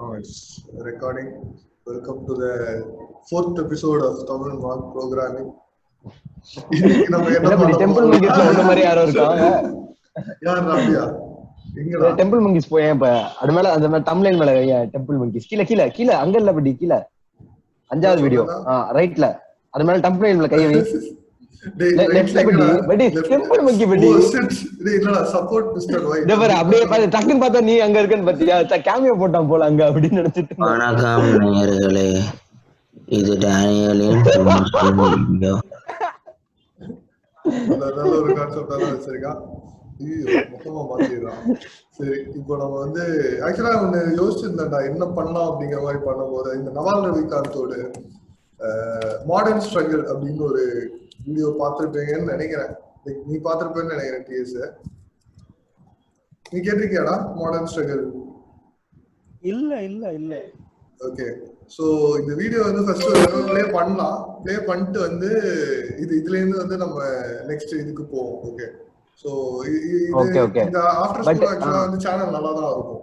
Oh, it's recording. Welcome to the 4th episode of Tamil Mark Programming. இன்னைக்கு நம்ம என்ன பண்ண டெம்பிள் மங்கிஸ்ல உன்ன மாதிரி யாரோ இருக்காங்க. யார் ராபியா? எங்கடா? டெம்பிள் மங்கிஸ் போய் இப்ப அது மேல அந்த மேல தம்ப்லைன் மேல டெம்பிள் மங்கிஸ் கீழ கீழ கீழ அங்க இல்ல படி கீழ 5வது வீடியோ ரைட்ல அது மேல தம்ப்லைன் மேல கை வை. லெஃப்ட்ல படி டெம்பிள் மங்கி படி. டேய் என்னடா சப்போர்ட் மிஸ்டர் ஒய். டேய் அப்படியே பாரு டக்குன்னு பார்த்தா நீ அங்க இருக்கன்னு பாத்தியா? கேமியோ போட்டான் போல அங்க அப்படி நினைச்சிட்டு. வணக்கம் நேயர்களே, இது டேனியலின் வீடியோ. நல்ல ஒரு கான்செப்டா தான் வச்சிருக்கான். மொத்தமா மாத்திடுறான். சரி, இப்போ நம்ம வந்து ஆக்சுவலா ஒண்ணு யோசிச்சிருந்தேன்டா என்ன பண்ணலாம் அப்படிங்கிற மாதிரி பண்ணும்போது இந்த நவால் ரவிகாந்தோட மாடர்ன் ஸ்ட்ரகிள் அப்படின்னு ஒரு வீடியோ பார்த்திருப்பீங்கன்னு நினைக்கிறேன். நீ பார்த்திருப்பேன்னு நினைக்கிறேன். டிஎஸ் நீ கேட்டிருக்கியாடா மாடர்ன் ஸ்ட்ரகிள்? இல்ல இல்ல இல்ல. ஓகே, சோ இந்த வீடியோ வந்து ஃபர்ஸ்ட் ப்ளே பண்ணலாம். ப்ளே பண்ணிட்டு வந்து இதுல இருந்து வந்து நம்ம நெக்ஸ்ட் இதுக்கு போவோம். ஓகே, சோ இந்த ஆஃப்டர் ஸ்கூல் ஆக்சுவலா வந்து சேனல் நல்லா தான் இருக்கும்.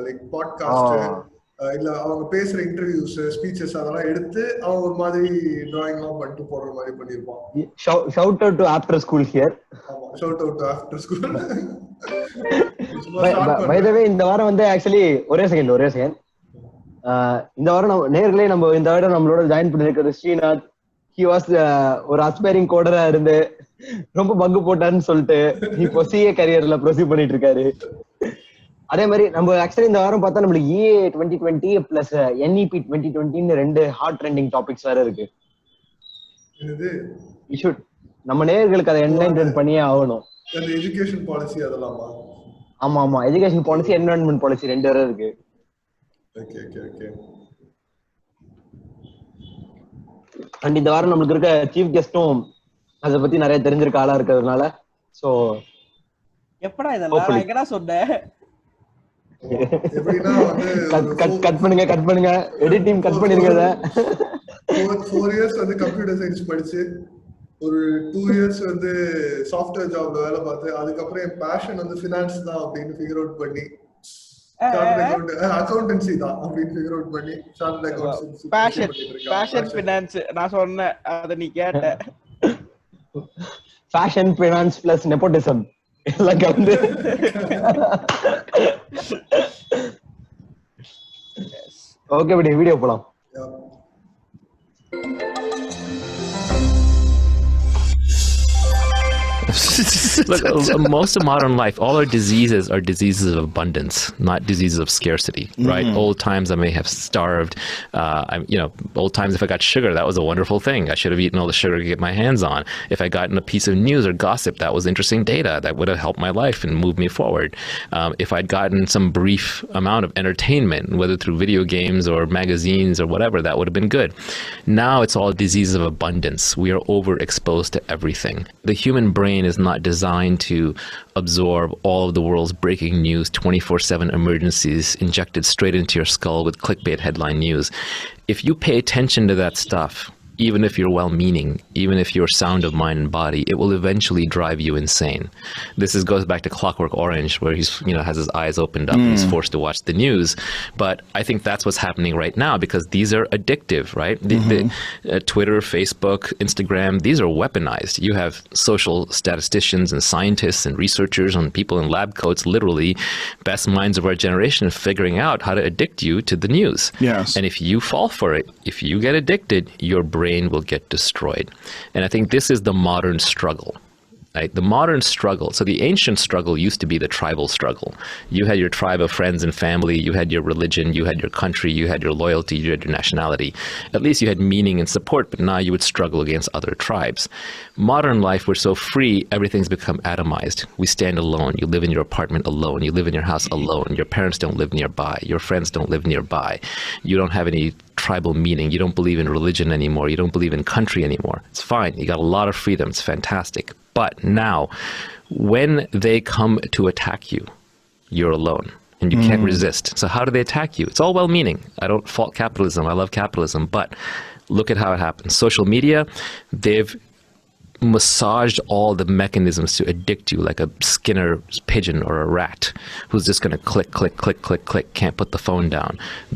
லைக் பாட்காஸ்ட் இல்ல அவங்க பேசுற இன்டர்வியூஸ் ஸ்பீச்சஸ் அதெல்லாம் எடுத்து அவங்க ஒரு மாதிரி டிராயிங் எல்லாம் பண்ணிட்டு போடுற மாதிரி பண்ணிருப்பான். Shout out to after school here. ஆமா, shout out to after school. By the way இந்த வாரம் வந்து ஆக்சுவலி ஒரே செகண்ட் இந்த வாரம் நேர்களே நம்ம இந்த வாரம் நம்மளோட ஜாயின் பண்ணிருக்கிறது ஸ்ரீநாத். ஹி வாஸ் ஒரு அஸ்பைரிங் கோடரா இருந்து ரொம்ப பங்கு போட்டாருன்னு சொல்லிட்டு இப்போ சிஏ கரியர்ல ப்ரொசீட் பண்ணிட்டு இருக்காரு. அதே மாதிரி நம்ம ஆக்சுவலி இந்த வாரம் பார்த்தா நம்மளுக்கு EA 2020 பிளஸ் NEP 2020 ரெண்டு ஹாட் ட்ரெண்டிங் டாபிக்ஸ் வேற இருக்கு. நம்ம நேயர்களுக்கு அதை என்லைன் பண்ணியே ஆகணும். எஜுகேஷன் பாலிசி அதெல்லாமா? ஆமா, எஜுகேஷன் பாலிசி, என்விரான்மெண்ட் பாலிசி ரெண்டு வேற இருக்கு. ஓகே. அண்ட் இந்த வாரம் நம்மளுக்கு இருக்க சீஃப் கெஸ்டும் அதை பத்தி நிறைய தெரிஞ்சிருக்க ஆளா இருக்கிறதுனால சோ எப்படா இதெல்லாம் எங்கடா சொன்னேன்? எப்படின்னா வந்து கட் பண்ணுங்க எடிட் டீம் கட் பண்ணிருங்க. 4 இயர்ஸ் வந்து கம்ப்யூட்டர் சயின்ஸ் படிச்சு ஒரு 2 இயர்ஸ் வந்து சாஃப்ட்வேர் ஜாப்ல வேலை பார்த்து அதுக்கப்புறம் என் பேஷன் வந்து ஃபினான்ஸ் தான் அப்படின்னு ஃபிகர் அவுட் பண்ணி அக்கவுண்டன்சி தான் அப்படின்னு ஃபிகர் அவுட் பண்ணி சார்ட்டர்ட் அக்கவுண்டன்சி பேஷன் ஃபினான்ஸ் நான் சொன்னேன், அத நீ கேட்ட. ஃபேஷன் ஃபினான்ஸ் பிளஸ் நெப்போட்டிசம் எல்லாம் கலந்து. ஓகே படி வீடியோ போலாம். Look, most of modern life, all our diseases are diseases of abundance, not diseases of scarcity, right? Old times I may have starved. Old times if I got sugar, that was a wonderful thing. I should have eaten all the sugar to get my hands on. If I gotten a piece of news or gossip, that was interesting data. That would have helped my life and moved me forward. If I'd gotten some brief amount of entertainment, whether through video games or magazines or whatever, that would have been good. Now it's all diseases of abundance. We are overexposed to everything. The human brain is not designed to absorb all of the world's breaking news, 24/7 emergencies injected straight into your skull with clickbait headline news. If you pay attention to that stuff, even if you're well-meaning, even if you're sound of mind and body, it will eventually drive you insane. Goes back to Clockwork Orange, where he's has his eyes opened up and he's forced to watch the news. But I think that's what's happening right now because these are addictive, right? Twitter, Facebook, Instagram, these are weaponized. You have social statisticians and scientists and researchers and people in lab coats, literally best minds of our generation, figuring out how to addict you to the news. Yes. And if you fall for it, if you get addicted, your brain will get destroyed. And I think this is the modern struggle. Right? The modern struggle. So the ancient struggle used to be the tribal struggle. You had your tribe of friends and family, you had your religion, you had your country, you had your loyalty, you had your nationality. At least you had meaning and support, but now you would struggle against other tribes. Modern life, we're so free, everything's become atomized. We stand alone. You live in your apartment alone. You live in your house alone. Your parents don't live nearby. Your friends don't live nearby. You don't have any tribal meaning. You don't believe in religion anymore. You don't believe in country anymore. It's fine. You got a lot of freedom. It's fantastic. But now, when they come to attack you, you're alone and you can't resist. So how do they attack you? It's all well-meaning. I don't fault capitalism. I love capitalism. But look at how it happens. Social media, they've massaged all the mechanisms to addict you like a Skinner pigeon or a rat who's just going to click, click, click, click, click, can't put the phone down.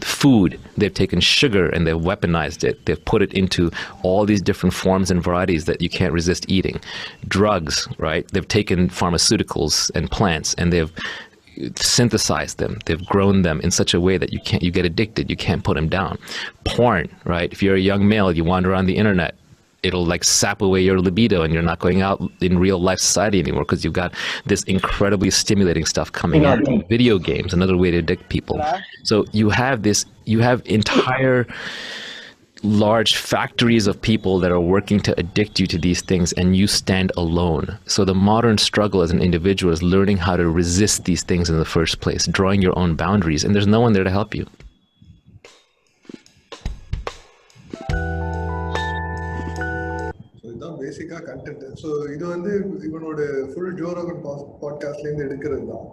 The food, they've taken sugar and they've weaponized it. They've put it into all these different forms and varieties that you can't resist eating. Drugs, right? They've taken pharmaceuticals and plants and they've synthesized them. They've grown them in such a way that you get addicted. You can't put them down. Porn, right? If you're a young male, you wander around the internet, it'll like sap away your libido and you're not going out in real life society anymore because you've got this incredibly stimulating stuff coming in. Video games, another way to addict people. So you have entire large factories of people that are working to addict you to these things, and you stand alone. So the modern struggle as an individual is learning how to resist these things in the first place, drawing your own boundaries, and there's no one there to help you. பேசிக்கா content. So இது வந்து இவனோட full Joe Rohan பாட்காஸ்ட்லேருந்து எடுக்கிறது தான்.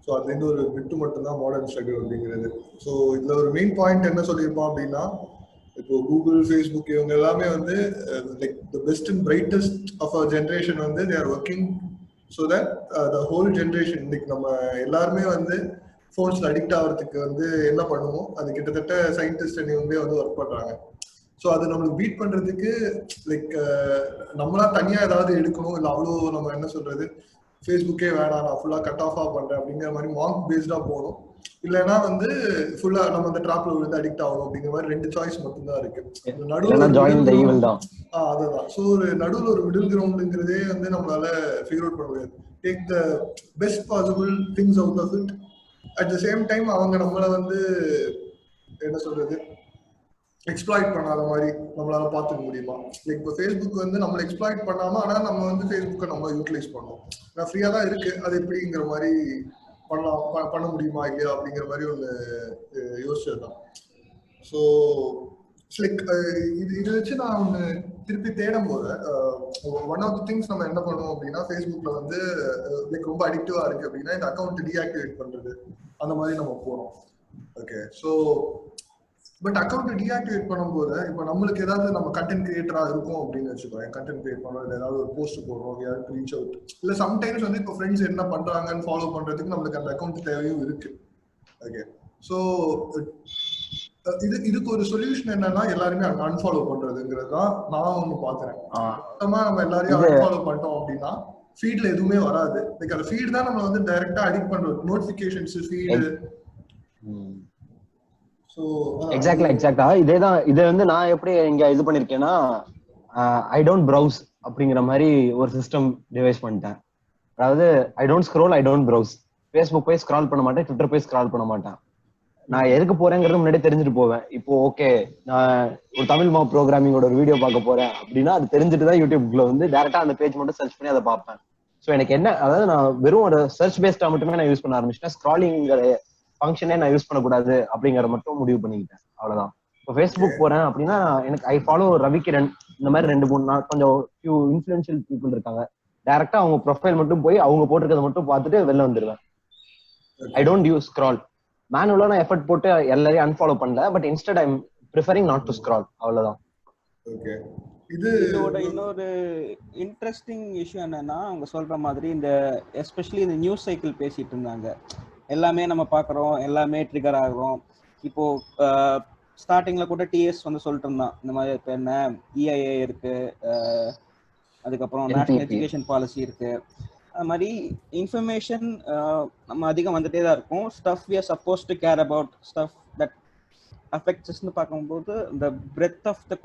So அதுலேருந்து ஒரு பிட்டு மட்டும்தான் modern struggle அப்படிங்கிறது. ஸோ இதில் ஒரு மெயின் பாயிண்ட் என்ன சொல்லியிருப்பான் அப்படின்னா, இப்போ கூகுள், ஃபேஸ்புக் இவங்க எல்லாமே வந்து like the best and brightest of our generation வந்து they are working so that the whole generation like நம்ம எல்லாருமே வந்து ஃபோன்ஸில் அடிக்ட் ஆகிறதுக்கு வந்து என்ன பண்ணுமோ அது கிட்டத்தட்ட சயின்டிஸ்ட் இவங்களே வந்து ஒர்க் பண்ணுறாங்க. ஸோ அது நம்மளுக்கு பீட் பண்றதுக்கு லைக் நம்மளா தனியா ஏதாவது எடுக்கணும், இல்லை அவ்வளோ நம்ம என்ன சொல்றது ஃபேஸ்புக்கே வேணாம் நான் ஃபுல்லா கட் ஆஃபா பண்றேன் அப்படிங்கிற மாதிரி மார்க் பேஸ்டா போகணும், இல்லைன்னா வந்து ஃபுல்லா நம்ம அந்த ட்ராப்ல விழுந்து அடிக்ட் ஆகணும் அப்படிங்கிற மாதிரி ரெண்டு சாய்ஸ் மட்டும்தான் இருக்கு. அதுதான். ஸோ ஒரு நடுவில் ஒரு மிடில் கிரவுண்டுங்கிறதே வந்து நம்மளால ஃபிகர் அவுட் பண்ண முடியாது. Take the best possible things out of it. At the same time அவங்க நம்மளை வந்து என்ன சொல்றது எக்ஸ்ப்ளாய்ட் பண்ணாத மாதிரி நம்மளால பார்த்துக்க முடியுமா? லைக் இப்போ ஃபேஸ்புக் வந்து நம்மளை எக்ஸ்ப்ளாய்ட் பண்ணாம, ஆனால் நம்ம வந்து ஃபேஸ்புக்கை நம்ம யூட்டிலைஸ் பண்ணோம். நான் ஃப்ரீயா தான் இருக்கு, அது எப்படிங்கிற மாதிரி பண்ண முடியுமா இல்லையா அப்படிங்கிற மாதிரி ஒன்று யோசிச்சதுதான். ஸோ லைக் இது வச்சு நான் ஒன்று திருப்பி தேடும் போது ஒன் ஆஃப் த திங்ஸ் நம்ம என்ன பண்ணுவோம் அப்படின்னா, ஃபேஸ்புக்ல வந்து லைக் ரொம்ப அடிக்டிவா இருக்கு அப்படின்னா இந்த அக்கௌண்ட் டீஆக்டிவேட் பண்றது அந்த மாதிரி நம்ம போறோம். Okay, so but account deactivate பண்ணும்போது இப்போ நம்மளுக்கு ஏதாவது நம்ம கண்டென்ட் கிரியேட்டரா இருக்கும் அப்படின்னு வச்சுக்கோங்க, கண்டென்ட் கிரியேட் பண்ணோம், இல்லை ஏதாவது ஒரு போஸ்ட் போடுறோம், யாருக்கு ரீச் அவுட், இல்லை சம்டைம்ஸ் வந்து இப்போ ஃப்ரெண்ட்ஸ் என்ன பண்றாங்கன்னு ஃபாலோ பண்றதுக்கு நம்மளுக்கு அந்த அக்கௌண்ட் தேவையும் இருக்கு. ஓகே, ஸோ இதுக்கு ஒரு சொல்யூஷன் என்னன்னா எல்லாருமே அன்ஃபாலோ பண்றதுங்கிறது தான் நான் ஒன்று பாக்குறேன். மொத்தமா நம்ம எல்லாரையும் அன்ஃபாலோ பண்ணிட்டோம் அப்படின்னா ஃபீட்ல எதுவுமே வராது. லைக் அந்த ஃபீட் தான் நம்ம வந்து டைரக்டா அடிக்ட் பண்றோம், நோட்டிபிகேஷன்ஸ் ஃபீடு. எக்ஸாக்டா இதேதான். இதை வந்து நான் எப்படி இங்க இது பண்ணிருக்கேன்னா, ஐ டோன்ட் ப்ரௌஸ் அப்படிங்கிற மாதிரி ஒரு சிஸ்டம் டிவைஸ் பண்ணிட்டேன். அதாவது I don't scroll, I don't browse. Facebook போய் ஸ்க்ரால் பண்ண மாட்டேன், ட்விட்டர் போய் ஸ்க்ரால் பண்ண மாட்டேன். நான் எதுக்கு போறேங்கிறது முன்னாடி தெரிஞ்சுட்டு போவேன். இப்போ ஓகே நான் ஒரு தமிழ் மாப் ப்ரோக்ராமிங்கோட ஒரு வீடியோ பார்க்க போறேன் அப்படின்னா அது தெரிஞ்சுட்டு தான் யூடியூப்ல வந்து டேரக்டா அந்த பேஜ் மட்டும் சர்ச் பண்ணி அதை பார்ப்பேன். ஸோ எனக்கு என்ன, அதாவது நான் வெறும் ஒரு சர்ச் பேஸ்டா மட்டுமே நான் யூஸ் பண்ண ஆரம்பிச்சிட்டேன். ஸ்க்ராலிங்கிற ஃபங்க்ஷனே நான் யூஸ் பண்ணக்கூடாது அப்படிங்கிற மட்டும் முடிவு பண்ணிக்கிட்டேன். அவ்வளவுதான். இப்போ ஃபேஸ்புக் போறேன் அப்படின்னா எனக்கு ஐ ஃபாலோ ரவிகிரண், இந்த மாதிரி 2-3 நாள் கொஞ்சம் ஃபியூ இன்ஃப்ளூயன்ஷியல் பீப்புள் இருக்காங்க. டைரக்டா அவங்க ப்ரொஃபைல் மட்டும் போய் அவங்க போட்டிருக்கதை மட்டும் பார்த்துட்டு வெளில வந்துடுவேன். I don't use scroll. மேனுவலா நான் எஃபர்ட் போட்டு எல்லாரையும் அன்ஃபாலோ பண்ணல, but instead I am preferring not to scroll. அவ்வளவுதான். ஓகே, இதோட இன்னொரு இன்ட்ரெஸ்டிங் விஷயம் என்னன்னா, அவங்க சொல்ற மாதிரி இந்த எஸ்பெஷலி இந்த நியூஸ் சைக்கிள் பேசிட்டு இருந்தாங்க. எல்லாமே நம்ம பார்க்குறோம், எல்லாமே ட்ரிகர் ஆகிறோம். இப்போ ஸ்டார்டிங்ல கூட டிஎஸ் வந்து சொல்லிட்டு இருந்தான், இந்த மாதிரி இப்போ என்ன இஐஏ இருக்கு, அதுக்கப்புறம் நேஷனல் எஜுகேஷன் பாலிசி இருக்கு. அது மாதிரி இன்ஃபர்மேஷன் நம்ம அதிகம் வந்துட்டே தான் இருக்கும். Stuff we are suppose to care about, stuff that அஃபெக்ட்ஸ்னு பார்க்கும்போது இந்த breadth of the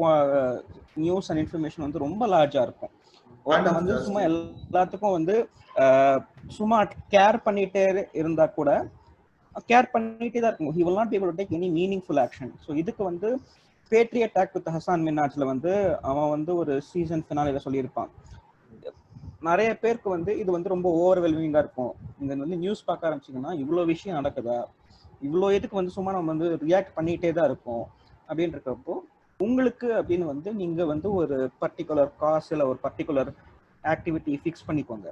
news and information வந்து ரொம்ப லார்ஜா இருக்கும். ஒருத்தன் வந்து சும்மா எல்லாத்துக்கும் வந்து சும்மா கேர் பண்ணிட்டே இருந்தா கூட கேர் பண்ணிட்டே தான் இருக்கும். He will not be able to take any meaningful action. So இதுக்கு வந்து பேட்ரியட் அட்டாக் வித் ஹசான் மின்னாட்ல வந்து அவன் வந்து ஒரு சீசன் ஃபினாலில சொல்லியிருப்பான். நிறைய பேருக்கு வந்து இது வந்து ரொம்ப ஓவர்வெல்மிங்கா இருக்கும். நீங்க வந்து நியூஸ் பார்க்க ஆரம்பிச்சிங்கன்னா இவ்வளோ விஷயம் நடக்குதா, இவ்வளோ இதுக்கு வந்து சும்மா நம்ம வந்து ரியாக்ட் பண்ணிட்டே தான் இருக்கும் அப்படின்னு இருக்கிறப்போ, உங்களுக்கு அப்படின்னு வந்து நீங்க வந்து ஒரு பர்டிகுலர் காஸ் இல்லை ஒரு பர்டிகுலர் ஆக்டிவிட்டி ஃபிக்ஸ் பண்ணிக்கோங்க.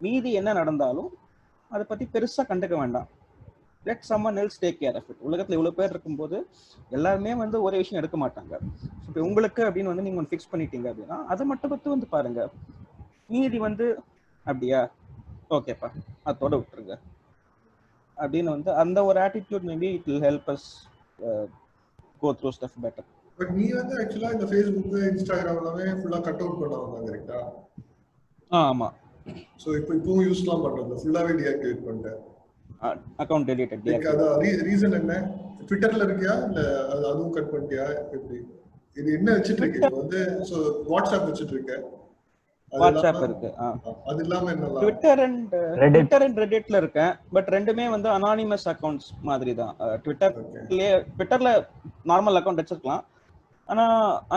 மீதி என்ன நடந்தாலும் அதை பத்தி பெருசா கண்டுக்க வேண்டாம். Let someone else take care of it. உலகத்துல இவ்வளவு பேர் இருக்கும்போது எல்லாருமே வந்து ஒரே விஷயம் எடுக்க மாட்டாங்க. இப்போ உங்களுக்கு அப்படின்னு வந்து நீங்க ஒன்று ஃபிக்ஸ் பண்ணிட்டீங்க அப்படின்னா அதை மட்டும் பத்தி வந்து பாருங்க. மீதி வந்து அப்படியா ஓகேப்பா அதோட விட்டுருங்க அப்படின்னு வந்து அந்த ஒரு attitude maybe it will help us go through stuff better. But நீ வந்து ஆக்சுவலா இந்த Facebook Instagram எல்லாமே ஃபுல்லா கட் அவுட் பண்ண வந்தாங்க கரெக்ட்டா? ஆமா. சோ இப்பவும் யூஸ்லாம் பண்றது ஃபுல்லாவே டீஆக்டிவேட் பண்ணிட்டேன். Account deleted. அது ரீசன் என்ன? ட்விட்டர்ல இருக்கியா இல்ல அதுவும் கட் பண்ணிட்டியா எப்படி? இது என்ன வச்சிட்டு இருக்கு இப்போ வந்து சோ வாட்ஸ்அப் வச்சிட்டு இருக்க? வாட்ஸ்அப் இருக்கு. அது இல்லாம என்னலாம்? ட்விட்டர் அண்ட் ரெடிட்ல இருக்கேன். பட் ரெண்டுமே வந்து அனானிமஸ் அக்கவுண்ட்ஸ் மாதிரி தான். ட்விட்டர்ல நார்மல் அக்கவுண்ட் வச்சிருக்கலாம். ஆனா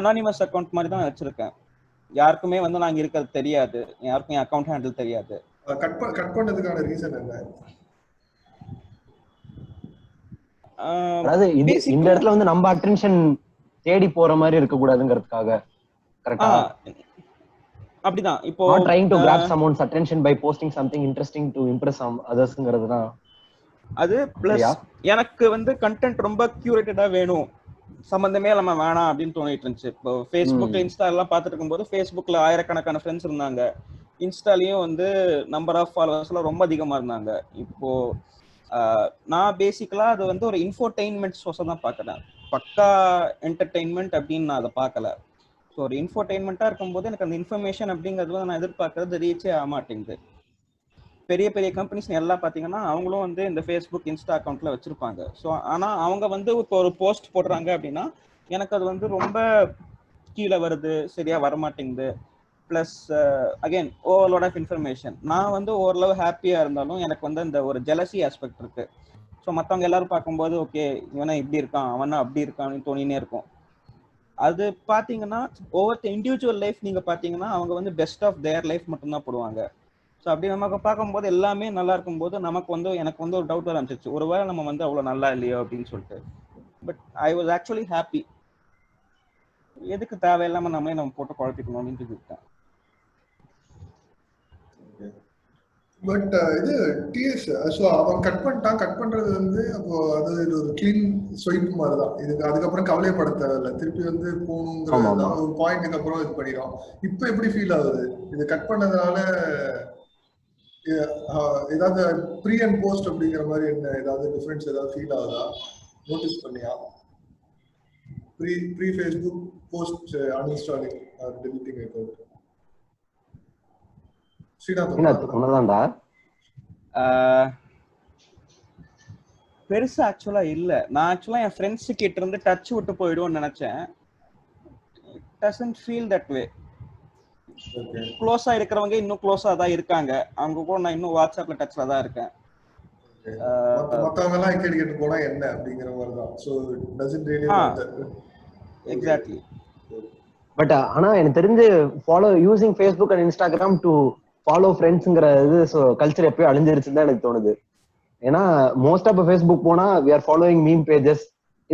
அனானிமஸ் அக்கவுண்ட் மாதிரி தான் வச்சிருக்கேன். யாருக்குமே வந்து நாங்க இருக்கிறது தெரியாது. யாருக்கும் என் அக்கவுண்ட் ஹேண்டில் தெரியாது. கட் பண்ணதுக்கான ரீசன் என்ன? அதாவது இந்த இடத்துல வந்து நம்ம அட்டென்ஷன் தேடி போற மாதிரி இருக்க கூடாதுங்கிறதுக்காக. கரெக்ட்டா? அப்படிதான். இப்போ trying to grab someone's attention by posting something interesting to impress some othersங்கிறதுனா அது பிளஸ் எனக்கு வந்து கண்டென்ட் ரொம்ப கியூரேட்டடா வேணும், சம்பந்தமே இல்லாம வேணாம் அப்படின்னு தோணிட்டு இருந்துச்சு. இப்போ ஃபேஸ்புக்ல இன்ஸ்டா எல்லாம் பார்த்துட்டு இருக்கும்போது ஃபேஸ்புக்ல ஆயிரக்கணக்கான ஃப்ரெண்ட்ஸ் இருந்தாங்க, இன்ஸ்டாலையும் வந்து நம்பர் ஆஃப் ஃபாலோவர்ஸ்லாம் ரொம்ப அதிகமா இருந்தாங்க. இப்போ நான் பேசிக்கலா அது வந்து ஒரு இன்ஃபோடெயின்மெண்ட் சோர்ஸா தான் பார்க்குறேன். பக்கா என்டர்டெயின்மெண்ட் அப்படின்னு நான் அதை பார்க்கல. ஸோ ஒரு இன்ஃபோடெயின்மெண்ட்டாக இருக்கும்போது எனக்கு அந்த இன்ஃபர்மேஷன் அப்படிங்கிறது வந்து நான் எதிர்பார்க்கறது ரீச்சே ஆக மாட்டேங்குது. பெரிய பெரிய கம்பெனிஸ் எல்லாம் பார்த்தீங்கன்னா அவங்களும் வந்து இந்த ஃபேஸ்புக் இன்ஸ்டா அக்கௌண்ட்ல வச்சிருப்பாங்க. ஸோ ஆனால் அவங்க வந்து இப்போ ஒரு போஸ்ட் போடுறாங்க அப்படின்னா எனக்கு அது வந்து ரொம்ப கீழே வருது, சரியா வரமாட்டேங்குது. Plus again overload of information. நான் வந்து ஓரளவு ஹாப்பியாக இருந்தாலும் எனக்கு வந்து இந்த ஒரு ஜெலசி ஆஸ்பெக்ட் இருக்கு. ஸோ மற்றவங்க எல்லாரும் பார்க்கும்போது ஓகே இவனா இப்படி இருக்கான் அவனா அப்படி இருக்கான்னு தோணினே இருக்கும். அது பார்த்தீங்கன்னா ஒவ்வொரு இண்டிவிஜுவல் லைஃப் நீங்கள் பார்த்தீங்கன்னா அவங்க வந்து பெஸ்ட் ஆஃப் தேர் லைஃப் மட்டும்தான் போடுவாங்க. ஸோ அப்படி நமக்கு பார்க்கும்போது எல்லாமே நல்லா இருக்கும்போது நமக்கு வந்து எனக்கு வந்து ஒரு டவுட் வர ஆரம்பிச்சிச்சு, ஒருவேளை நம்ம வந்து அவ்வளோ நல்லா இல்லையோ அப்படின்னு சொல்லிட்டு. But I was actually happy. எதுக்கு தேவையில்லாமல் நம்ம போட்டு குழப்பிக்கணும் அப்படின்னு சொல்லிட்டேன். பட் இது டிஎஸ் ஸோ அவன் கட் பண்ணிட்டான். கட் பண்றது வந்து அப்போ அது ஒரு கிளீன் ஸ்வைப் மாதிரி தான். இதுக்கு அதுக்கப்புறம் கவலைப்பட தேவையில்லை, திருப்பி வந்து போகணுங்கிறது ஒரு பாயிண்ட்டுக்கு அப்புறம் இது பண்ணிடும். இப்போ எப்படி ஃபீல் ஆகுது இது கட் பண்ணதுனால? ஏதாவது ப்ரீ அண்ட் போஸ்ட் அப்படிங்கிற மாதிரி என்ன ஏதாவது டிஃபரன்ஸ் ஏதாவது ஃபீல் ஆகுதா? நோட்டீஸ் பண்ணியா? Pre Facebook post uninstalling or deleting account. பெருசா ஆக்சுவலா இல்ல. நான் ஆக்சுவலா என் ஃப்ரெண்ட்ஸ் கிட்ட இருந்து டச் விட்டு போயிடுவோம்னு நினைச்சேன். It doesn't feel that way. க்ளோஸா இருக்கிறவங்க இன்னும் க்ளோஸா தான் இருக்காங்க. அவங்க கூட நான் இன்னும் வாட்ஸ்அப்ல டச்ல தான் இருக்கேன். மத்தவங்க எல்லாம் கேட்டு போனா என்ன அப்படிங்கிற மாதிரி தான். So doesn't really matter. Exactly. But ஆனா எனக்கு தெரிஞ்சு follow using Facebook and Instagram to follow ஃப்ரெண்ட்ஸ்ங்கிற இது கல்ச்சர் எப்பயும் அழிஞ்சிருச்சுன்னு தான் எனக்கு தோணுது. ஏன்னா மோஸ்டா இப்போ ஃபேஸ்புக் போனா we are following meme pages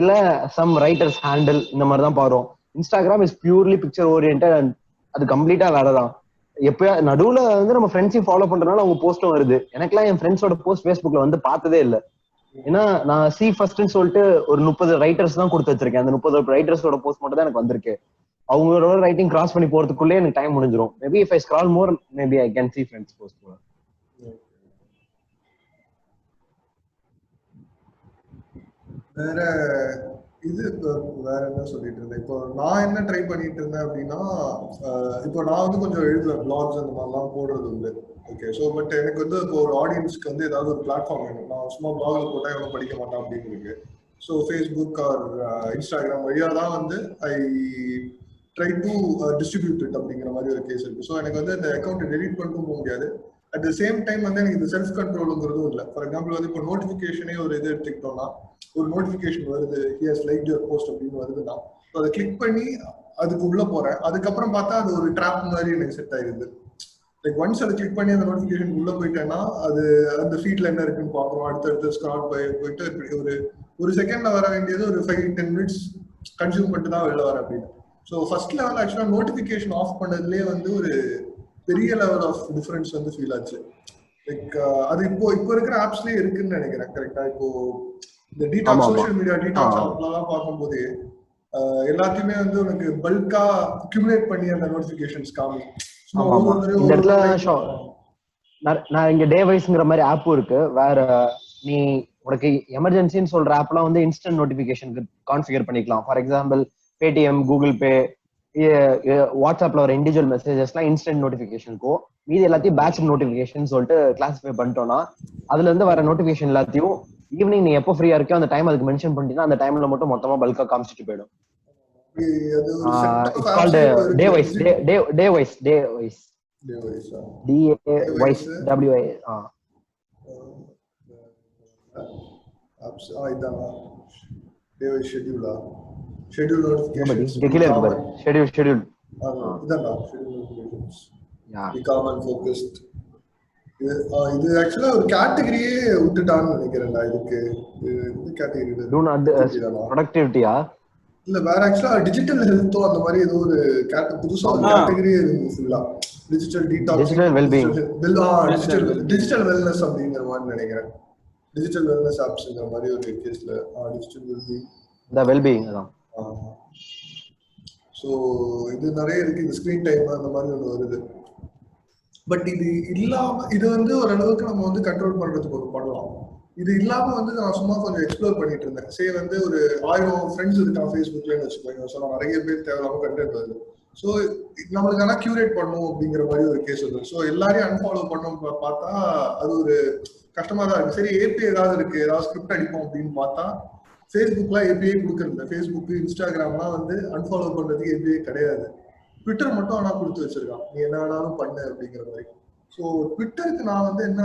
இல்ல some writers handle இந்த மாதிரி தான் பாருவோம். Instagram is purely picture oriented and அது கம்ப்ளீட்டா வேறதான். எப்ப நடுவுல வந்து நம்ம ஃப்ரெண்ட்ஸையும் ஃபாலோ பண்றதுனால அவங்க போஸ்டும் வருது. எனக்குலாம் என் ஃப்ரெண்ட்ஸோட போஸ்ட் ஃபேஸ்புக்ல வந்து பார்த்ததே இல்லை. ஏன்னா நான் சி ஃபர்ஸ்ட்னு சொல்லிட்டு ஒரு 30 ரைட்டர்ஸ் தான் கொடுத்து வச்சிருக்கேன். அந்த 30 ரைட்டர்ஸோட போஸ்ட் மட்டும் தான் எனக்கு வந்திருக்கு. அவங்களோட ரைட்டிங் கிராஸ் பண்ணி போறதுக்குள்ளே எனக்கு டைம் முடிஞ்சிடும். Maybe if I scroll more maybe I can see friends post more. வேற இது வேற என்ன சொல்லிட்டு இருந்தேன். இப்போ நான் என்ன ட்ரை பண்ணிட்டு இருந்தேன் அப்படின்னா, இப்போ நான் வந்து கொஞ்சம் எழுதுவேன், பிளாக்ஸ் அந்த மாதிரிலாம் போடுறது உண்டு. ஓகே, ஸோ பட் எனக்கு வந்து இப்போ ஒரு ஆடியன்ஸ்க்கு வந்து ஏதாவது ஒரு பிளாட்ஃபார்ம் வேணும். நான் சும்மா பிளாக்ல போட்டால் எவ்வளோ படிக்க மாட்டான் அப்படின்னு இருக்கு. ஸோ ஃபேஸ்புக் ஆர் இன்ஸ்டாகிராம் வழியாக தான் வந்து I try to distribute it அப்படிங்கிற மாதிரி ஒரு கேஸ் இருக்கு. ஸோ எனக்கு வந்து இந்த அக்கௌண்ட் டெலீட் பண்ணிட்டும் போக முடியாது. அட் த சேம் டைம் வந்து எனக்கு இந்த செல்ஃப் கண்ட்ரோலுங்கிறதும் இல்லை. ஃபார் எக்ஸாம்பிள் வந்து இப்போ நோட்டிஃபிகேஷனே ஒரு இது எடுத்துக்கிட்டோம்னா, ஒரு நோட்டிஃபிகேஷன் வருது, he has liked your post அப்படின்னு வருதுன்னா, ஸோ அதை கிளிக் பண்ணி அதுக்கு உள்ள போறேன். அதுக்கப்புறம் பார்த்தா அது ஒரு ட்ராப் மாதிரி எனக்கு செட் ஆயிடுது. லைக் ஒன்ஸ் அதை கிளிக் பண்ணி அந்த நோட்டிஃபிகேஷன் உள்ள போயிட்டேன்னா அது அந்த ஃபீட்ல என்ன இருக்குன்னு பார்க்குறோம். அடுத்தடுத்து ஸ்க்ரால் போயிட்டு ஒரு செகண்ட்ல வர வேண்டியது ஒரு 5-10 மினிட்ஸ் கன்சியூம் பண்ணிட்டு தான் வெளில வர அப்படின்னு. ஸோ ஃபர்ஸ்ட் லெவல் ஆக்சுவலா நோட்டிஃபிகேஷன் ஆஃப் பண்ணதுலேயே வந்து ஒரு பெரிய லெவல் ஆஃப் டிஃபரன்ஸ் வந்து ஃபீல் ஆச்சு. லைக் அது இப்போ இருக்கிற ஆப்ஸ்லயே இருக்குன்னு நினைக்கிறேன். கரெக்டா? இப்போ இந்த டீடாக்ஸ், சோஷியல் மீடியா டீடாக்ஸ் ஆப்லாம் பார்க்கும்போது எல்லாத்தையுமே வந்து உனக்கு பல்கா அக்யூமுலேட் பண்ணி அந்த நோட்டிஃபிகேஷன்ஸ் காமி. இந்த நான் இங்க டே வைஸ்ங்கிற மாதிரி ஆப்பும் இருக்கு. வேற நீ உனக்கு எமர்ஜென்சின்னு சொல்ற ஆப்லாம் வந்து இன்ஸ்டன்ட் நோட்டிபிகேஷனுக்கு கான்ஃபிகர் பண்ணிக்கலாம். For example Paytm, Google Pay, வாட்ஸ்அப்ல வர இண்டிவிஜுவல் மெசேஜஸ்லாம் இன்ஸ்டன்ட் நோட்டிபிகேஷனுக்கும், மீதி எல்லாத்தையும் பேட்ச் நோட்டிபிகேஷன் சொல்லிட்டு கிளாஸிஃபை பண்ணிட்டோம்னா அதுல இருந்து வர நோட்டிபிகேஷன் எல்லாத்தையும் ஈவினிங் நீ எப்போ ஃப்ரீயா இருக்கோ அந்த டைம் அதுக்கு மென்ஷன் பண்ணிட்டீங்கன்னா அந்த டைம்ல மட்டும் மொத்தமா பல்கா காமிச்சிட்டு போயிடும். It's called Daywise. Daywise DAYS WI. Apps இதானா டே வைஸ் ஷெட்யூல் நோட்டிஃபிகேஷன்ஸ் கீழ இருக்கு பாரு. ஷெட்யூல் இதானா schedule notifications become and focused. இது ஆக்சுவலா ஒரு கேட்டகரியே விட்டுட்டான்னு நினைக்கிறேன்டா. இதுக்கு இந்த கேட்டகரி டூ நாட் ப்ரொடக்டிவிட்டியா இல்ல வேற ஆக்சுவலா டிஜிட்டல் ஹெல்த்தோ அந்த மாதிரி ஏதோ ஒரு புதுசா ஒரு கேட்டகரியே இருக்கு. ஃபுல்லா digital detox, digital wellbeing, digital wellness அப்படிங்கிற மாதிரி நினைக்கிறேன். டிஜிட்டல் வெல்னஸ் ஆப்ஸ்ங்கிற மாதிரி ஒரு கேஸ்ல டிஜிட்டல் வெல்பீயிங் த வெல்பீயிங் அதான். ஸோ இது நிறைய இருக்கு. இந்த ஸ்கிரீன் டைம் அந்த மாதிரி ஒன்று வருது. பட் இது இல்லாம இது வந்து ஓரளவுக்கு நம்ம வந்து கண்ட்ரோல் பண்றதுக்கு ஒரு பண்ணலாம். இது இல்லாம வந்து நான் சும்மா கொஞ்சம் எக்ஸ்ப்ளோர் பண்ணிட்டு இருந்தேன். சே வந்து ஒரு 1000 ஃப்ரெண்ட்ஸ் இருக்கான் ஃபேஸ்புக்லன்னு வச்சுக்கோங்க. ஸோ நிறைய பேர் தேவையில்லாம கண்டென்ட் வருது. ஸோ நம்மளுக்கு ஆனால் கியூரேட் பண்ணும் அப்படிங்கிற மாதிரி ஒரு கேஸ் வருது. ஸோ எல்லாரையும் அன்ஃபாலோ பண்ணோம் பார்த்தா அது ஒரு கஷ்டமா தான் இருக்கு. சரி ஏபிஐ ஏதாவது இருக்கு, ஏதாவது ஸ்கிரிப்ட் அடிப்போம் அப்படின்னு பார்த்தா ஃபேஸ்புக்லாம் ஏபிஐ கொடுக்கறது. ஃபேஸ்புக், இன்ஸ்டாகிராம்லாம் வந்து அன்ஃபாலோ பண்றதுக்கு ஏபிஐ கிடையாது. ட்விட்டர் மட்டும் ஆனா கொடுத்து வச்சிருக்கான், நீ என்ன வேணாலும் பண்ணு அப்படிங்கிற மாதிரி. ஸோ ட்விட்டருக்கு நான் வந்து என்ன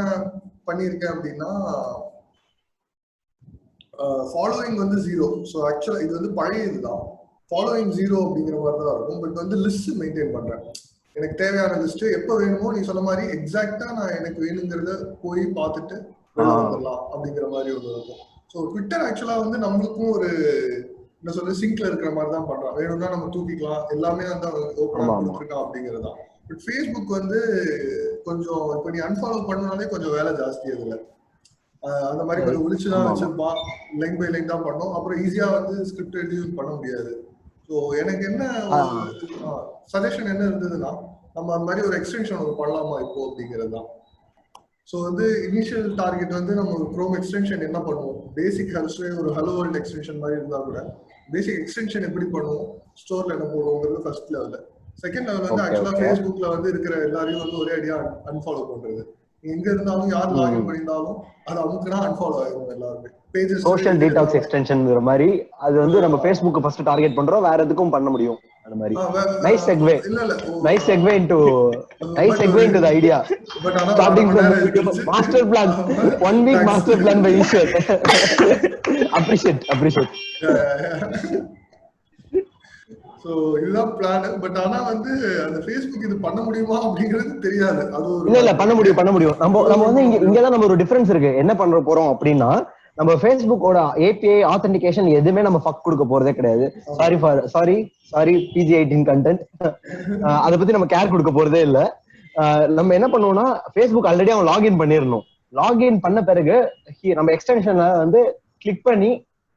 பண்ணியிருக்கேன் அப்படின்னா ஃபாலோவிங் வந்து 0. ஸோ ஆக்சுவலா இது வந்து பழைய இதுதான். ஃபாலோவிங் 0 அப்படிங்கிற மாதிரி தான் இருக்கும். பட் வந்து லிஸ்ட் மெயின்டைன் பண்றேன். எனக்கு தேவையான லிஸ்ட் எப்போ வேணுமோ நீ சொன்ன மாதிரி எக்ஸாக்டா நான் எனக்கு வேணுங்கிறத போய் பார்த்துட்டு வந்துடலாம் அப்படிங்கிற மாதிரி ஒன்று இருக்கும். ஸோ ட்விட்டர் ஆக்சுவலா வந்து நம்மளுக்கும் ஒரு என்ன சொல்றது சிங்க்ல இருக்கிற மாதிரி தான் பண்றான். வேணும்னா நம்ம தூக்கிக்கலாம், எல்லாமே வந்து ஓப்பனா கொடுத்துருக்கான் அப்படிங்கிறது தான். பட் ஃபேஸ்புக் வந்து கொஞ்சம் இப்போ நீ அன்ஃபாலோ பண்ணனாலே கொஞ்சம் வேலை ஜாஸ்தி அதுல. அந்த மாதிரி கொஞ்சம் ஒழிச்சுதான் வச்சிருப்பா, லைன் பை லைன் தான் பண்ணோம். அப்புறம் ஈஸியா வந்து ஸ்கிரிப்ட் எடிட் பண்ண முடியாது. ஸோ எனக்கு என்ன சஜஷன் என்ன இருந்ததுன்னா நம்ம அந்த மாதிரி ஒரு எக்ஸ்டென்ஷன் ஒன்று பண்ணலாமா இப்போ அப்படிங்கிறது தான். ஸோ வந்து இனிஷியல் டார்கெட் வந்து நம்ம ஒரு க்ரோம் எக்ஸ்டென்ஷன் என்ன பண்ணுவோம், பேசிக் ஹெல்ஸ்வே ஒரு ஹலோ வேர்ல்ட் எக்ஸ்டென்ஷன் மாதிரி இருந்தா கூட பேசிக் எக்ஸ்டென்ஷன் எப்படி பண்ணுவோம், ஸ்டோர்ல என்ன போடுவோங்கிறது ஃபர்ஸ்ட் லெவல். செகண்ட் லெவல் வந்து ஆக்சுவலா ஃபேஸ்புக்ல வந்து இருக்கிற எல்லாரையும் வந்து ஒரே அடியா அன்ஃபாலோ பண்றது. எங்க இருந்தாலும் யார் லாகின் பண்ணியிருந்தாலும் அது அமுக்குனா அன்ஃபாலோ ஆயிடும் எல்லாருமே. பேஜஸ் சோஷியல் டீடாக்ஸ் எக்ஸ்டென்ஷன்ங்கற மாதிரி அது வந்து நம்ம ஃபேஸ்புக் ஃபர்ஸ்ட் டார்கெட் பண்றோம், வேற எதுக்கும் பண்ண முடியும் அந்த மாதிரி. Nice segue, nice segue into the idea. Starting from master plan, 1 week master plan by Eswar. Appreciate. So இதுதான் பிளான். பட் ஆனா வந்து அந்த Facebook இது பண்ண முடியுமா அப்படிங்கிறது தெரியாது. அது ஒரு இல்ல பண்ண முடியும். நம்ம வந்து இங்கதான் நம்ம ஒரு டிஃபரன்ஸ் இருக்கு. என்ன பண்ண போறோம் அப்படின்னா நம்ம ஃபேஸ்புக்கோட API ஆத்தென்டிகேஷன் எதுவுமே நம்ம ஃபக் கொடுக்க போறதே கிடையாது. Sorry PG-18 content. அதை பத்தி நம்ம கேர் கொடுக்க போறதே இல்ல. நம்ம என்ன பண்ணுவோம்னா ஃபேஸ்புக் ஆல்ரெடி அவன் லாகின் பண்ணிடணும். லாகின் பண்ண பிறகு நம்ம எக்ஸ்டென்ஷன்ல வந்து கிளிக் பண்ணி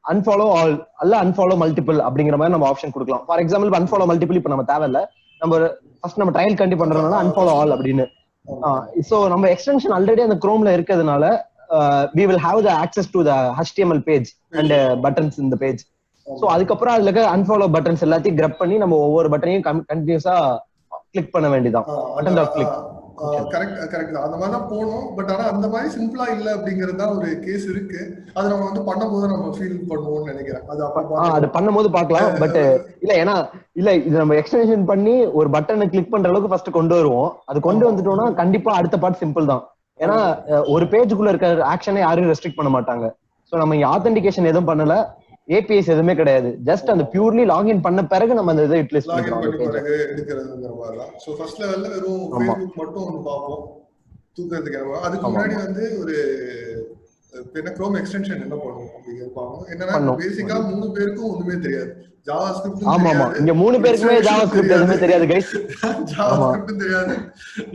அன்ஃபாலோ ஆல் அல்ல அன்ஃபாலோ மல்டிபிள் அப்படிங்கிற மாதிரி நம்ம ஆப்ஷன் கொடுக்கலாம். ஃபார் எக்ஸாம்பிள் அன்ஃபாலோ மல்டிபிள் இப்ப நம்ம தேவையில்ல, நம்ம ஃபர்ஸ்ட் நம்ம ட்ரையல் கண்டி பண்றதுனால அன்ஃபாலோ ஆல் அப்படின்னு. சோ நம்ம எக்ஸ்டென்ஷன் ஆல்ரெடி அந்த குரோம்ல இருக்கிறதுனால we will have the access to the HTML page and buttons in the page. So அதுக்கப்புறம் அதுல இருக்க unfollow buttons எல்லாத்தையும் grab பண்ணி நம்ம ஒவ்வொரு பட்டனையும் கண்டினியூஸா கிளிக் பண்ண வேண்டியதான். Button dot click. கரெக்ட் அந்த மாதிரி தான் போகணும். பட் ஆனா அந்த மாதிரி சிம்பிளா இல்ல அப்படிங்கிறது தான் ஒரு கேஸ் இருக்கு. அது நம்ம வந்து பண்ணும்போது நம்ம ஃபீல் பண்ணுவோம்னு நினைக்கிறேன். அது பண்ணும்போது பார்க்கலாம். பட் இல்ல இது நம்ம எக்ஸ்டென்ஷன் பண்ணி ஒரு பட்டனை கிளிக் பண்ற அளவுக்கு ஃபர்ஸ்ட் கொண்டு வருவோம். அது கொண்டு வந்துட்டோம்னா கண்டிப்பா அடுத்த பார்ட் சிம்பிள் தான். ஏன்னா ஒரு பேஜுக்குள்ள இருக்க ஆக்ஷனை யாரும் ரெஸ்ட்ரிக்ட் பண்ண மாட்டாங்க. சோ நம்ம இங்க ஆத்தென்டிகேஷன் எதுவும் பண்ணல, APIs எதுவுமே கிடையாது. ஜஸ்ட் அந்த பியூர்லி லாகின் பண்ண பிறகு நம்ம அந்த இதை யூட்டிலைஸ் பண்ணிக்கலாம். எடுக்கிறதுங்கிற மாதிரி தான். சோ ஃபர்ஸ்ட் லெவல்ல வெறும் Facebook மட்டும் ஒன்னு பாப்போம் தூக்குறதுக்கு. அதுக்கு முன்னாடி வந்து ஒரு என்ன குரோம் எக்ஸ்டென்ஷன் என்ன பண்ணுவோம் அப்படிங்கிறது பார்ப்போம். என்னன்னா பேசிக்கா 3 பேருக்கும் ஒண்ணுமே தெரியாது. ஜாவாஸ்கிரிப்ட் ஆமா இங்க 3 பேருக்குமே ஜாவாஸ்கிரிப்ட் எதுவுமே தெரியாது கைஸ். ஜாவாஸ்கிரிப்ட் தெரியாது.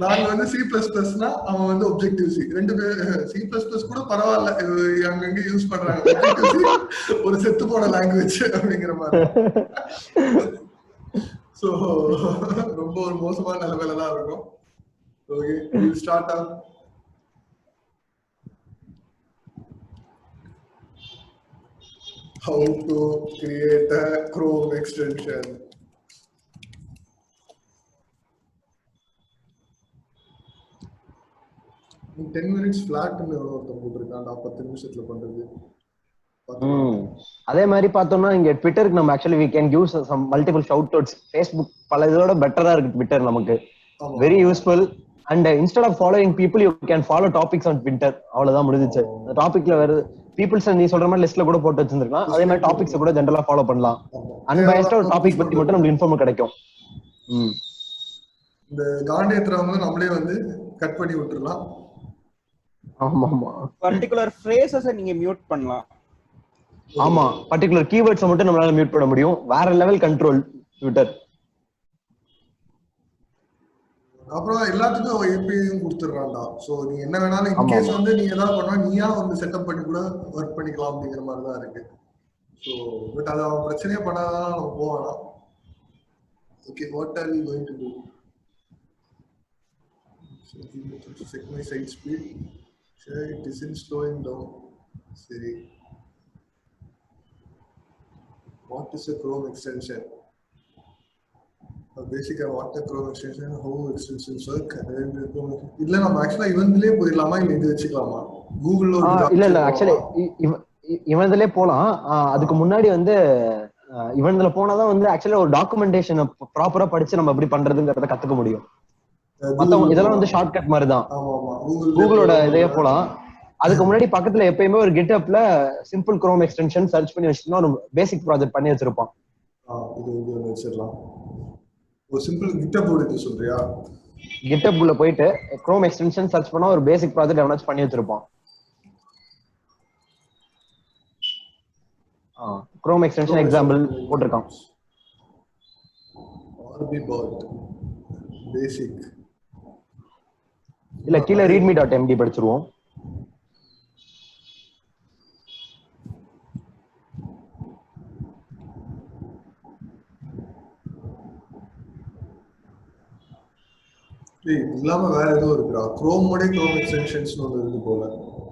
நாங்க வந்து C++னா அவன் வந்து Objective C. 2 பேர் C++ கூட பரவாயில்ல, அங்கங்க யூஸ் பண்றாங்க. Objective C ஒரு செத்து போன லாங்குவேஜ் அப்படிங்கிற மாதிரி. சோ ரொம்ப ஒரு மோசமான நிலைமையில தான் இருக்கும். Okay, will start on. how to create a Chrome extension. In 10 minutes flat ன்னு ஒருத்தன் போட்டிருக்கான்டா 10 நிமிஷத்துல பண்றது. அதே மாதிரி பார்த்தோம்னா இங்க ட்விட்டருக்கு நம்ம actually we can give some multiple shout outs. Facebook பல இதோட பெட்டரா இருக்கு ட்விட்டர் நமக்கு. Very useful. And instead of following people, you can follow topics on Twitter. அவ்வளவுதான் முடிஞ்சிச்சு. டாபிக்ல வருது பீப்புள்ஸ் நீ சொல்ற மாதிரி லிஸ்ட்ல கூட போட்டு வச்சிருக்கலாம். அதே மாதிரி டாபிக்ஸ் கூட ஜெனரலா ஃபாலோ பண்ணலாம். அன்பயஸ்டா ஒரு டாபிக் பத்தி மட்டும் நமக்கு இன்ஃபார்ம் கிடைக்கும். இந்த காண்டேத்ரவங்க நம்மளே வந்து கட் பண்ணி விட்டுறலாம். ஆமா ஆமா. பர்టిక్యులர் ஃப்ரேசஸை நீங்க மியூட் பண்ணலாம். ஆமா, பர்టిక్యులர் கீவேர்ட்ஸ் மட்டும் நம்மளால மியூட் பண்ண முடியும். வேற லெவல் கண்ட்ரோல் ட்விட்டர். அப்புறம் எல்லாத்துக்கும் ஏபிஐயும் கொடுத்துடுறான்டா. சோ நீ என்ன வேணாலும் இன்கேஸ் வந்து நீ ஏதாவது பண்ணா நீயா வந்து செட்டப் பண்ணி கூட ஒர்க் பண்ணிக்கலாம் அப்படிங்கிற மாதிரி தான் இருக்கு. ஸோ பட் அது அவன் பிரச்சனையே பண்ணாதான் நம்ம போவானா. Okay, what are you going to do? Check my site speed. சரி, it is in slowing down. சரி, what is a Chrome extension? Basically what the Chrome extension, how extensions work. இல்ல நம்ம ஆக்சுவலா இவன்லயே போயிடலாமா இல்ல இது வச்சுக்கலாமா? கூகுள்ல இல்ல ஆக்சுவலி இவன்லயே போலாம். அதுக்கு முன்னாடி வந்து இவன்ல போனாதான் வந்து ஆக்சுவலா ஒரு டாக்குமெண்டேஷன் ப்ராப்பரா படிச்சு நம்ம எப்படி பண்றதுங்கறத கத்துக்க முடியும். மத்தவங்க இதெல்லாம் வந்து ஷார்ட்கட் மாதிரி தான். கூகுளோட இதே போலாம். அதுக்கு முன்னாடி பக்கத்துல எப்பயுமே ஒரு GitHubல சிம்பிள் Chrome எக்ஸ்டென்ஷன் சர்ச் பண்ணி வச்சிட்டோம்னா ஒரு பேசிக் ப்ராஜெக்ட் பண்ணி வச்சிருப்பான். இது வச்சிரலாம். ஒரு சிம்பிள் GitHub ஓட சொல்றியா? GitHub உள்ள போயிட்டு Chrome எக்ஸ்டென்ஷன் சர்ச் பண்ணா ஒரு பேசிக் ப்ராஜெக்ட் எவனாச்சும் பண்ணி வச்சிருப்பான். Chrome எக்ஸ்டென்ஷன் எக்ஸாம்பிள் போட்டுருக்கான். RBBot பேசிக் இல்ல கீழ readme.md படிச்சிருவோம். இல்லாம வேற ஏதோ இருக்குடா. குரோமோட Chrome extensions ஒன்று இருக்கு போல,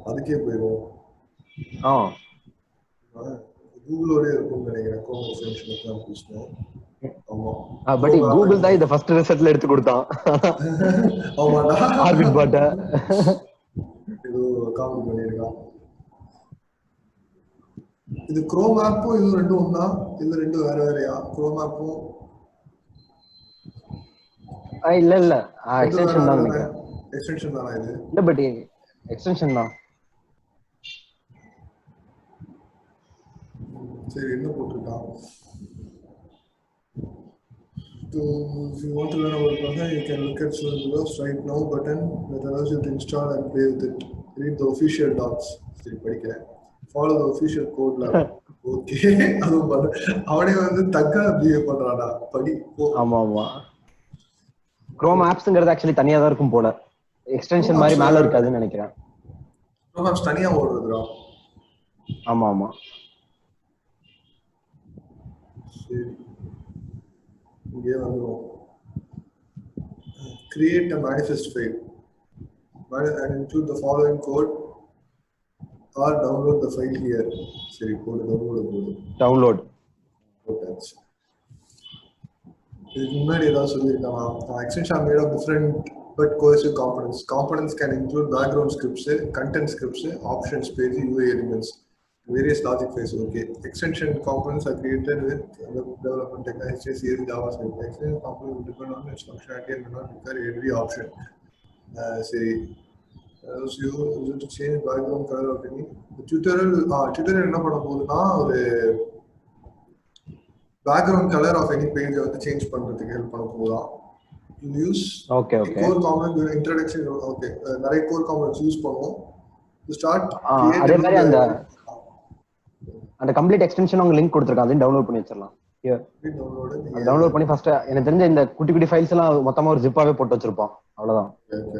அதுக்கே போயிடும். கூகுளோட இருக்கும்னு நினைக்கிறேன் Chrome extension தான் பேசணும். ஆமா, பட் கூகுள் தான் இத ஃபர்ஸ்ட் ரிசல்ட்ல எடுத்து கொடுத்தான். ஆமாடா, ஆர்பிட் இது காமெடி பண்ணிருக்கான். இது Chrome ஆப்பும் இது ரெண்டும் ஒண்ணா இல்ல ரெண்டும் வேற வேறயா? Chrome ஆப்பும் இல்ல இல்ல எக்ஸ்டென்ஷன் தான் நினைக்கிறேன். எக்ஸ்டென்ஷன் தானா இது? இல்ல பட் எக்ஸ்டென்ஷன் தான். சரி, என்ன போட்டுருக்கான்? So if you want to learn about Python, you can look at below right now button that allows you to install and play with it. Read the official docs. சரி, படிக்கிறேன். Follow the official code lab. Okay, அது பண்ண அவனே வந்து தக்கா behave பண்றானா. படி. ஆமா ஆமா. Chrome ஆப்ஸ்ங்கிறது ஆக்சுவலி தனியா தான் இருக்கும் போல, எக்ஸ்டென்ஷன் மாதிரி மேல இருக்காதுன்னு நினைக்கிறேன். Chrome ஆப்ஸ் தனியா ஓடுதுடா. ஆமா ஆமா. சரி, இங்கே வந்துரும். Create a manifest file and include the following code or download the file here. சரி, போடு டவுன்லோட். போட்டாச்சு. இதுக்கு முன்னாடி ஏதாவது சொல்லியிருக்காங்க. Extension made of different but cohesive components. Components can include background scripts, content scripts, options page, UI elements, various logic files. Okay, extension components are created with web development technology, CSS, JavaScript. Extension component will depend on its functionality and will not require every option. Say allows you to change background color of any tutorial என்ன பண்ண போகுதுன்னா ஒரு background color of any page வந்து change பண்றதுக்கு help பண்ண போகுதாம். Use core component introduction. Okay, நிறைய core components use பண்ணுவோம் to start. அதே மாதிரி அந்த கம்ப்ளீட் எக்ஸ்டென்ஷன் அவங்க லிங்க் கொடுத்திருக்காங்க, அதை டவுன்லோட் பண்ணி வச்சிரலாம். டவுன்லோட் பண்ணி ஃபர்ஸ்ட் எனக்கு தெரிஞ்ச இந்த குட்டி குட்டி ஃபைல்ஸ் எல்லாம் மொத்தமா ஒரு ஜிப்பாவே போட்டு வச்சிருப்போம். அவ்வளவுதான்.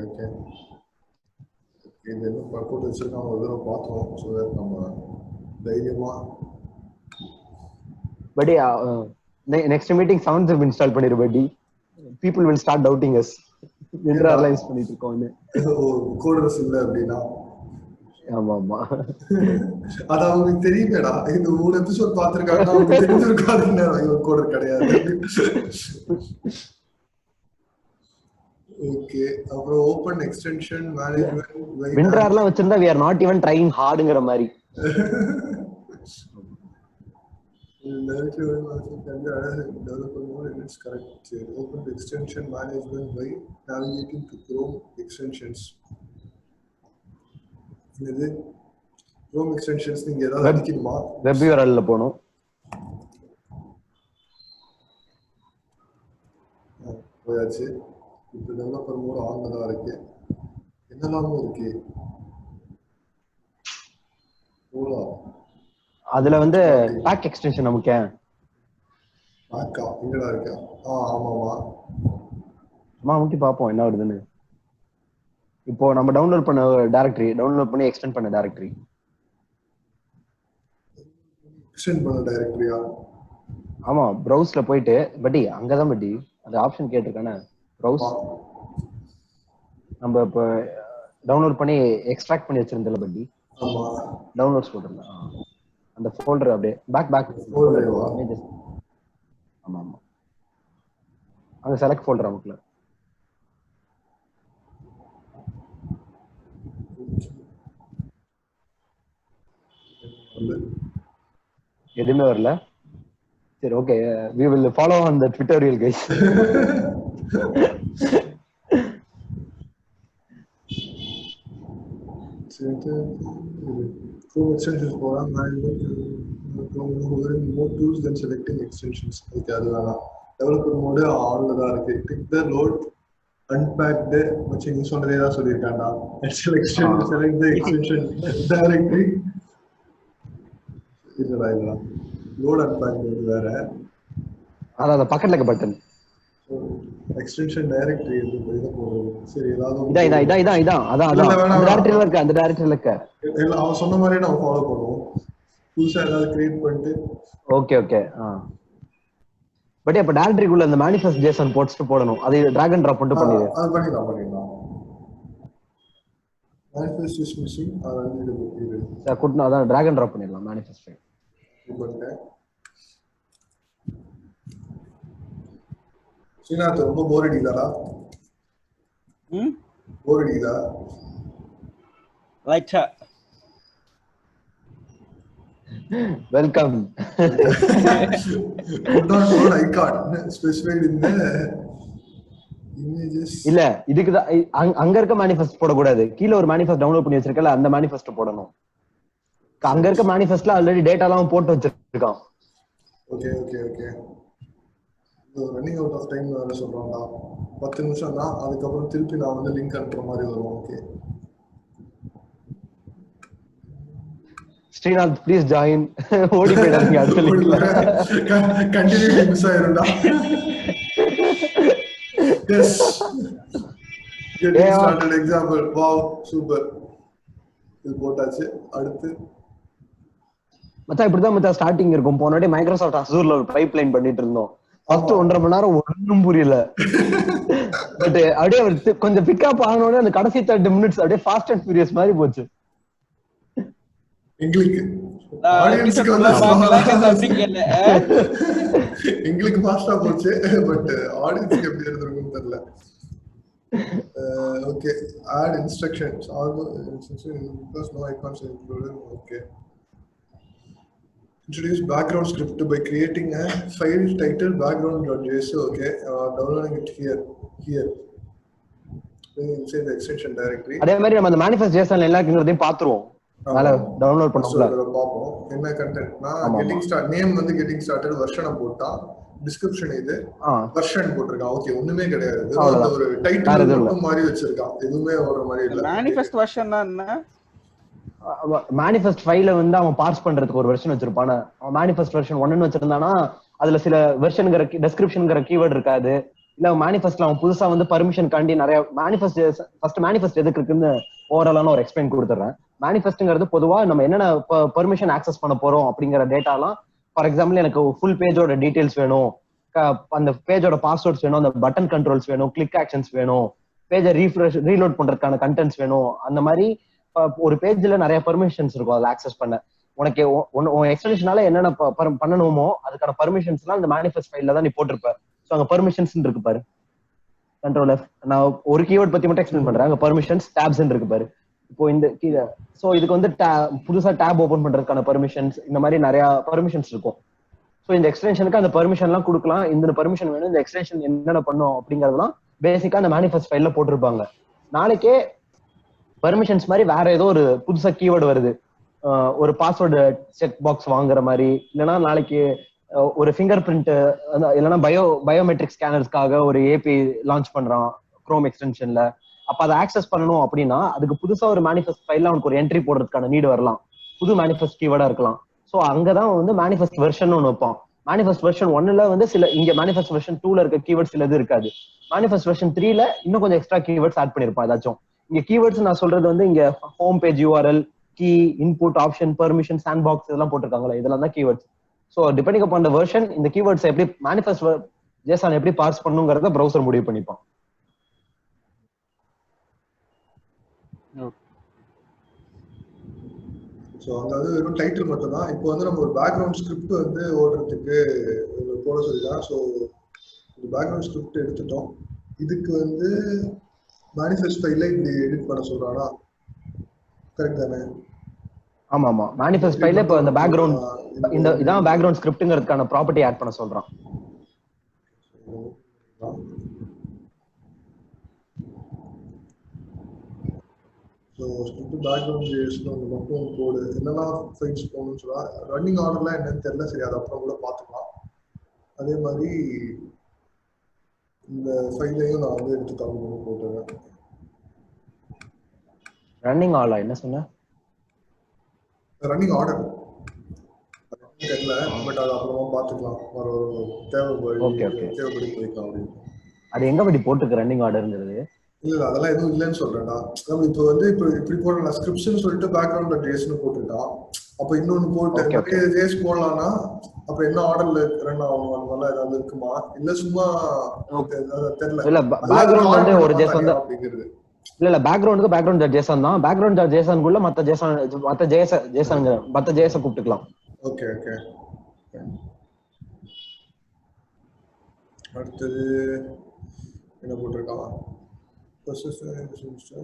ஓகே இது என்ன போட்டு வச்சிருக்காங்க ஒரு தடவை பார்த்தோம். ஸோ நம்ம தைரியமா but next meeting sounds app install பண்ணிரு but people will start doubting us. என்ற அனலைஸ் பண்ணிட்டு இருக்கோம். கோடர்ஸ் இல்ல அப்படினா ஆமா ஆமா அது அவங்களுக்கு தெரியுமேடா, இந்த 3 எபிசோட் பாத்துருக்காங்க, அவங்களுக்கு தெரிஞ்சிருக்காதுன்னு இவன் கோடர் கிடையாது. ஓகே, அப்புறம் ஓபன் எக்ஸ்டென்ஷன் மேனேஜ்மெண்ட் விண்டர்லாம் வச்சிருந்தா we are not even trying hardங்கற மாதிரி. developer mode and it's correct. Open the extension management by navigating to Chrome extensions. இது Chrome extensions நீங்க ஏதாவது அடிக்கணுமா? வெப் URL ல போணும். போயாச்சு. இப்போ டெவலப்பர் மோட் ஆன்ல தான் இருக்கு. என்னெல்லாம் இருக்கு? ஓலா அதுல வந்து பேக் எக்ஸ்டென்ஷன் நமக்கு பேக்கா எங்கடா இருக்கா? ஆமாமா. முட்டி பாப்போம் என்ன வருதுன்னு. இப்போ நம்ம டவுன்லோட் பண்ண டைரக்டரி, டவுன்லோட் பண்ணி எக்ஸ்டெண்ட் பண்ண டைரக்டரி. எக்ஸ்டெண்ட் பண்ண டைரக்டரியா? ஆமா, ப்ரௌஸ்ல போயிட்டு பட்டி அங்கதான் பட்டி அது ஆப்ஷன் கேட்டிருக்கானே ப்ரௌஸ். நம்ம இப்போ டவுன்லோட் பண்ணி எக்ஸ்ட்ராக்ட் பண்ணி வச்சிருந்தல பட்டி. ஆமா, டவுன்லோட்ஸ் போட்டுருந்தேன். அந்த ஃபோல்டர் அப்படியே பேக் ஃபோல்டர். ஆமா ஆமா, அந்த செலக்ட் ஃபோல்டர் நமக்குல எதுவுமே வரல. சரி, okay, we will follow on the tutorial guys. Chrome extensions போலாம். more tools than selecting extensions. Okay, அதுதான் டெவலப்பர் மோட் ஆன்ல தான் இருக்கு. click the load unpacked வச்சு நீ சொன்னதே தான் சொல்லிருக்காண்டா. select the extension directory. இதுடா load unpacked வேற. அத பக்கத்துல இருக்க பட்டன் எக்ஸ்டென்ஷன் டைரக்டரி இது போடுறது. சரி, ஏதாவது இதான் அந்த டைரக்டரியில இருக்க, அந்த டைரக்டரியில இருக்க எல்லாம் அவன் சொன்ன மாதிரியே நம்ம ஃபாலோ பண்ணுவோம். புதுசா ஏதாவது கிரியேட் பண்ணிட்டு ஓகே பட் அப்ப டைரக்டரிக்குள்ள அந்த manifest json போட்ஸ்ட் போடணும். அது drag and drop பண்ணிட்டு பண்ணிடு. அது பண்ணிடலாம். manifest is missing. அது வந்து இது குட்னா அதான் drag and drop பண்ணிடலாம் manifest file. சீனாத்து ரொம்ப போர் அடிக்குதாடா? போர் அடிக்குதா? லைட்டா. Welcome. Could not load icon specified in the images. இல்ல, இதுக்கு தான் அங்க இருக்க manifest போட கூடாது. கீழ ஒரு manifest டவுன்லோட் பண்ணி வச்சிருக்கல, அந்த manifest போடணும். அங்க இருக்க manifestல ஆல்ரெடி டேட்டாலாம் போட்டு வச்சிருக்கான். Okay running out of time வேற சொல்றான்டா. 10 நிமிஷம் தான், அதுக்கப்புறம் திருப்பி நான் வந்து லிங்க் அனுப்புற மாதிரி வரும். Okay, Srinath please join. ஓடி போயிடாதீங்க, அடுத்த லிங்க்ல கண்டினியூ மிஸ் ஆயிரும்டா. Yes, getting started example. Wow, super. இது போட்டாச்சு. அடுத்து மச்சான் இப்படிதான் மச்சான் ஸ்டார்டிங் இருக்கும். போனோட மைக்ரோசாஃப்ட் அசூர்ல ஒரு பைப்லைன் பண்ணிட்டு இருந்தோம். ஃபர்ஸ்ட் 1.5 மணி நேரம் ஒன்னும் புரியல. பட் அப்படியே கொஞ்சம் பிக்கப் ஆனோட அந்த கடைசி 30 மினிட்ஸ் அப்படியே ஃபாஸ்ட் அண்ட் ஃபியூரியஸ் மாதிரி போச்சு. எங்களுக்கு ஃபாஸ்டா போச்சு, பட் ஆடியன்ஸ்க்கு எப்படி இருந்திருக்கும்னு தெரியல. Okay, add instructions because no icons are included. Okay, introduce background script by creating a file titled background.json. Okay, downloading it here inside the extension directory. அதே மாதிரி நம்ம அந்த manifest json எல்லா இருக்குறதையும் பாத்துறோம். அதனால டவுன்லோட் பண்ணோம்ல, பாப்போம் என்ன கண்டென்ட்னா getting start நேம் வந்து getting started வெர்ஷனை போட்டா, டிஸ்கிரிப்ஷன் இது வெர்ஷன் போட்டுருக்கான். ஓகே, ஒண்ணுமே கிடையாது. அது ஒரு டைட்டில் மட்டும் மாதிரி வச்சிருக்கான். எதுவுமே வர மாதிரி இல்ல. manifest versionனா என்ன? manifest ஃபைல வந்து அவன் பார்ஸ் பண்றதுக்கு ஒரு வெர்ஷன் வச்சிருப்பான். manifest version 1 ன்னு வச்சிருந்தானா அதுல சில வெர்ஷன்ங்கற டெஸ்கிரிப்ஷன்ங்கற கீவேர்ட் இருக்காது. இல்ல manifestல அவன் புதுசா வந்து பர்மிஷன் காண்டி நிறைய manifest எதுக்கு இருக்குன்னு ஓவராலான ஒரு எக்ஸ்பிளைன் கொடுத்துறேன். manifestங்கிறது பொதுவா நம்ம என்னென்ன பர்மிஷன் ஆக்சஸ் பண்ண போறோம் அப்படிங்கிற டேட்டாலாம், ஃபார் எக்ஸாம்பிள் எனக்கு ஃபுல் பேஜோட டீடைல்ஸ் வேணும், அந்த பேஜோட பாஸ்வேர்ட்ஸ் வேணும், அந்த பட்டன் கண்ட்ரோல்ஸ் வேணும், கிளிக் ஆக்ஷன்ஸ் வேணும், பேஜை ரீலோட் பண்றதுக்கான கண்டென்ட்ஸ் வேணும். அந்த மாதிரி ஒரு பேஜ்ல நிறைய பெர்மிஷன்ஸ் இருக்கும் அதுல ஆக்சஸ் பண்ண. உனக்கு உன் எக்ஸ்டென்ஷனால என்னென்ன பண்ணணுமோ அதுக்கான பெர்மிஷன்ஸ்லாம் இந்த மேனிஃபெஸ்ட் ஃபைல்ல தான் நீ போட்டிருப்ப. ஸோ அங்க பெர்மிஷன்ஸ் இருக்கு பாரு, கண்ட்ரோல் F. நான் ஒரு கீவேர்ட் பத்தி மட்டும் எக்ஸ்பிளைன் பண்றேன். அங்க பெர்மிஷன்ஸ் டேப்ஸ் இருக்கு பாரு. இப்போ இந்த ஸோ இதுக்கு வந்து புதுசா டேப் ஓபன் பண்றதுக்கான பெர்மிஷன்ஸ், இந்த மாதிரி நிறைய பெர்மிஷன்ஸ் இருக்கும். ஸோ இந்த எக்ஸ்டென்ஷனுக்கு அந்த பெர்மிஷன் எல்லாம் கொடுக்கலாம். இந்த பெர்மிஷன் வேணும், இந்த எக்ஸ்டென்ஷன் என்னென்ன பண்ணும் அப்படிங்கறதுலாம் பேசிக்கா அந்த மேனிஃபெஸ்ட் ஃபைல்ல போட்டிருப்பாங்க. நாளைக்கே பெர்மிஷன்ஸ் மாதிரி வேற ஏதோ ஒரு புதுசா கீவேர்டு வருது, ஒரு பாஸ்வேர்டு செக் பாக்ஸ் வாங்குற மாதிரி, இல்லைன்னா நாளைக்கு ஒரு ஃபிங்கர் பிரிண்ட் இல்லைன்னா பயோமெட்ரிக் ஸ்கேனர்ஸ்க்காக ஒரு ஏபி லான்ச் பண்றான் குரோம் எக்ஸ்டென்ஷன்ல. அப்ப அதை ஆக்சஸ் பண்ணணும் அப்படின்னா அதுக்கு புதுசா ஒரு மேனிஃபெஸ்ட் ஃபைல்ல அவனுக்கு ஒரு என்ட்ரி போடுறதுக்கான நீடு வரலாம், புது மேனிஃபெஸ்ட் கீவேர்டா இருக்கலாம். ஸோ அங்கதான் வந்து மேனிஃபெஸ்ட் வெர்ஷன் ஒன்று வைப்பான். மேனிஃபெஸ்ட் வெர்ஷன் 1ல வந்து சில, இங்க மேனிஃபெஸ்ட் வெர்ஷன் 2ல இருக்க கீவேர்ட்ஸ் சிலது இருக்காது. மேனிஃபெஸ்ட் வெர்ஷன் 3ல இன்னும் கொஞ்சம் எக்ஸ்ட்ரா கீவேர்ட்ஸ் ஆட் பண்ணிருப்பான் ஏதாச்சும். இங்க கீவேர்ட்ஸ் நான் சொல்றது வந்து இங்க home page URL, key, input, option, permission, sandbox இதெல்லாம் போட்டிருக்காங்களா, இதெல்லாம் தான் keywords. So depending upon the version இந்த கீவேர்ட்ஸ் எப்படி மேனிஃபெஸ்ட் JSON எப்படி பார்ஸ் பண்ணுங்கிறத ப்ரௌசர் முடிவு பண்ணிப்பான். ஸோ அங்க வந்து வெறும் டைட்டில் மட்டும் தான். இப்போ வந்து நம்ம ஒரு பேக்ரவுண்ட் ஸ்கிரிப்ட் வந்து ஓடுறதுக்கு போட சொல்லிதான். ஸோ இந்த பேக்ரவுண்ட் ஸ்கிரிப்ட் எடுத்துட்டோம். இதுக்கு வந்து மேனிஃபெஸ்ட் ஃபைல்ல இப்படி எடிட் பண்ண சொல்றானா, கரெக்ட் தானே? ஆமா ஆமா, மேனிஃபெஸ்ட் ஃபைல்ல இப்போ இந்த பேக்ரவுண்ட் இந்த இதான் பேக்ரவுண்ட் ஸ்கிரிப்ட்ங்கிறதுக்கான ப்ராப்பர்ட்டி ஆட் பண்ண சொல்றான். ஸோ ஸ்கிரிப்ட் பேக்ரவுண்ட் ஜேஎஸ்ல வந்து மட்டும் கோடு என்னெல்லாம் ஃபைல்ஸ் போகணும்னு சொல்லா, ரன்னிங் ஆர்டர்லாம் என்னன்னு தெரியல, சரி அதை அப்புறம் கூட பார்த்துக்கலாம். அதே மாதிரி இந்த ஃபைலையும் நான் வந்து எடுத்து காப்பி போட்டுறேன். ரன்னிங் ஆர்டர் என்ன சொன்ன? ரன்னிங் ஆர்டர் தெரியல, பட் அது அப்புறமா பார்த்துக்கலாம், ஒரு தேவைப்படி போய்க்கலாம் அப்படின்னு. அது எங்க படி போட்டுருக்கு ரன்னிங் ஆர்டர்ங்கிறது? இல்ல அதெல்லாம் எதுவும் இல்லைன்னு சொல்றேன்டா. நம்ம இப்போ வந்து இப்படி போடலாம், ஸ்கிரிப்ஷன் சொல்லிட்டு பேக்ரவுண்ட் ஜேஎஸ்னு போட்டுட்டான். அப்ப இன்னொன்னு போட்டு ஜேஎஸ் போடலாம்னா அப்ப என்ன ஆர்டர்ல ரன் ஆகும், அந்த மாதிரிலாம் ஏதாவது இருக்குமா? இல்ல சும்மா தெரியல. இல்ல பேக்ரவுண்ட் வந்து ஒரு ஜேஎஸ் வந்து அப்படிங்கிறது இல்ல பேக்ரவுண்டுக்கு பேக்ரவுண்ட் ஜேசன் தான். பேக்ரவுண்ட் ஜேசனுக்குள்ள மத்த ஜேஎஸ் கூப்பிட்டுக்கலாம். Okay okay. அடுத்தது என்ன போட்டிருக்கான்?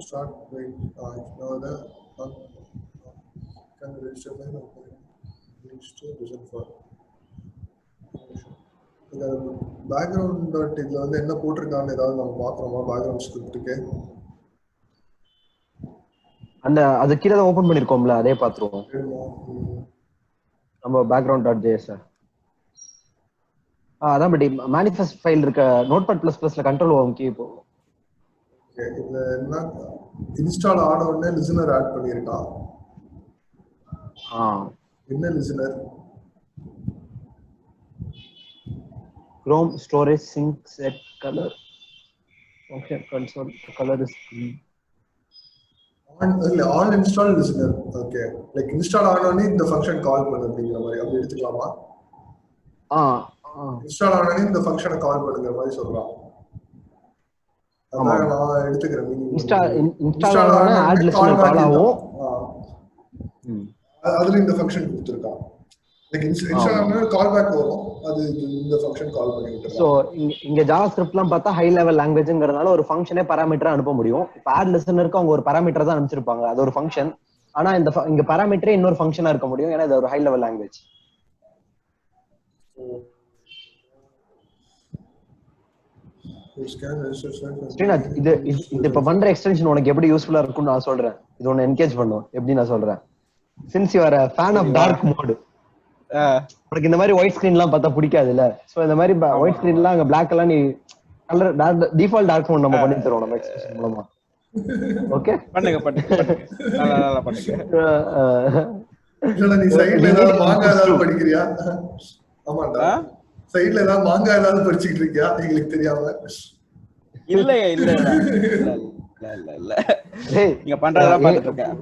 Start by now the can register by register listen for இந்த பேக்ரவுண்ட் டாட் இதுல வந்து என்ன போட்டிருக்கான்னு ஏதாவது நம்ம பார்க்கறோமா? பேக்ரவுண்ட் ஸ்கிரிப்டுக்கு அந்த அது கீழே தான் ஓபன் பண்ணிருக்கோம்ல, அதே பாத்துருவோம் நம்ம பேக்ரவுண்ட் டாட் ஜேஎஸ். அதான் பட் மேனிஃபெஸ்ட் ஃபைல் இருக்க நோட்பேட்++ல கண்ட்ரோல் ஓம் கீ இப்போ இதுல என்ன இன்ஸ்டால் ஆன உடனே லிசனர் ஆட் பண்ணிருக்கான். என்ன listener? Chrome storage sync set color function console color is green. On install listener. Okay, like install ஆனோனே இந்த ஃபங்க்ஷன் கால் பண்ணு அப்படிங்கிற மாதிரி அப்படி எடுத்துக்கலாமா? இன்ஸ்டால் ஆனோனே இந்த ஃபங்க்ஷனை கால் பண்ணுங்கிற மாதிரி சொல்றான். அதான் நான் எடுத்துக்கிறேன். இன்ஸ்டால் ஆன ஆட் லிசனர் கால் ஆகும். அதுல இந்த ஃபங்க்ஷன் கொடுத்திருக்கான். லைக் இன்ஸ்டால் ஆன கால் பேக் வரும், அது இந்த ஃபங்க்ஷன் கால் பண்ணி விட்டுறோம். சோ இங்க ஜாவாஸ்கிரிப்ட்லாம் பார்த்தா ஹை லெவல் லாங்குவேஜ்ங்கறதால ஒரு ஃபங்க்ஷனே பாராமீட்டரா அனுப்ப முடியும். இப்ப ஆட் லிசனருக்கு அவங்க ஒரு பாராமீட்டர் தான் அனுப்பிச்சிருப்பாங்க, அது ஒரு ஃபங்க்ஷன். ஆனா இங்க பாராமீட்டரே இன்னொரு ஃபங்க்ஷனா இருக்க முடியும், ஏன்னா இது ஒரு ஹை லெவல் லாங்குவேஜ். ஸ்ரீநாத், இது இப்ப பண்ற எக்ஸ்டென்ஷன் உனக்கு எப்படி யூஸ்ஃபுல்லா இருக்கும்னு நான் சொல்றேன். இது ஒன்னு என்கேஜ் பண்ணும். எப்படி நான் சொல்றேன், since you are a fan of dark mode, உனக்கு இந்த மாதிரி ஒயிட் ஸ்கிரீன் எல்லாம் பார்த்தா பிடிக்காது இல்ல? சோ இந்த மாதிரி ஒயிட் ஸ்கிரீன் எல்லாம் அங்க பிளாக் எல்லாம் நீ கலர் டிஃபால்ட் டார்க் மோட் நம்ம பண்ணி தரோம் நம்ம எக்ஸ்டென்ஷன் மூலமா. ஓகே பண்ணுங்க நல்லா பண்ணுங்க. இல்ல நீ சைடுல ஏதாவது மாங்கா ஏதாவது படிக்கிறியா? ஆமாடா, சைடுல ஏதாவது மாங்கா ஏதாவது படிச்சிட்டு இருக்கியா உங்களுக்கு தெரியாம? இல்ல இல்ல இல்ல இல்ல நீங்க பண்றதெல்லாம் பார்த்துட்டு இருக்கேன்.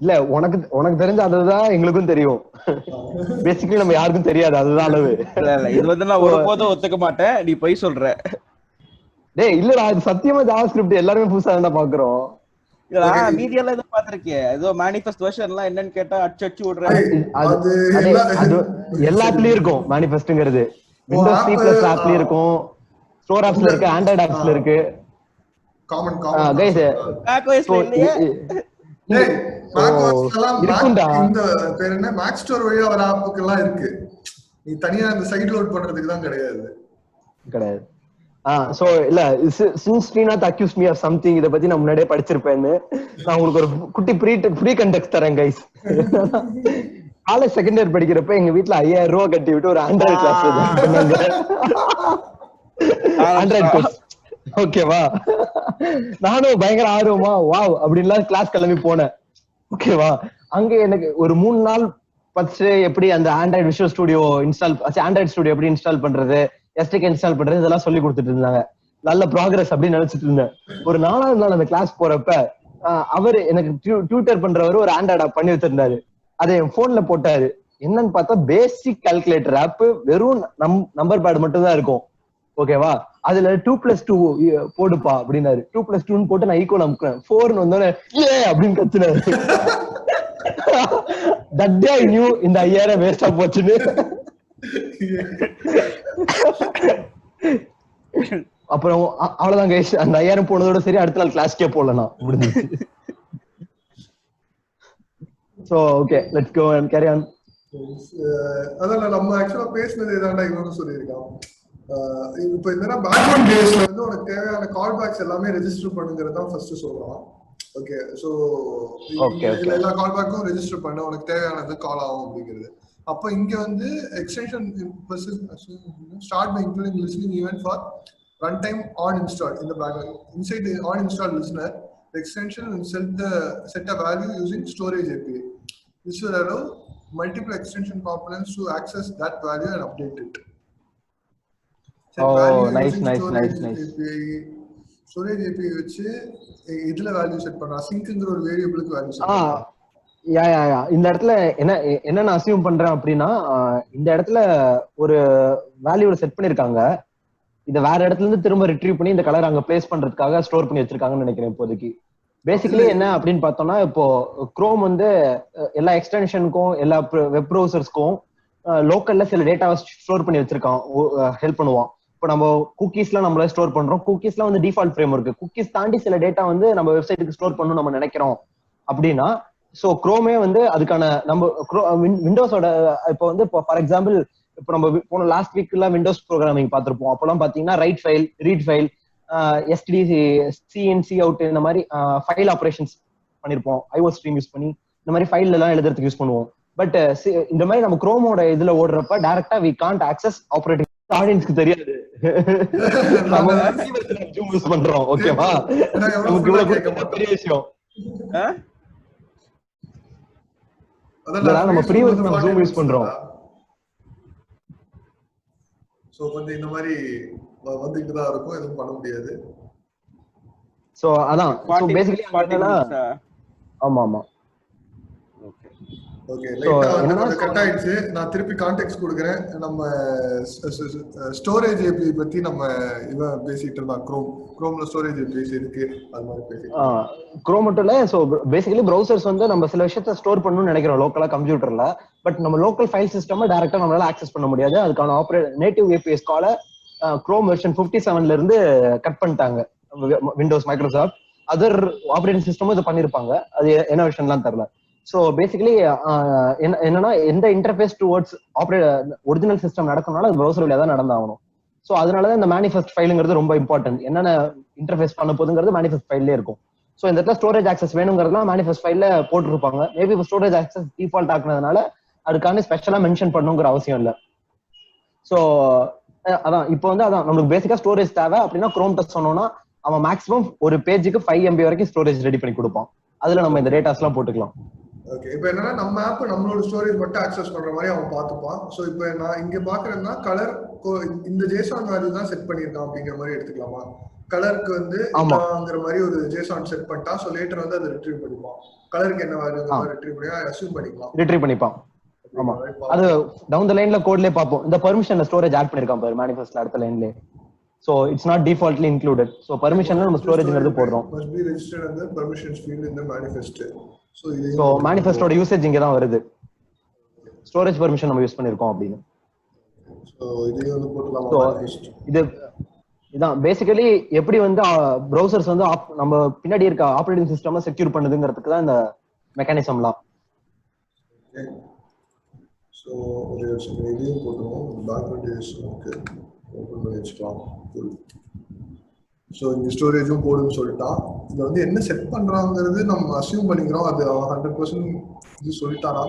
இல்ல உனக்கு தெரிஞ்ச அதுதான் எங்களுக்கும் தெரியும். பேசிக்கலி நம்ம யாருக்கும் தெரியாது, அதுதான் அளவு. இல்ல இது வந்து நான் ஒருபோதும் ஒத்துக்க மாட்டேன், நீ போய் சொல்ற. டேய் இல்லடா, இது சத்தியமா ஜாவாஸ்கிரிப்ட் எல்லாரும் புதுசா என்ன பாக்குறோம். மீடியால இதை பாத்திருக்கேன், ஏதோ மேனிஃபெஸ்ட் வெர்ஷன்லாம் என்னன்னு கேட்டா அச்சு விடுறாங்க. எல்லாத்துலயும் இருக்கும் மேனிஃபெஸ்ட்ங்கிறது. விண்டோஸ் C+ ஆப்லயும் இருக்கும், ஸ்டோர் ஆப்ஸ்ல இருக்கு, ஆண்ட்ராய்டு ஆப்ஸ்ல இருக்கு. காமன் கைஸ் மேக்ஓஎஸ்ல இல்லையே. இந்த பேர் என்ன, மேக் ஸ்டோர் வழியா வர ஆப்புக்கு எல்லாம் இருக்கு. நீ தனியா அந்த சைடு லோட் பண்றதுக்கு தான் கிடையாது. சோ இல்ல, since Srinath accused me of something, இத பத்தி நான் முன்னாடியே படிச்சிருப்பேன்னு நான் உங்களுக்கு ஒரு குட்டி ஃப்ரீ கண்டெக்ஸ்ட் தரேன் கைஸ். காலேஜ் செகண்ட் இயர் படிக்கிறப்ப எங்க வீட்டுல 5000 ரூபாய் கட்டி விட்டு ஒரு ஆண்ட்ராய்டு கிளாஸ் பண்ணாங்க. ஆண்ட்ராய்டு கோர்ஸ், ஓகேவா? நானும் பயங்கர ஆர்வமா வாவ் அப்படின்லாம் கிளாஸ் கிளம்பி போனேன், ஓகேவா? அங்க எனக்கு ஒரு 3 நாள் ஃபர்ஸ்ட் எப்படி அந்த Android visual studio Android studio எப்படி இன்ஸ்டால் பண்றது, SDK இன்ஸ்டால் பண்றது, இதெல்லாம் சொல்லி கொடுத்துட்டு இருந்தாங்க. நல்ல ப்ராக்ரஸ் அப்படின்னு நினைச்சிட்டு இருந்தேன். ஒரு 4வது நாள் அந்த கிளாஸ் போறப்ப அவரு எனக்கு டியூட்டர் பண்றவரு ஒரு ஆண்ட்ராய்டு ஆப் பண்ணி வச்சிருந்தாரு. அதை என் போன்ல போட்டாரு. என்னன்னு பார்த்தா பேசிக் கால்குலேட்டர் ஆப், வெறும் நம்பர் பேட் மட்டும் தான் இருக்கும், ஓகேவா? அதுல 2+2 போடுப்பா அப்படின்னாரு. 2+2 போட்டு நான் ஈக்குவல் அமுக்குறேன். 4 வந்தோடனே ஏ அப்படின்னு கத்துனாரு. தட்யா நியூ இந்த 5000 வேஸ்டா போச்சுன்னு. அப்புறம் அவ்வளவுதான் கைஸ், அந்த 5000 போனதோட சரி, அடுத்த நாள் கிளாஸ்க்கே போடலாம் முடிஞ்சிச்சு. So okay, let's go and carry on. அதான் நம்ம ஆக்சுவலா பேசினது ஏதாண்டா இவனும் சொல்லியிருக்கான். இப்போ இந்த பேக்ரவுண்ட் பேஸ்ல வந்து உனக்கு தேவையான கால் பேக்ஸ் எல்லாமே ரெஜிஸ்டர் பண்ணுங்கிறது தான் ஃபர்ஸ்ட் சொல்லலாம். ஓகே, ஸோ இதுல எல்லா கால் பேக்கும் ரெஜிஸ்டர் பண்ண உனக்கு தேவையானது கால் ஆகும் அப்படிங்கிறது. அப்போ இங்க வந்து extension start by including listening event for run time on install in the background. Inside the on install listener, the extension will set a value using storage API. This will allow multiple extension components to access that value and update it. Nice. Storage API வச்சு இதுல value set பண்றா, சிங்க்ங்கற ஒரு வேரியபிளுக்கு value set பண்றா. யா இந்த இடத்துல என்ன நான் assume பண்றேன் அப்படின்னா, இந்த இடத்துல ஒரு வேல்யூ செட் பண்ணிருக்காங்க. இத வேற இடத்துல இருந்து திரும்ப ரிட்ரீவ் பண்ணி இந்த கலர் அங்க பிளேஸ் பண்றதுக்காக ஸ்டோர் பண்ணி வச்சிருக்காங்கன்னு நினைக்கிறேன் இப்போதைக்கு. பேசிக்கலி என்ன அப்படின்னு பார்த்தோம்னா, இப்போ குரோம் வந்து எல்லா எக்ஸ்டென்ஷனுக்கும் எல்லா வெப் ப்ரௌசர்ஸ்க்கும் லோக்கல்ல சில டேட்டாவை ஸ்டோர் பண்ணி வச்சிருக்கான், ஹெல்ப் பண்ணுவான். இப்போ நம்ம குக்கீஸ்லாம் நம்மள ஸ்டோர் பண்றோம். குக்கீஸ்லாம் வந்து டிஃபால்ட் ஃப்ரேம் இருக்கு. குக்கீஸ் தாண்டி சில டேட்டா வந்து நம்ம வெப்சைட்டுக்கு ஸ்டோர் பண்ணணும் நம்ம நினைக்கிறோம் அப்படின்னா, ஸோ குரோமே வந்து அதுக்கான நம்ம விண்டோஸோட இப்போ வந்து இப்போ ஃபார் எக்ஸாம்பிள் இப்போ நம்ம போன லாஸ்ட் வீக்ல விண்டோஸ் ப்ரோக்ராமிங் பார்த்திருப்போம். அப்பெல்லாம் பாத்தீங்கன்னா right file, read file, STD, CIN, Cout இந்த மாதிரி ஃபைல் ஆப்ரேஷன்ஸ் பண்ணிருப்போம். IO ஸ்ட்ரீம் யூஸ் பண்ணி இந்த மாதிரி ஃபைல் எல்லாம் எழுதுறதுக்கு யூஸ் பண்ணுவோம். பட் இந்த மாதிரி நம்ம குரோமோட இதுல ஓடுறப்ப டைரக்டா வி கான்ட் ஆக்சஸ் ஆப்ரேட்டிங். ஆடியன்ஸ்க்கு தெரியாது நம்ம ஜூம் யூஸ் பண்றோம், ஓகேவா? நமக்கு இவ்வளவு பெரிய விஷயம். நம்ம free version of Zoom use பண்றோம். சோ வந்து இந்த மாதிரி வந்துட்டு தான் இருக்கும், எதுவும் பண்ண முடியாது. சோ அதான் சோ பேசிக்கலி என்னன்னா ஆமா ஓகே, லைட்டா வந்து கட் ஆயிடுச்சு. நான் திருப்பி கான்டெக்ஸ்ட் கொடுக்கிறேன். நம்ம ஸ்டோரேஜ் API பத்தி நம்ம இவன் பேசிட்டு இருந்தான். குரோம்ல ஸ்டோரேஜ் API இருக்கு, அது மாதிரி பேசிட்டு. குரோம் மட்டும் இல்ல, சோ பேசிக்கலி ப்ரௌசர்ஸ் வந்து நம்ம சில விஷயத்தை ஸ்டோர் பண்ணணும்னு நினைக்கிறோம் லோக்கலா கம்ப்யூட்டர்ல. பட் நம்ம லோக்கல் ஃபைல் சிஸ்டம் டைரக்டா நம்மளால ஆக்சஸ் பண்ண முடியாது. அதுக்கான நேட்டிவ் APIs கால குரோம் வெர்ஷன் 57ல இருந்து கட் பண்ணிட்டாங்க விண்டோஸ், மைக்ரோசாஃப்ட். அதர் ஆப்ரேட்டிங் சிஸ்டமும் இதை பண்ணிருப்பாங்க, அது என்ன வெர்ஷன்லாம் தெரியல. ஸோ பேசிக்கலி என்னன்னா எந்த இன்டர்ஃபேஸ் டுவர்ட்ஸ் ஒரிஜினல் சிஸ்டம் நடக்கணும்னாலும் அது ப்ரௌசர் வழியா தான் நடந்தாகணும். ஸோ அதனாலதான் இந்த மேனிஃபெஸ்ட் ஃபைலுங்கிறது ரொம்ப இம்பார்ட்டன்ட். என்னென்ன இன்டர்ஃபேஸ் பண்ண போதுங்கிறது மேனிஃபெஸ்ட் ஃபைல்லே இருக்கும். ஸோ இந்த இடத்துல ஸ்டோரேஜ் ஆக்சஸ் வேணுங்கிறதுலாம் மேனிஃபெஸ்ட் ஃபைல்ல போட்டுருப்பாங்க. மேபி இப்போ ஸ்டோரேஜ் ஆக்சஸ் டிஃபால்ட் ஆக்குனதுனால அதுக்கான ஸ்பெஷலா மென்ஷன் பண்ணுங்கிற அவசியம் இல்லை. ஸோ அதான் இப்போ வந்து அதான் நம்மளுக்கு பேசிக்கா ஸ்டோரேஜ் தேவை அப்படின்னா குரோம் டச் சொன்னோம்னா அவன் மேக்ஸிமம் ஒரு பேஜுக்கு 5 MB வரைக்கும் ஸ்டோரேஜ் ரெடி பண்ணி கொடுப்பான். அதுல நம்ம இந்த டேட்டாஸ் எல்லாம் போட்டுக்கலாம். ஓகே, இப்போ என்னன்னா நம்ம ஆப் நம்மளோட ஸ்டோரேஜ் மட்டும் ஆக்சஸ் பண்ற மாதிரி அவன் பார்த்துப்பான். ஸோ இப்போ நான் இங்க பாக்குறேன்னா கலர் இந்த ஜேசான் வேல்யூ தான் செட் பண்ணியிருக்கான் அப்படிங்கிற மாதிரி எடுத்துக்கலாமா? கலருக்கு வந்து ஆங்கிற மாதிரி ஒரு ஜேசான் செட் பண்ணிட்டா, ஸோ லேட்டர் வந்து அதை ரிட்ரீவ் பண்ணிப்பான். கலருக்கு என்ன வேல்யூ ரிட்ரீவ் பண்ணி அஸ்யூம் பண்ணிக்கலாம், ரிட்ரீவ் பண்ணிப்பான். ஆமா, அது டவுன் தி லைன்ல கோட்லயே பாப்போம். இந்த பெர்மிஷன்ல ஸ்டோரேஜ் ஆட் பண்ணிருக்கான் பாரு மேனிஃபெஸ்ட்ல அடுத்த லைன்ல. So it's not defaultly included. So permission நம்ம ஸ்டோரேஜ்ங்கிறது போடுறோம். Must be registered under permissions field in the manifest. So manifestoட யூசேஜ் இங்க தான் வருது. ஸ்டோரேஜ் பெர்மிஷன் நம்ம யூஸ் பண்ணிருக்கோம் அப்படின்னு. So இதையும் வந்து போடலாமா manifest? இதான் பேசிக்கலி எப்படி வந்து ப்ரௌசர்ஸ் வந்து நம்ம பின்னாடி இருக்க ஆப்பரேட்டிங் சிஸ்டமை செக்யூர் பண்ணுதுங்கிறதுக்கு தான் இந்த மெக்கானிசம்லாம். ஸோ ஒரு இதையும் போட்டுருவோம், பேக்ரவுண்ட் ஓகே ஓப்பன் பண்ணி வச்சுக்கலாம். ஸோ இங்கே ஸ்டோரேஜும் போடுன்னு சொல்லிட்டான். இதில் வந்து என்ன செட் பண்ணுறாங்கிறது நம்ம அசியூம் பண்ணிக்கிறோம். அது 100% இது சொல்லிட்டாரா?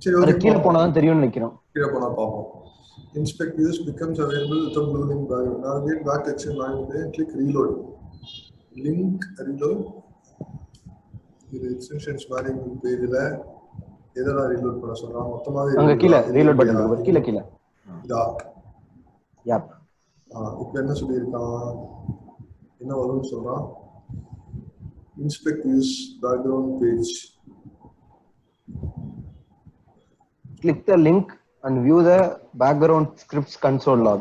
சரி ஓகே, கீழே போனால் தெரியும்னு நினைக்கிறோம். கீழே போனால் பார்ப்போம். Inspect views becomes available with a blue link background. Navigate back to action line and click reload. Link reload. இது எக்ஸ்டென்ஷன்ஸ் மாதிரி பேஜ்ல எதெல்லாம் ரீலோட் பண்ண சொல்றாங்க மொத்தமாவே அங்க கீழ ரீலோட் பட்டன் இருக்கு, கீழ கீழ இதா. யாப். இப்போ என்ன சொல்லிருக்கான், என்ன வரும்னு சொல்றான்? Inspect views background page. Click the link and view the background scripts console log.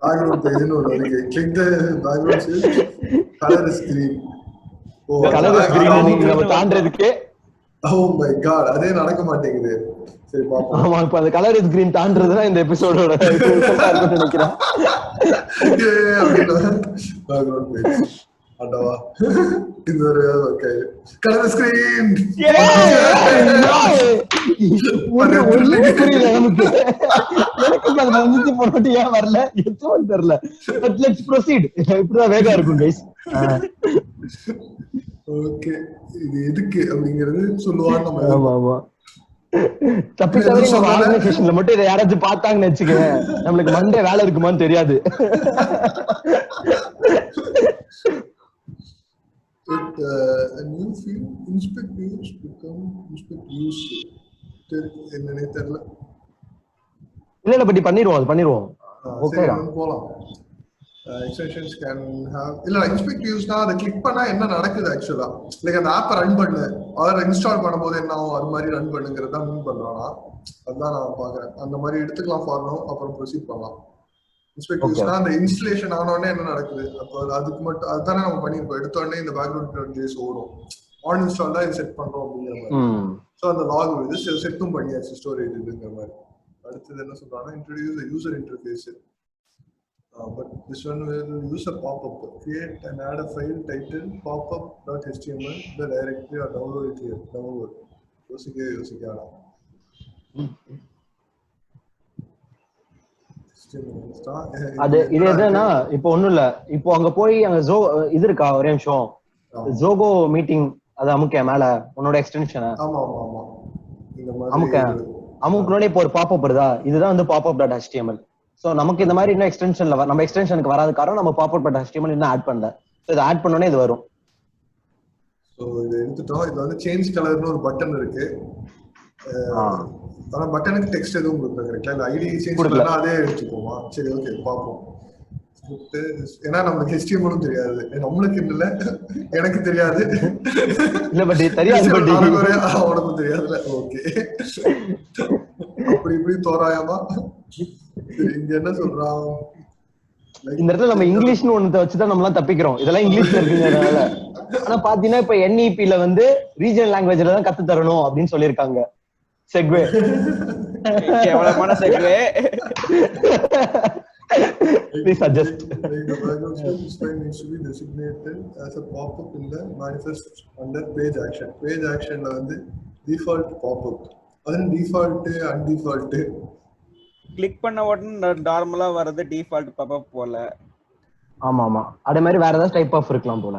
Background page no like click the background script, color screen. Color screen நீங்க நம்ம தாண்டறதுக்கு oh my god அதே நடக்க மாட்டேங்குது. சரி பாப்போம். ஆமா இப்ப அந்த கலர் ஸ்கிரீன் தாண்டறதுனா இந்த எபிசோடோட ரிசல்ட்டா இருக்கும்னு நினைக்கிறேன். background page அடவா இது ஒரு ஓகே கலர் ஸ்கிரீன் ஒரு புரியல நமக்கு. எனக்கு அது வந்துச்சு போனோட்டியா வரல எதுவும் தெரியல. But let's proceed. இப்படிதான் வேகா இருக்கும் गाइस. ஓகே இது எதுக்கு அப்படிங்கிறது சொல்லுவாங்க நம்ம. ஆமா ஆமா தப்பி தவறி நம்ம ஆர்கனைசேஷன்ல மட்டும் இதை யாராச்சும் பார்த்தாங்கன்னு வச்சுக்கோங்க, நம்மளுக்கு மண்டே வேலை இருக்குமான்னு தெரியாது. A new field, inspect views become inspect views. என்னன்னே தெரியல. இல்ல பட் பண்ணிடுவோம், அது பண்ணிடுவோம். ஓகேடா போலாம். எக்ஸ்டென்ஷன்ஸ் கேன் ஹேவ் இல்ல இன்ஸ்பெக்ட் யூஸ்னா அதை கிளிக் பண்ணா என்ன நடக்குது ஆக்சுவலா, லைக் அந்த ஆப்பை ரன் பண்ணு அதை இன்ஸ்டால் பண்ணும்போது என்ன ஆகும் அது மாதிரி ரன் பண்ணுங்கிறது தான் மீன் பண்றானா. அதுதான் நான் பாக்குறேன். அந்த மாதிரி எடுத்துக்கலாம் ஃபார் நவ், அப்புறம் ப்ரொசீட் பண்ணலாம். இன்ஸ்பெக்ட் யூஸ்னா அந்த இன்ஸ்டலேஷன் ஆன உடனே என்ன நடக்குது, அப்போ அதுக்கு மட்டும் அதுதானே நம்ம பண்ணிருப்போம். எடுத்த உடனே இந்த பேக்ரவுண்ட் ஜேஸ் ஓடும், ஆன் இன்ஸ்டால் தான் இது செட் பண்றோம் அப்படிங்கிற மாதிரி. ஸோ அந்த லாக் வந்து செட்டும் பண்ணியாச்சு ஸ்டோரேஜ் இதுங்கிற மாதிரி. அடுத்தது என்ன சொல்றாங்கன்னா introduce user interface. But this one will use a pop-up. Create and add a file titled popup.html. The directory or download it here. Download. யோசிக்கலாம். அது இது என்னன்னா இப்போ ஒண்ணும் இல்ல, இப்போ அங்க போய் அங்க இது இருக்கா ஒரே நிமிஷம், ஜோகோ மீட்டிங் அது அமுக்க மேல உன்னோட எக்ஸ்டென்ஷன் அமுக்கனோட இப்போ ஒரு பாப்அப் வருதா, இதுதான் வந்து popup.html. சோ நமக்கு இந்த மாதிரி இன்னும் எக்ஸ்டென்ஷன்ல நம்ம எக்ஸ்டென்ஷனுக்கு வராத காரணம் நம்ம popup.html இன்னும் ஆட் பண்ணல. சோ இத ஆட் பண்ணோனே இது வரும். சோ இத எடுத்துட்டோம். இது வந்து சேஞ்ச் கலர்னு ஒரு பட்டன் இருக்கு. ஆனா பட்டனுக்கு டெக்ஸ்ட் எதுவும் கொடுக்கல கரெக்ட்டா? இந்த ஐடி சேஞ்ச் பண்ணா அதே எடுத்துக்குமா? சரி ஓகே பாப்போம். ஏன்னா நமக்கு HTML தெரியாது, நம்மளுக்கு இல்ல எனக்கு தெரியாது. இல்ல பட் தெரியாது, பட் அவனுக்கு தெரியாதுல. ஓகே அப்படி இப்படி தோராயமா இங்க என்ன சொல்றான், இந்த இடத்துல நம்ம இங்கிலீஷ்னு ஒண்ணு வச்சுதான் நம்ம எல்லாம் தப்பிக்கிறோம். இதெல்லாம் இங்கிலீஷ்ல இருக்குங்கிறதுனால. ஆனா பாத்தீங்கன்னா இப்ப NEP-ல வந்து ரீஜனல் லாங்குவேஜ்ல தான் கத்து தரணும் அப்படின்னு சொல்லியிருக்காங்க. செக்வே கேவலமான segue. Please suggest. The background script needs to be designated as a pop-up in the manifest under page action. Page actionல வந்து default pop-up. அது default undefault. கிளிக் பண்ண உடனே நார்மலா வரது டிஃபால்ட் பாப்அப் போல. ஆமா ஆமா அதே மாதிரி வேற ஏதாவது டைப் ஆஃப் இருக்கலாம் போல.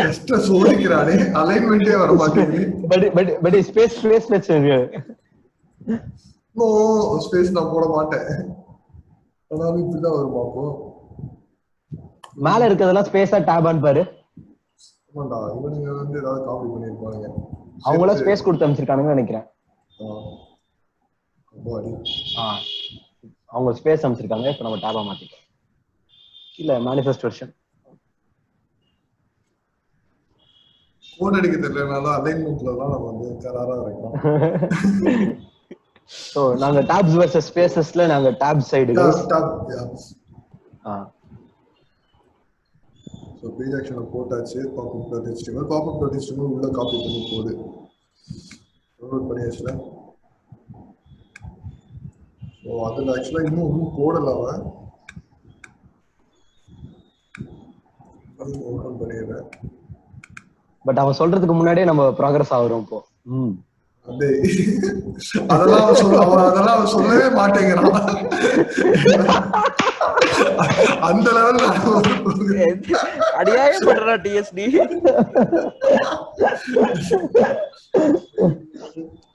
எக்ஸ்ட்ரா சோதிக்கிறானே, அலைன்மென்ட்டே வர மாட்டேங்குது. பட் ஸ்பேஸ் வெச்சிருக்கு. நோ ஸ்பேஸ் நான் போட மாட்டேன். ஆனாலும் இப்படிதான் வரும் பாப்போ. மேல இருக்கிறதெல்லாம் ஸ்பேஸா டேபான்னு பாரு. ஆமாடா இவனுங்க வந்து ஏதாவது காப்பி பண்ணிருப்பாங்க. அவங்கள ஸ்பேஸ் கொடுத்து அமைச்சிருக்கானுங்கன்னு நினைக்கிறேன். அவங்க ஸ்பேஸ் அமைச்சிருக்காங்க. இப்போ நம்ம டேபா மாத்திட்டோம். இல்ல மேனிஃபெஸ்ட் வெர்ஷன் கோட் அடிக்க தெரியலனாலும் அலைன்மெண்ட்ல தான் நம்ம வந்து கராரா இருக்கோம். சோ நாங்க டாப்ஸ் வெர்சஸ் ஸ்பேசஸ்ல நாங்க டாப் சைடு ஸோ பேஜ் ஆக்ஷனை போட்டாச்சு. பாப்அப்.html உள்ள காப்பி பண்ணி போடு டவுன்லோட் பண்ணியாச்சுல. ஸோ அதில் ஆக்சுவலாக இன்னும் ஒன்றும் போடல அவன். ஓப்பன் பண்ணிடுறேன். பட் அவன் சொல்றதுக்கு முன்னாடியே நம்ம ப்ராக்ரஸ் ஆகுறோம் இப்போ. அதெல்லாம் அவன் சொல்லவே மாட்டேங்கிறான். அந்த லெவல்ல அடியாய பண்றா DST.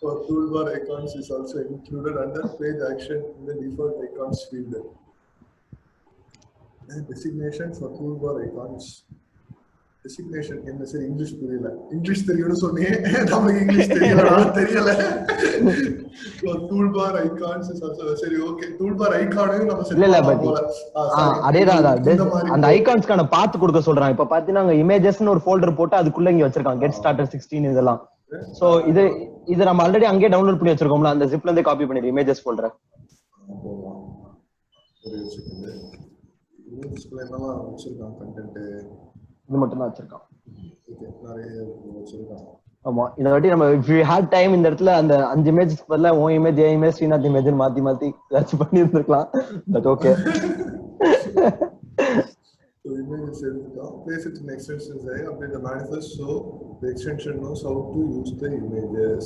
For toolbar icons is also included under page action in the default icons field. Designation for toolbar icons. Designation என்ன சரி இங்கிலீஷ் புரியல. இங்கிலீஷ் தெரியும்னு சொன்னே, நமக்கு இங்கிலீஷ் தெரியல. toolbar icons is also சரி ஓகே. toolbar icon நம்ம செட் பண்ணலாம் போல. அதேதான் அந்த ஐகான்ஸ்க்கான பாத் கொடுக்க சொல்றான். இப்ப பாத்தீங்கன்னா அங்க இமேஜஸ்னு ஒரு ஃபோல்டர் போட்டு அதுக்குள்ள இங்க வச்சிருக்கான் கெட் ஸ்டார்டட் 16 இதெல்லாம். சோ இது நம்ம ஆல்ரெடி அங்கேயே டவுன்லோட் பண்ணி வச்சிருக்கோம்ல, அந்த ஜிப்ல இருந்தே காப்பி பண்ணிடு இமேஜஸ் ஃபோல்டர். இது மட்டும் தான் வச்சிருக்கான். ஆமா இந்த வாட்டி நம்ம if we had time இந்த இடத்துல அந்த 5 இமேஜஸ்க்கு பதிலா உன் இமேஜ் என் இமேஜ் ஸ்ரீநாத் இமேஜ் மாத்தி ஏதாச்சும் பண்ணி இருந்திருக்கலாம். But okay. So images எடுத்துட்டோம். Place it in extensions area, update the manifest so the extension knows how to use the images.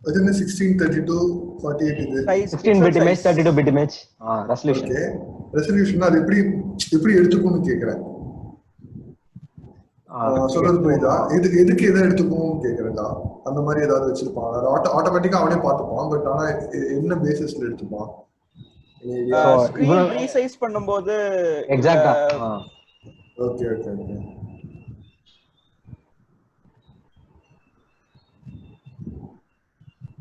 அது என்ன 1632 48 இது 16 bit image 32 bit image resolution. Okay resolution அது எப்படி எடுத்துக்கணும்னு கேக்குறேன். சொல்றது புரியுதா? எதுக்கு எதை எடுத்துக்கணும்னு கேக்குறேன்டா. அந்த மாதிரி ஏதாவது வச்சிருப்பான், அது ஆட்டோமேட்டிக்கா அவனே பார்த்துப்பான். பட் ஆனா என்ன பேசிஸ்ல எடுத்துப்பான்? ஸ்கிரீன் ரீசைஸ் பண்ணும்போது எக்ஸாக்ட்டா. ஓகே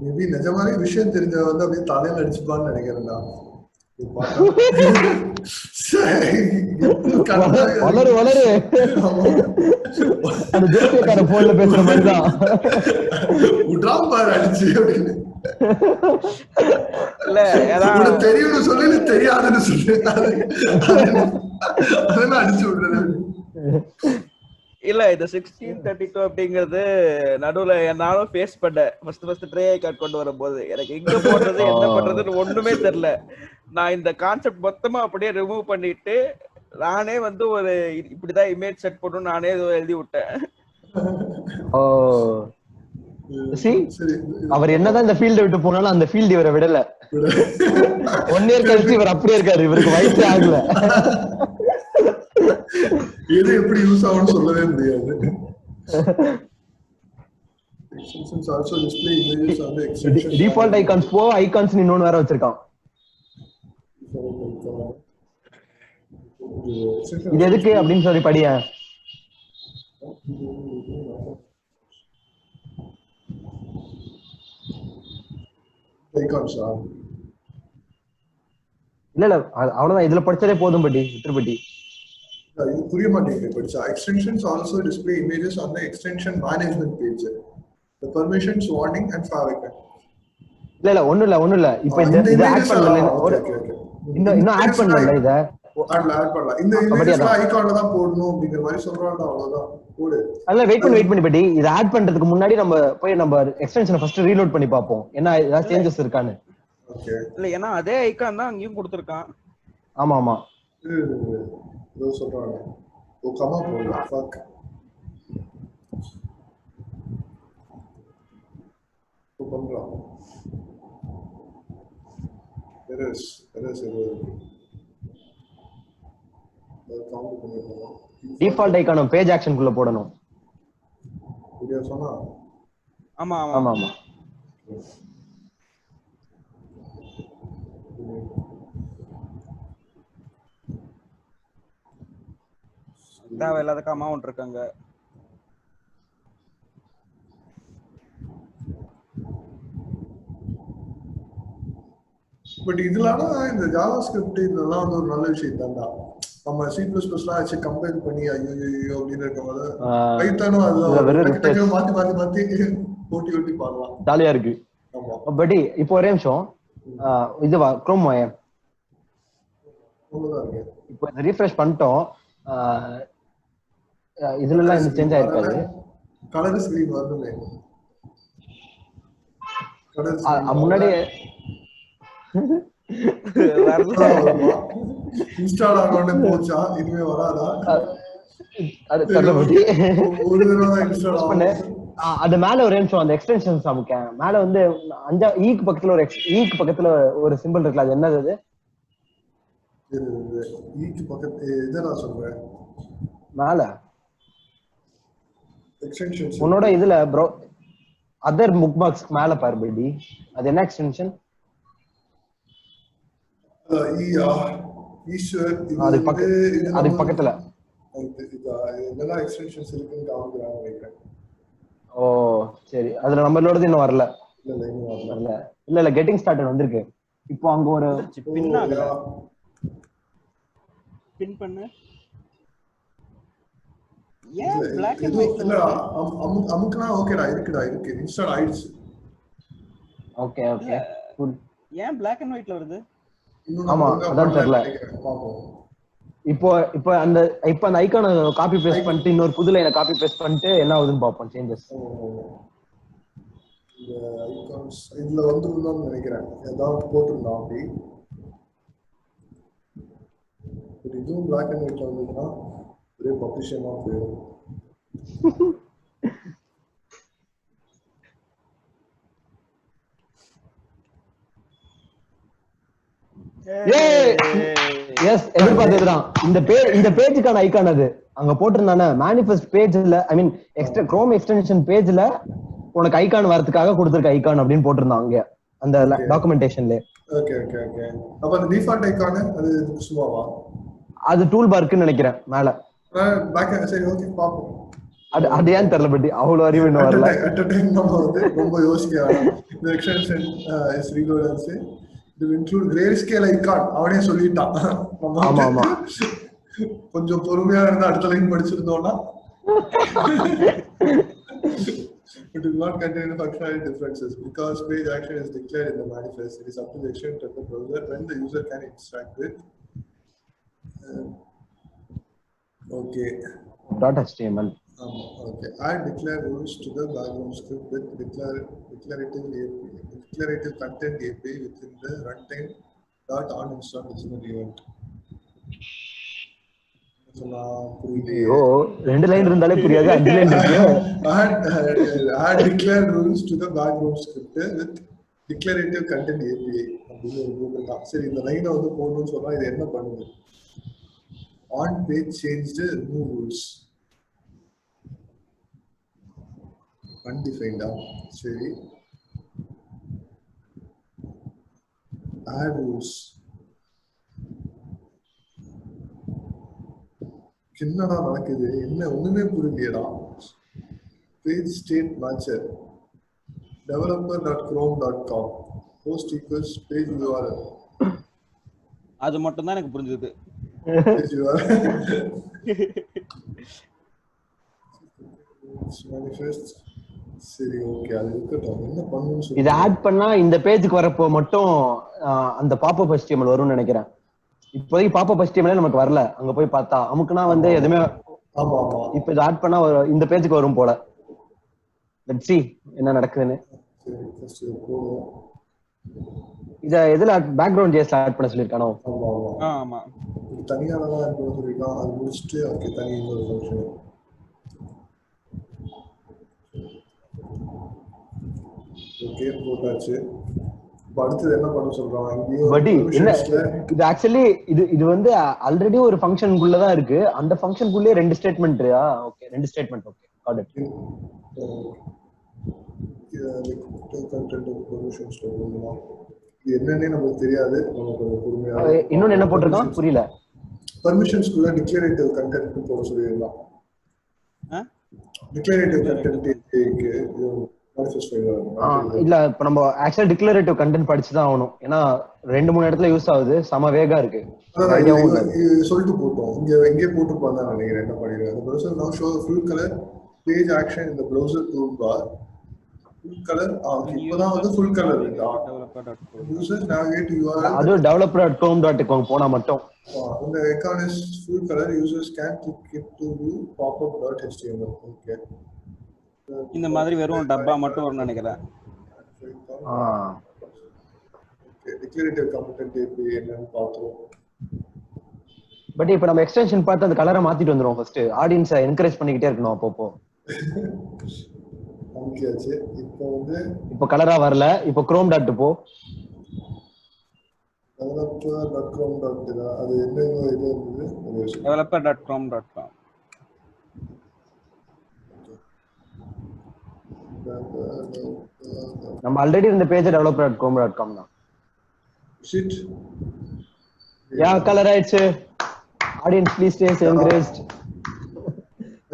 மேபி நிஜமாவே விஷயம் தெரிஞ்சவ வந்து அப்படியே தலையில அடிச்சுப்பான்னு நினைக்கிறேன்டா. வளரு அந்த ஜோசியக்கார போன்ல பேசுற மாதிரிதான் உட்ராம் பாரு அடிச்சு அப்படின்னு. இல்ல ஏதாவது தெரியும்னு சொல்லி தெரியாதுன்னு சொல்லி அதெல்லாம் அடிச்சு விடுறது. இல்ல இது 1632 அப்படிங்கிறது நடுவுல நானும் ஃபேஸ் பண்ணேன். ஃபர்ஸ்ட் ட்ரே ஐகான் கொண்டு வரும்போது எனக்கு எங்க போடுறது என்ன பண்றதுன்னு ஒண்ணுமே தெரியல. நான் இந்த கான்செப்ட் மொத்தமா அப்படியே ரிமூவ் பண்ணிட்டு நானே வந்து ஒரு இப்படிதான் இமேஜ் செட் பண்ணணும் நானே எழுதி விட்டேன். அவர் என்னதான் இந்த ஃபீல்ட விட்டு போனாலும் அந்த ஃபீல்ட் இவரை விடல. 1 இயர் கழிச்சு இவர் அப்படியே இருக்காரு. இவருக்கு வயசே ஆகல. எது எப்படி யூஸ் ஆகும்னு சொல்லவே முடியாது. extensions also display images on the extension. default icons போ icons னு இன்னொன்னு வேற வச்சிருக்கான். இது எதுக்கு அப்படின்னு சொல்லி படியா. icons இல்ல அவ்வளவுதான். இதுல படிச்சதே போதும் பட்டி விட்டுருப்பட்டி. இது புரிய மாட்டேங்குது படிச்சா. extensions also display images on the extension management page. The permissions, warning and favicon. இல்ல ஒண்ணும் இல்ல. இப்போ இது ஆட் பண்ணல. இன்னும் ஆட் பண்ணல. இத ஆட் பண்ணலாம். இந்த இமேஜ்ல ஐகான்ல தான் போடணும் அப்படிங்கிற மாதிரி சொல்றாங்க. அவ்வளவுதான் போடு. அல்ல வெயிட் பண்ணி படி. இத ஆட் பண்றதுக்கு முன்னாடி நம்ம எக்ஸ்டென்ஷனை ஃபர்ஸ்ட் ரீலோட் பண்ணி பாப்போம். என்ன ஏதாவது சேஞ்சஸ் இருக்கான்னு. ஓகே. இல்ல ஏன்னா அதே ஐகான் தான் அங்கேயும் கொடுத்திருக்கான். ஆமா ஏதோ சொல்றாங்க. ஓ கமா போடல. ஃபக். பண்றோம். எரர்ஸ் கவுண்ட் பண்ணிடணும். டிஃபால்ட் ஐகான் பேஜ் ஆக்ஷன் குள்ள போடணும். வீடியோ சொன்னா ஆமா தேவையில்லாத கமாவுண்ட் இருக்காங்க. பட் இதெல்லாம் இந்த ஜாவாஸ்கிரிப்ட் இதெல்லாம் வந்து ஒரு நல்ல விஷயம் தான்டா. நம்ம C++லாம் வச்சு கம்பைல் பண்ணி ஐயோ அப்படின்னு இருக்கும்போது பைத்தானும் அதுதான் மாத்தி ஓட்டி பாடலாம். ஜாலியா இருக்கு. பட் இப்போ ஒரே நிமிஷம் இதுவா குரோம் இப்போ ரீஃப்ரெஷ் பண்ணிட்டோம். இதுல எல்லாம் இந்த சேஞ்ச் ஆயிருக்காது. கலர் ஸ்கிரீன் வருதுமே முன்னாடி இன்ஸ்டால் ஆனோட போச்சா இனிமே வராதா? அது தரபடி ஒரு தடவை இன்ஸ்டால் பண்ணு. அது மேல ஒரு நிமிஷம் அந்த எக்ஸ்டென்ஷன்ஸ் அமுக்க மேல வந்து 5 ஈக்கு பக்கத்துல ஒரு ஈக்கு பக்கத்துல ஒரு சிம்பிள் இருக்குல, அது என்னது? அது ஈக்கு பக்கத்துல இத நான் சொல்றேன். மேல எக்ஸ்டென்ஷன்ஸ் உன்னோட இதுல ப்ரோ அதர் புக் மார்க்ஸ் மேல பாரு பேடி. அது என்ன எக்ஸ்டென்ஷன்? ஈஸ்வர் அதுக்கு பக்கத்துல இதெல்லாம் எக்ஸ்டென்ஷன்ஸ் இருக்குன்னு காமிக்கிறாங்க நினைக்கிறேன். ஓ சரி, அதுல நம்மளோடது இன்னும் வரல. இல்ல கெட்டிங் ஸ்டார்டட் வந்திருக்கு. இப்போ அங்க ஒரு பின் பண்ணு. ஏன் black and white இல்ல அமுக்குனா ஓகேடா இருக்கு இன்ஸ்டால் ஆயிடுச்சு. Okay cool. ஏன் black and whiteல வருது? ஆமா அதான் தெரியல. இப்போ அந்த ஐகானை காப்பி பேஸ்ட் பண்ணிட்டு இன்னொரு புது லைனை காப்பி பேஸ்ட் பண்ணிட்டு என்ன ஆகுதுன்னு பாப்போம் சேஞ்சஸ். இந்த ஐகான்ஸ் இதுல வந்துருந்தான்னு நினைக்கிறேன். ஏதாவது போட்டுருந்தோம் அப்படி. இதுவும் black and whiteல வந்துச்சுன்னா ஒரே பப்ளிஷமா போயிடும். எதிர்பார்த்ததுதான் இந்த பேஜுக்கான ஐகான். அது அங்க போட்டிருந்தானே மேனிஃபெஸ்ட் பேஜ்ல, ஐ மீன் எக்ஸ்ட்ரா குரோம் எக்ஸ்டென்ஷன் பேஜ்ல உனக்கு ஐகான் வரதுக்காக கொடுத்திருக்க ஐகான் அப்படின்னு போட்டிருந்தாங்க அங்க அந்த டாக்குமெண்டேஷன்ல. ஓகே அப்ப அந்த டிஃபால்ட் ஐகான் அது சும்மாவா? அது டூல் பார்க்குன்னு நினைக்கிறேன் மேல. சரி ஓகே பாப்போம். அது ஏன் தெரியல பட் அவ்வளவு அறிவு இன்னும் வரல. நம்ம வந்து ரொம்ப யோசிக்க இந்த எக்ஸ்டென்ஷன் இஸ் ரிகோலன்ஸ் இது இன்க்ளூட் கிரேஸ்கேல் ஐகான் அவனே சொல்லிட்டான். ஆமா கொஞ்சம் பொறுமையா இருந்தா அடுத்த line படிச்சிருந்தோம்னா it will not contain functionality differences because page action is declared in the manifest. It is up to the extent of the browser when the user can interact with okay .html. Okay, add declare rules to the background script with declarative content API within the runtime .onInstall decimal event. ரெண்டு line இருந்தாலே புரியாது, 5 line இருக்கு. add declare rules to the background script with declarative content API அப்படின்னு ஒரு Google தான். சரி இந்த லைனை வந்து போடணும்னு சொன்னா இது என்ன பண்ணுது? on page changed remove rules undefined. சரி add rules என்னடா நடக்குது? என்ன ஒண்ணுமே புரியலையடா. page state matcher developer.chrome.com host equals page URL. அது மட்டும் தான் எனக்கு புரிஞ்சது. page URL manifest. சரி ஓகே அது இருக்கட்டும். என்ன பண்ணனும்னு சொல்லு. இத ஆட் பண்ணா இந்த பேஜுக்கு வரப்போ மட்டும் அந்த பாப்அப் HTML வரும்னு நினைக்கிறேன். இப்போதைக்கு பாப்அப் HTML நமக்கு வரல. அங்க போய் பார்த்தா அமுக்குனா வந்து எதுமே. ஆமா இப்போ இத ஆட் பண்ணா இந்த பேஜுக்கு வரும் போல. லெட்ஸ் see என்ன நடக்குதுன்னு. சரி ஃபர்ஸ்ட் போவோம். இத எதுல பேக்ரவுண்ட் JS ஆட் பண்ண சொல்லிருக்கானோ? ஆமா தனியா தான் ஆட் பண்ண சொல்லிருக்கான். அது முடிச்சிட்டு ஓகே தனி இன்னொரு ஃபங்க்ஷன். ஓகே போட்டாச்சு. அடுத்து என்ன பண்ண சொல்றாங்க? பட் என்ன இது ஆக்சுவலி இது வந்து ஆல்ரெடி ஒரு ஃபங்க்ஷனுக்குள்ள தான் இருக்கு. அந்த ஃபங்க்ஷனுக்குள்ளே ரெண்டு ஸ்டேட்மென்ட்யா? ஓகே ரெண்டு statement. Okay got it. Content permissions போடுறோமா? இது என்னன்னே நமக்கு தெரியாது. நமக்கு பொறுமையா இன்னொன்னு என்ன போட்டுருக்கான் புரியல. பெர்மிஷன்ஸ்க்குள்ள டிக்ளரேட்டிவ் கண்டென்ட் போட சொல்லிருக்கான். டிக்ளரேட்டிவ் கண்டென்ட் இல்ல இப்ப நம்ம ஆக்சுவலா டிக்ளரேட்டிவ் கண்டென்ட் படிச்சு தான் ஆகணும். ஏன்னா 2-3 இடத்துல யூஸ் ஆகுது, சம வேகா இருக்கு. சொல்லிட்டு போட்டோம் இங்கே போட்டுருப்பாங்க தான் நினைக்கிறேன். என்ன பண்ணிடுறேன் browser now show full color page action in the browser toolbar. full color இப்பதான் வந்து full color இருக்கா. users navigate URL அது developer.com.com போனா மட்டும் இந்த icon is full color. users can click it to view popup.html. okay இந்த மாதிரி வெறும் டப்பா மட்டும் வரும்னு நினைக்கிறேன். டிக்ளரேட்டிவ் கண்டென்ட் எப்படி என்னன்னு பார்த்தோம். பட் இப்போ நம்ம எக்ஸ்டென்ஷன் பார்த்து அந்த கலரை மாத்திட்டு வந்துரும். ஃபர்ஸ்ட் ஆடியன்ஸை என்கரேஜ் பண்ணிக்கிட்டே இருக்கணும். அப்பப்போ ஓகேச்சு. இப்போ கலரா வரல. இப்போ chrome டாட் போ developer.chrome.com அது என்ன இது இருந்தது developer.chrome.com நம்ம ஆல்ரெடி இருந்த பேஜ் developer.com.com தான். shit யா கலர் ஆயிடுச்சு. Audience please stay encouraged.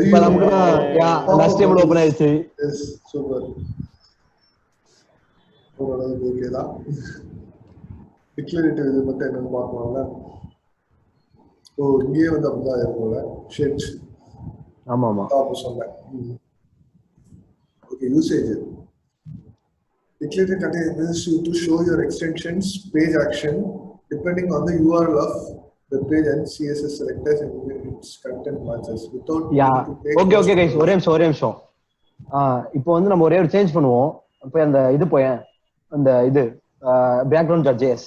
இப்போ நமக்கு யா HTML ஓபன் ஆயிடுச்சு. Yes super. ஓரளவுக்கு ஓகே தான். டிக்ளரேட்டிவ் இது மட்டும் என்னன்னு பார்க்கலாம்ல. ஓ இங்கே வந்து அப்படிதான் இருக்கும்ல. ஷிட் ஆமா ஆமா அப்போ சொன்னேன். Okay, usage. Declarative content is to show your extensions page action depending on the URL of the page and CSS selectors and its content matches without okay guys ஒரே நிமிஷம் இப்போ வந்து நம்ம ஒரே ஒரு சேஞ்ச் பண்ணுவோம். இப்போ அந்த இது போய் அந்த இது background.js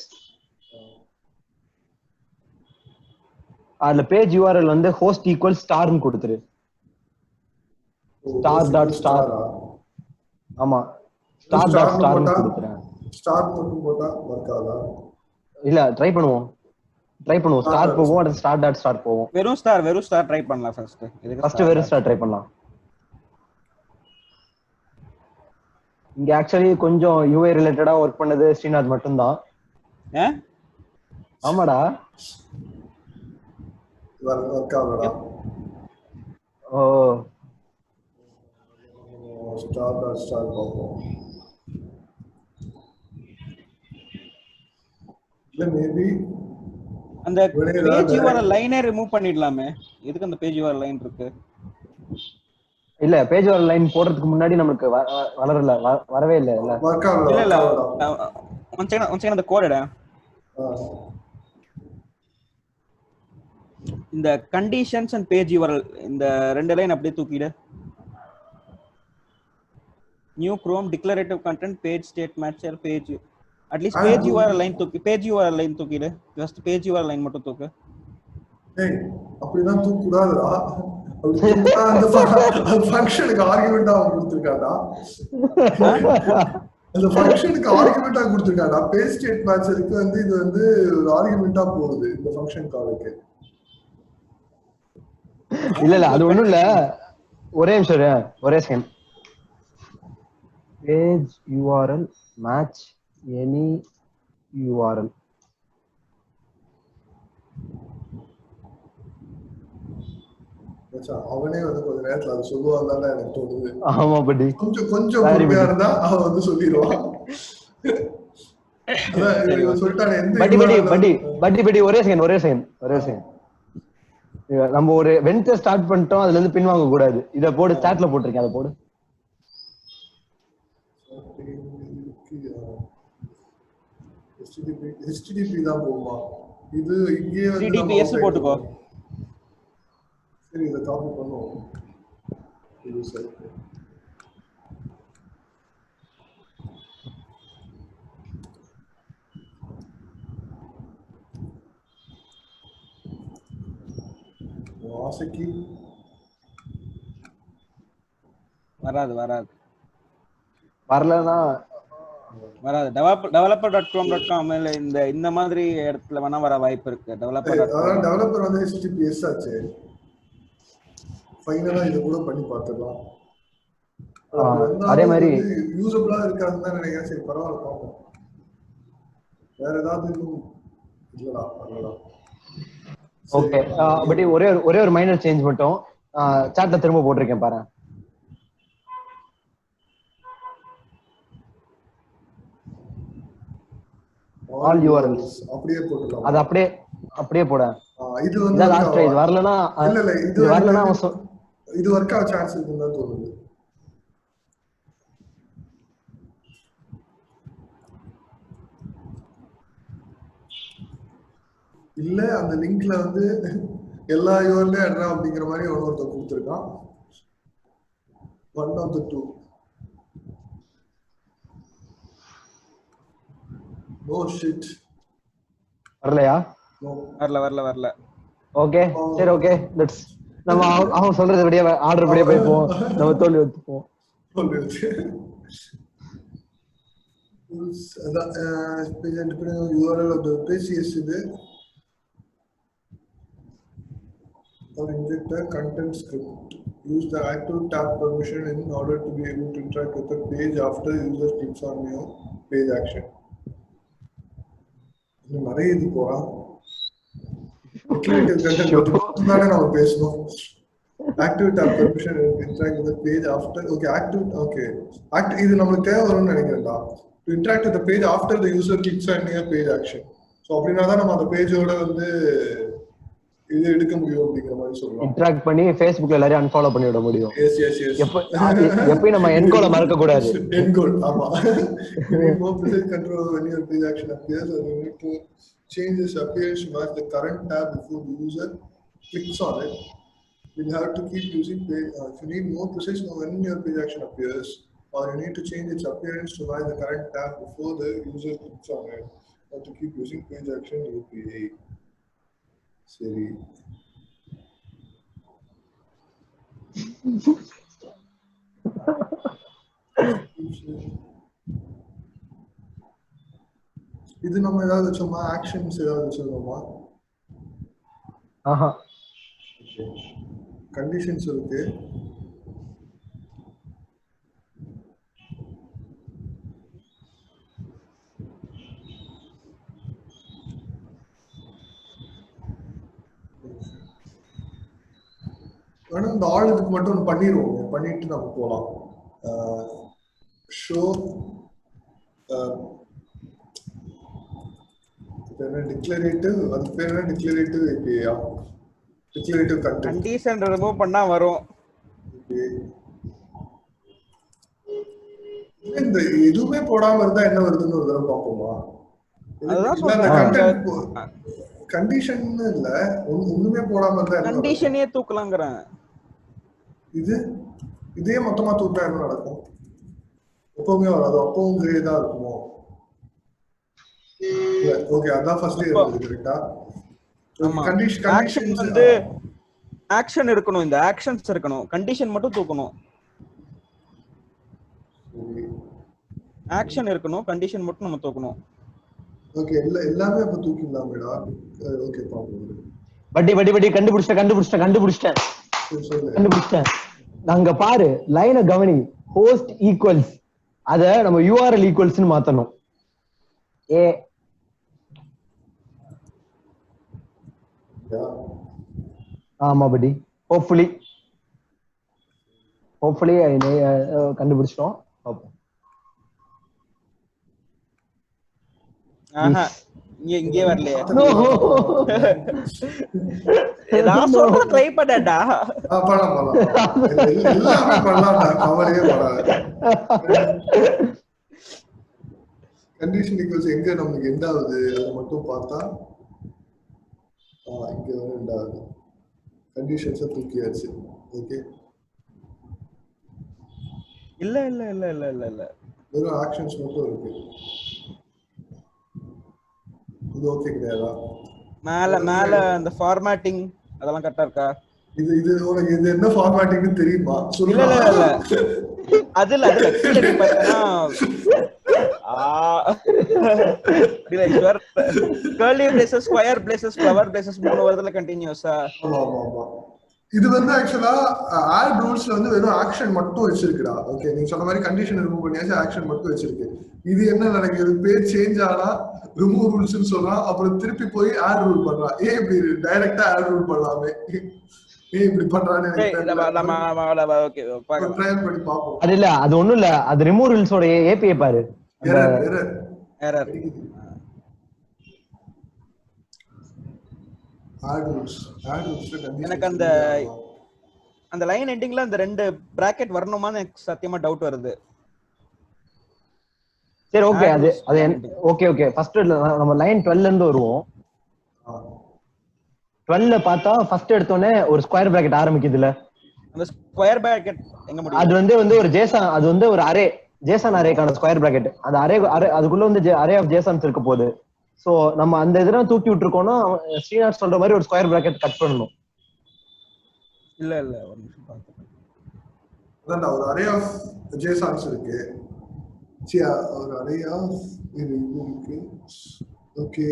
அதுல பேஜ் URL வந்து host equals star ன்னு கொடுத்துரு. star.star ஆமா star.star ன்னு கொடுத்துறேன். ஸ்டார் மட்டும் போட்டா வர்க் ஆகுதா? இல்ல ட்ரை பண்ணுவோம் ஸ்டார் போவோம் அடுத்து star.star போவோம். வெறும் ஸ்டார் ட்ரை பண்ணலாம் ஃபர்ஸ்ட் வெறும் ஸ்டார் ட்ரை பண்ணலாம். இங்க ஆக்சுவலி கொஞ்சம் UI ரிலேட்டடா வர்க் பண்ணது ஸ்ரீநாத் மட்டும் தான். ஆமாடா வர்க் ஆகுதா? ஓ ஸ்டார் பாப்போம். இல்ல மேபி அந்த பேஜ் URL லைனே ரிமூவ் பண்ணிடலாமே. எதுக்கு அந்த பேஜ் URL லைன் இருக்கு? இல்ல பேஜ் URL லைன் போடுறதுக்கு முன்னாடி நமக்கு வரவே இல்ல. இல்ல ஒன் செகண்ட் அந்த கோட் எடு. இந்த கண்டிஷன்ஸ் அண்ட் பேஜ் URL இந்த ரெண்டு லைன் அப்படியே தூக்கிடு. New Chrome declarative content page state matcher page at least page URL line தூக்கிடு. just page URL line மட்டும் தூக்கு. ஏய் அப்படிதான் தூக்க கூடாதுடா. அந்த ஃபங்க்ஷனுக்கு ஆர்குமெண்டா கொடுத்திருக்காடா. அந்த ஃபங்க்ஷனுக்கு ஆர்குமெண்டா கொடுத்திருக்காடா. பேஜ் ஸ்டேட் மேட்சருக்கு வந்து இது வந்து ஒரு ஆர்குமெண்டா போகுது இந்த ஃபங்க்ஷன் காலுக்கு. இல்ல அது ஒண்ணும் இல்ல. ஒரே second page URL match any URL அவனே வந்து கொஞ்ச நேரத்துல அது சொல்லுவாங்கன்னு எனக்கு தோணுது. ஆமா படி கொஞ்சம் பொறுமையா இருந்தா அவன் வந்து சொல்லிடுவான். படி ஒரே செகண்ட் நம்ம ஒரு வென்ட் ஸ்டார்ட் பண்ணிட்டோம். அதுல இருந்து பின் வாங்க கூடாது. இத போடு சாட்ல போட்டிருக்கேன். அதை போடு. HTTP தான் போகுமா? இது இங்கே HTTPS போட்டுக்கோ. சரி இத காப்பி பண்ணுவோம். இது சரி. வாசகி வரலனா வராது. developer.chrome.com இந்த மாதிரி இடத்துல வேணா வர வாய்ப்பு இருக்கு. டெவலப்பர் வந்து HTTPS ஆச்சு. ஃபைனலா இது கூட பண்ணி பார்த்துடலாம். அதே மாதிரி யூசபிளா இருக்காதுன்னு தான் நினைக்கிறேன். சரி பரவாயில்ல பார்ப்போம். வேற ஏதாவது இல்லடா வரலடா. ஓகே பட் ஒரே ஒரு மைனர் சேஞ்ச் மட்டும் சாட்ல திரும்ப போட்டிருக்கேன் பாரு. ஆல் URLs அப்படியே போட்டுடலாம். அது அப்படியே போட. இது வந்து லாஸ்ட் ட்ரை. இது வரலனா இல்ல இது வரலனா இது வர்க் ஆக சான்ஸ் இருக்குன்னு தான் தோணுது. இல்ல அந்த லிங்க்ல வந்து எல்லா யூஆர்எல்லும் எடுறா அப்படிங்கிற மாதிரி ஒருத்தர் கொடுத்துருக்கான். One of the two. No shit. வரலையா? வரல. ஓகே சரி ஓகே லெட்ஸ் நம்ம அவன் சொல்றது அப்படியே ஆர்டர் அப்படியே போய் போவோம். நம்ம தோல்வி எடுத்துப்போம். URL of the page is இது or inject a content script. Use the active tab permission in order to be able to interact with the page after user clicks on your page action. இன்னும் நிறைய இது போறா. Declarative content தானே நம்ம பேசணும். Active tab permission in interact with the page after. Okay, active இது நமக்கு தேவை வரும்னு நினைக்கிறேன்டா. To interact with the page after the user clicks on your page action. So அப்படினா தான் நம்ம அந்த பேஜோட வந்து இது எடுக்க முடியும் அப்படிங்கிற மாதிரி சொல்லலாம். இன்டராக்ட் பண்ணி Facebookல எல்லாரையும் அன்ஃபாலோ பண்ணி விட முடியும். எஸ் எப்பவும் நம்ம என்கோட மறக்க கூடாது. என்கோட் ஆமா. More precise control when your page action appears or you need to change its appearance to match the current tab before the user clicks on it. You'll have to keep using page. If you need more precision when your page action appears or you need to change its appearance to match the current tab before the user clicks on it, you have to keep using page action API. சரி இது நம்ம ஏதாவது வச்சோமா? Actions ஏதாவது வச்சிருக்கோமா? ஆஹா. Conditions இருக்கு. ஆனா இந்த ஆள் இதுக்கு மட்டும் பண்ணிடுவோம். பண்ணிட்டு நம்ம போகலாம். ஷோ டிக்ளரேட்டிவ், அது பேர் என்ன? டிக்ளரேட்டிவ் ஏபிஐயா? டிக்ளரேட்டிவ் கண்டென்ட் கண்டிஷன் ரிமூவ் பண்ணா வரும். இந்த எதுவுமே போடாம இருந்தா என்ன வருதுன்னு ஒரு தடவை பார்ப்போமா? கண்டிஷன் இல்ல, ஒண்ணுமே போடாம இருந்தா கண்டிஷனே தூக்கலாம்ங்கறேன். இதே மொத்தமா தூக்கினா என்ன நடக்கும்? எப்பவுமே வராது, அப்பவும் கிரே தான் இருக்குமோ? ஓகே, அதான் ஃபர்ஸ்ட் இயர் கரெக்ட்டா? கண்டிஷன் வந்து ஆக்ஷன் இருக்கணும், இந்த ஆக்ஷன்ஸ் இருக்கணும், கண்டிஷன் மட்டும் தூக்கணும். ஆக்ஷன் இருக்கணும், கண்டிஷன் மட்டும் நம்ம தூக்கணும். ஓகே, எல்லாமே அப்ப தூக்கிடலாமேடா. ஓகே பாப்போம். பட்டி கண்டுபிடிச்சிட்டேன். நாங்க பாரு லைனை கவனி. ஹோஸ்ட் ஈக்குவல்ஸ் அத நம்ம URL ஈக்குவல்ஸ்னு மாத்தணும். ஆமா படி. ஹோப்ஃபுல்லி கண்டுபிடிச்சிட்டோம். இங்கே வரலையே. நான் சொல்ற ட்ரை பண்ணடா. எல்லாமே பண்ணலாம்டா, கவலையே படாத. கண்டிஷன் ஈக்குவல்ஸ் எங்க நமக்கு எண்ட் ஆகுது அதை மட்டும் பார்த்தா இங்க வந்து எண்ட் ஆகுது. கண்டிஷன்ஸை தூக்கியாச்சு. ஓகே, இல்ல இல்ல இல்ல இல்ல இல்ல இல்ல வெறும் ஆக்ஷன்ஸ் மட்டும் இருக்கு. இது ஓகே கிடையாதா? மேல அந்த ஃபார்மேட்டிங் அதெல்லாம் கரெக்ட்டா இருக்கா? இது உனக்கு இது என்ன ஃபார்மேட்டிங்னு தெரியுமா? இல்ல இல்ல இல்ல அதுல கீழ பார்த்தா curly braces, square braces, flower braces மூணு வருதுல கண்டினியூஸா. ஆமா. இது வந்து ஆக்சுவலா ஆட் ரூல்ஸ்ல வந்து வெறும் ஆக்ஷன் மட்டும் வச்சிருக்குடா. ஓகே, நீங்க சொன்ன மாதிரி கண்டிஷன் ரிமூவ் பண்ணியாச்சு, ஆக்ஷன் மட்டும் வச்சிருக்கு. இது என்ன நடக்குது? பேர் சேஞ்ச் ஆனா ரிமூவ் ரூல்ஸ்னு சொல்றான், அப்புறம் திருப்பி போய் ஆட் ரூல் பண்றான். இப்படி டைரக்டா ஆட் ரூல் பண்ணலாமே, இப்படி பண்றானே. ஓகே பாக்கலாம், ட்ரையல் பண்ணி பாப்போம். அது இல்ல, அது ஒண்ணும் இல்ல, அது ரிமூவ் ரூல்ஸோட ஏபிஐ பாரு. எரர் ஆட் ரூல்ஸ் எனக்கு அந்த லைன் எண்டிங்ல அந்த 2 பிராக்கெட் வரணுமான்னு எனக்கு சத்தியமா டவுட் வருது. சரி ஓகே, அது ஓகே ஃபர்ஸ்ட் நம்ம லைன் 12ல இருந்து வருவோம். 12ல பார்த்தா ஃபர்ஸ்ட் எடுத்தோனே ஒரு ஸ்கொயர் பிராக்கெட் ஆரம்பிக்குதுல. அந்த ஸ்கொயர் பிராக்கெட் எங்க முடியும்? அது வந்து ஒரு ஜேசன், அது வந்து ஒரு அரே, ஜேசன் அரேக்கான ஸ்கொயர் பிராக்கெட். அந்த அரே அதுக்குள்ள வந்து அரே ஆஃப் ஜேசன்ஸ் இருக்க போகுது. சோ நம்ம அந்த இதெல்லாம் தூக்கி விட்டுருக்கோம்னா ஸ்ரீநாத் சொல்ற மாதிரி ஒரு ஸ்கொயர் பிராக்கெட் கட் பண்ணணும். இல்ல ஒரு நிமிஷம் பாத்துறேன். அதான் ஒரு அரே ஆஃப் ஜேசன்ஸ் இருக்கு. ஒரு அரே ஆஃப் இது இருக்கு. ஓகே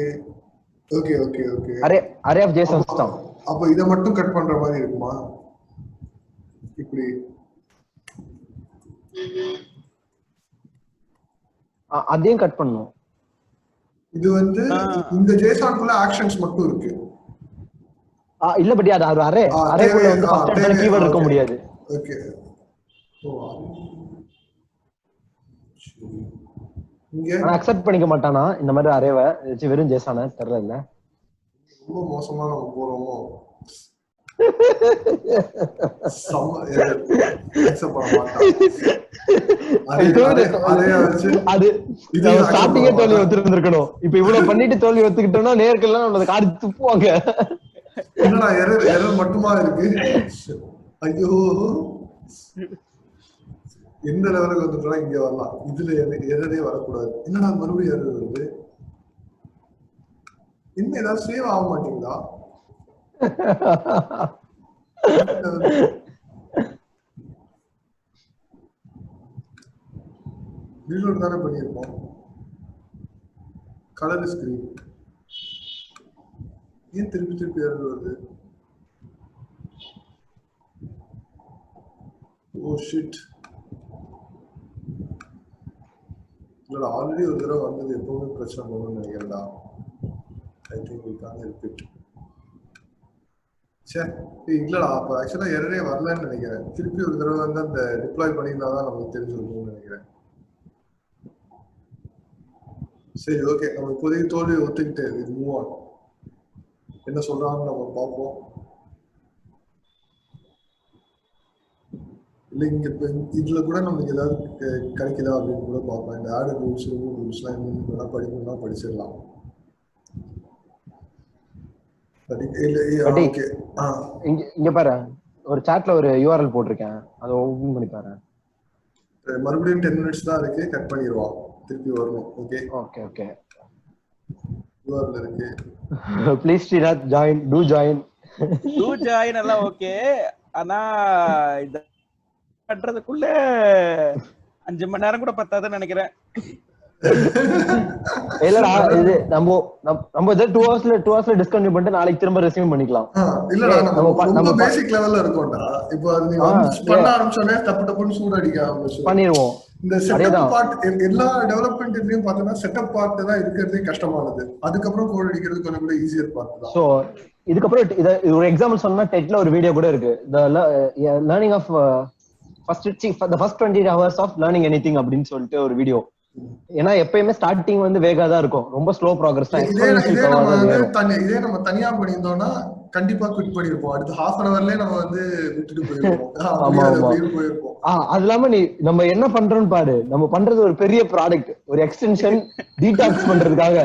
அரே ஆஃப் ஜேசன்ஸ் தான். அப்ப இத மட்டும் கட் பண்ற மாதிரி இருக்குமா? இப்படி அதையும் கட் பண்ணணும். இது வந்து இந்த ஜேசன்க்குள்ள ஆக்ஷன்ஸ் மட்டும் இருக்கு. இல்ல பட் அது ஒரு அரேக்குள்ள வந்து ஃபர்ஸ்ட் எடுத்தோனே கீவேர்ட் இருக்க முடியாது. ஓகே இங்க அக்செப்ட் பண்ணிக்க மாட்டானா இந்த மாதிரி அரேவை வெறும் ஜேசனா தெரியல. ரொம்ப மோசமா நம்ம போறோமோ. ஸ்டார்டிங்கே தோல்வி ஒத்துருந்துருக்கணும். இப்ப இவ்வளவு பண்ணிட்டு தோல்வி ஒத்துக்கிட்டோம்னா நேர்கள்லாம் நம்ம காடி துப்புவாங்க. என்னடா எரர் மட்டுமா இருக்கு? ஐயோ, எந்த லெவலுக்கு வந்துட்டோம்னா இங்க வரலாம். இதுல எரரே வரக்கூடாது. என்னடா மறுபடியும் எரர் வருது? இன்னும் ஏதாவது சேவ் ஆக மாட்டீங்களா? ரீலோட் தானே பண்ணியிருப்போம். கலர் ஸ்கிரீன் ஏன் திருப்பி எரர் வருது? Oh shit. இல்ல ஆல்ரெடி ஒரு தடவை வந்தது. எப்பவுமே பிரச்சனை பண்ணணும்னு நினைக்கிறேன்டா. I think we can't help it. இல்லடா, அப்ப ஆக்சுவலா எரரே வரலன்னு நினைக்கிறேன். திருப்பி ஒரு தடவை வந்து அந்த டிப்ளாய் பண்ணியிருந்தாதான் நமக்கு தெரிஞ்சிருக்கும்னு நினைக்கிறேன். சரி ஓகே, நம்ம இப்போதைக்கு தோல்வி ஒத்துக்கிட்டு மூவ் ஆன். என்ன சொல்றான்னு நம்ம பார்ப்போம். இல்லை இங்க இதுல கூட நமக்கு ஏதாவது கிடைக்குதா அப்படின்னு கூட பார்ப்போம். இந்த ஆட் ரூல்ஸ் ரூல்ஸ்லாம் என்னன்னு படிக்கணும்னா படிச்சிடலாம். இங்க பாரு, ஒரு சாட்ல ஒரு URL போட்டிருக்கேன், அதை ஓபன் பண்ணி பாரு. மறுபடியும் 10 minutes தான் இருக்கு, கட் பண்ணிடுவோம். திருப்பி வரணும். ஓகே URL இருக்கு. ப்ளீஸ் ஸ்ரீநாத் ஜாயின் எல்லாம் ஓகே. ஆனா இந்த பண்றதுக்குள்ள 5 மணி நேரம் கூட பத்தாதுன்னு நினைக்கிறேன். இல்லடா, இது நம்ம 2 ஹவர்ஸ்ல டிஸ்கன்டினியூ பண்ணிட்டு நாளைக்கு திரும்ப ரெஸ்யூம் பண்ணிக்கலாம். இல்லடா, நம்ம பேசிக் லெவல்ல இருக்கோம்டா. இப்போ நீ பண்ண ஆரம்பிச்சோனே டப்புன்னு சூடு அடிக்க ஆரம்பிச்சு பண்ணிடுவோம். இந்த செட்டப் பார்ட் எல்லா டெவலப்மென்ட் இதுலயும் பார்த்தா செட்டப் பார்ட் தான் இருக்கிறதே கஷ்டமானது. அதுக்கப்புறம் கோட் அடிக்கிறது கொஞ்சம் கூட ஈஸியர் பார்ட் தான். சோ இதுக்கப்புறம் இத ஒரு எக்ஸாம்பிள் சொன்னா டெட்ல ஒரு வீடியோ கூட இருக்கு. Learning of first 20 hours of learning anything அப்படின்னு சொல்லிட்டு ஒரு வீடியோ. ஏன்னா எப்பயுமே ஸ்டார்டிங் வந்து வேகா தான் இருக்கும், ரொம்ப ஸ்லோ ப்ராக்ரஸ் தான். இதே நம்ம தனியா பண்ணியிருந்தோம்னா கண்டிப்பா குவிட் பண்ணிருப்போம். அடுத்து half an hourலயே நம்ம வந்து விட்டுட்டு போயிருப்போம். அது இல்லாம நம்ம என்ன பண்றோம்னு பாரு. நம்ம பண்றது ஒரு பெரிய ப்ராடக்ட், ஒரு எக்ஸ்டென்ஷன் டீடாக்ஸ் பண்றதுக்காக.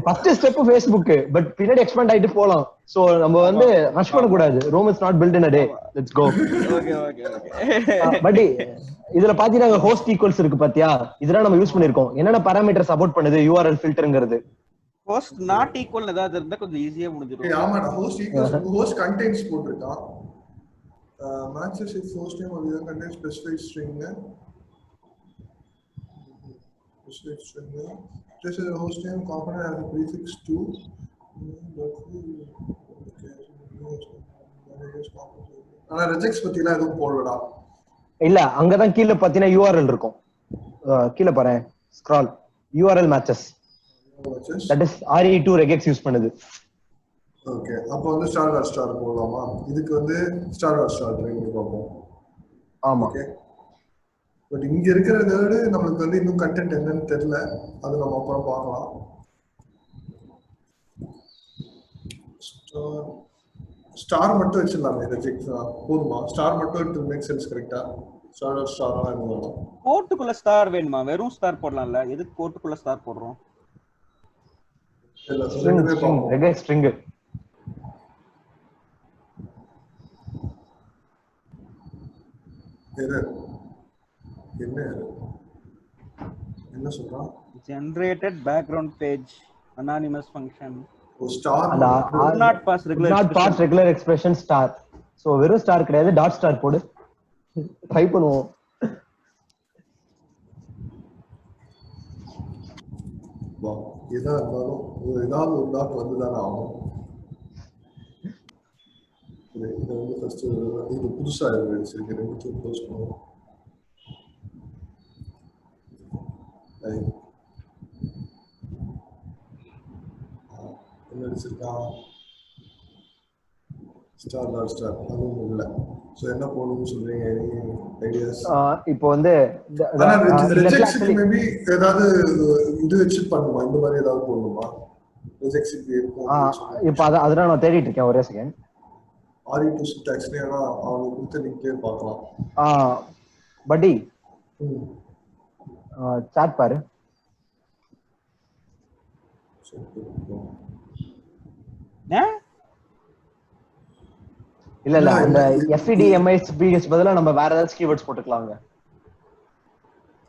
ஃபர்ஸ்ட் ஸ்டெப் Facebook, பட் பின்னாடி எக்ஸ்பேண்ட் ஆயிட்டு போலாம். சோ நம்ம வந்து ரஷ் பண்ண கூடாது. Rome is not built in a day. Let's go. But இதுல பாத்தீங்கன்னா ஹோஸ்ட் ஈக்குவல்ஸ் இருக்கு பாத்தியா, இதெல்லாம் நம்ம யூஸ் பண்ணிருக்கோம். என்னென்ன பாராமீட்டர் சப்போர்ட் பண்ணுது URL ஃபில்டர்ங்கிறது. ஹோஸ்ட் நாட் ஈக்குவல் ஏதாவது இருந்தா கொஞ்சம் ஈஸியா முடிஞ்சிரும். ஆமாடா, ஹோஸ்ட் ஈக்குவல்ஸ் ஹோஸ்ட் கண்டெய்ன்ஸ் போட்டுருக்கான். matches if host name or the contains specified string. This is a host name component has a prefix to. ஆனா ரெஜெக்ட்ஸ் பத்தினா எதுவும் போடலடா. இல்ல, அங்கதான் கீழ பாத்தீங்கன்னா URL இருக்கும். கீழ பாரு, scroll URL matches. that is RE2 regex use பண்ணுது. ஓகே, அப்ப வந்து ஸ்டார் போடலாமா? இதுக்கு வந்து ஸ்டார் ட்ரை பண்ணி பார்ப்போம். ஆமா. ஓகே, பட் இங்க இருக்கிறத விட நமக்கு வந்து இன்னும் கண்டென்ட் என்னன்னு தெரியல. அது நம்ம அப்புறம் பார்க்கலாம். ஸ்டார் மட்டும் வச்சிடலாமே போதுமா? ஸ்டார் மட்டும் இட் மேக் சென்ஸ் கரெக்ட்டா? ஸ்டார் வேணும். கோட்டுக்குள்ள ஸ்டார் வேணுமா? வெறும் ஸ்டார் போடலாம்ல, எதுக்கு கோட்டுக்குள்ள ஸ்டார் போடுறோம்? இல்ல ரெண்டுமே பாப்போம். ரெகே ஸ்ட்ரிங் என்ன சொல்றான்? Generated background page anonymous function. Star not pass regular expression star. So வெறும் ஸ்டார் கிடையாது, டாட் ஸ்டார் போடு. ட்ரை பண்ணுவோம். வா ஏதாவது ஒரு டாட் வந்துதானே ஆகும். இது வந்து ஃபர்ஸ்ட் இது புதுசா இருக்கு. ரெண்டு க்ளோஸ் பண்ணுவோம். என்ன அடிச்சிருக்கா? ஸ்டார் அதுவும் இல்ல. சோ என்ன போடணும்னு சொல்றீங்க? ஐடியாஸ் இப்போ வந்து ரிஜெக்ஷன் மேபி ஏதாவது இது வெச்சு பண்ணுமா? இந்த மாதிரி ஏதாவது போடணுமா? ரிஜெக்ஷன் இப்போ அத நான் தேடிட்டு இருக்கேன். ஒரே செகண்ட். RE2 syntax நேரா அவங்க கொடுத்த லிங்க்லயே பார்க்கலாம். படி சாட் பாரு. இல்ல அந்த FEDMIS பதிலா நம்ம வேற ஏதாவது கீவேர்ட்ஸ் போட்டுக்கலாம்ங்க.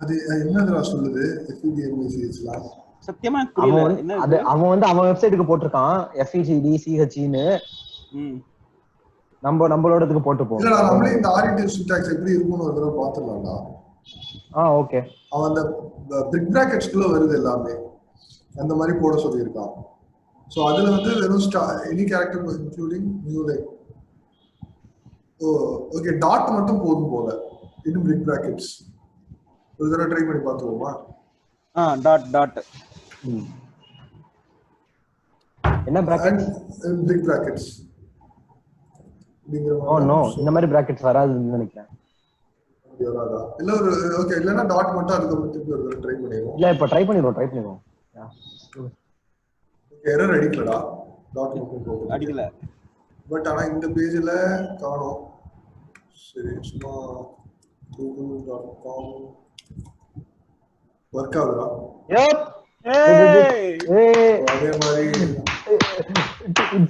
அது என்னதுடா சொல்லுது? FEDMIS சத்தியமா புரியல. என்ன அது அவன் வந்து அவன் வெப்சைட்டுக்கு போட்டுருக்கான் FEDCH ன்னு. நம்மளோடதுக்கு போட்டு போ. இல்ல நம்மளே இந்த RE2 syntax எப்படி இருக்கும்னு ஒரு தடவை பாத்துறலாம்டா. ஓகே. அவன் அந்த பிக் பிராக்கெட்ஸ்க்குள்ள வருது எல்லாமே. அந்த மாதிரி போட சொல்லியிருக்கான். சோ அதுல வந்து வெறும் any character including new like okay dot மட்டும் போதும் போல. இது பிக் பிராக்கெட்ஸ். ஒரு தடவை ட்ரை பண்ணி பார்த்துவோமா? டாட் என்ன பிராக்கெட்? Big brackets. நோ இந்த மாதிரி பிராக்கெட்ஸ் வராதுன்னு நினைக்கிறேன். வராதா? இல்ல ஒரு ஓகே இல்லனா டாட் மட்டும் அதுக்கு திருப்பி ஒரு தடவை ட்ரை பண்ணிடுவோம். இல்ல இப்ப ட்ரை பண்ணிடுவோம். எரர் அடிக்கலடா. டாட் மட்டும் போடு. அடிக்கல. பட் ஆனா இந்த பேஜ்ல காணோம். சரி சும்மா google.com வர்க் ஆகுதா? அதே மாதிரி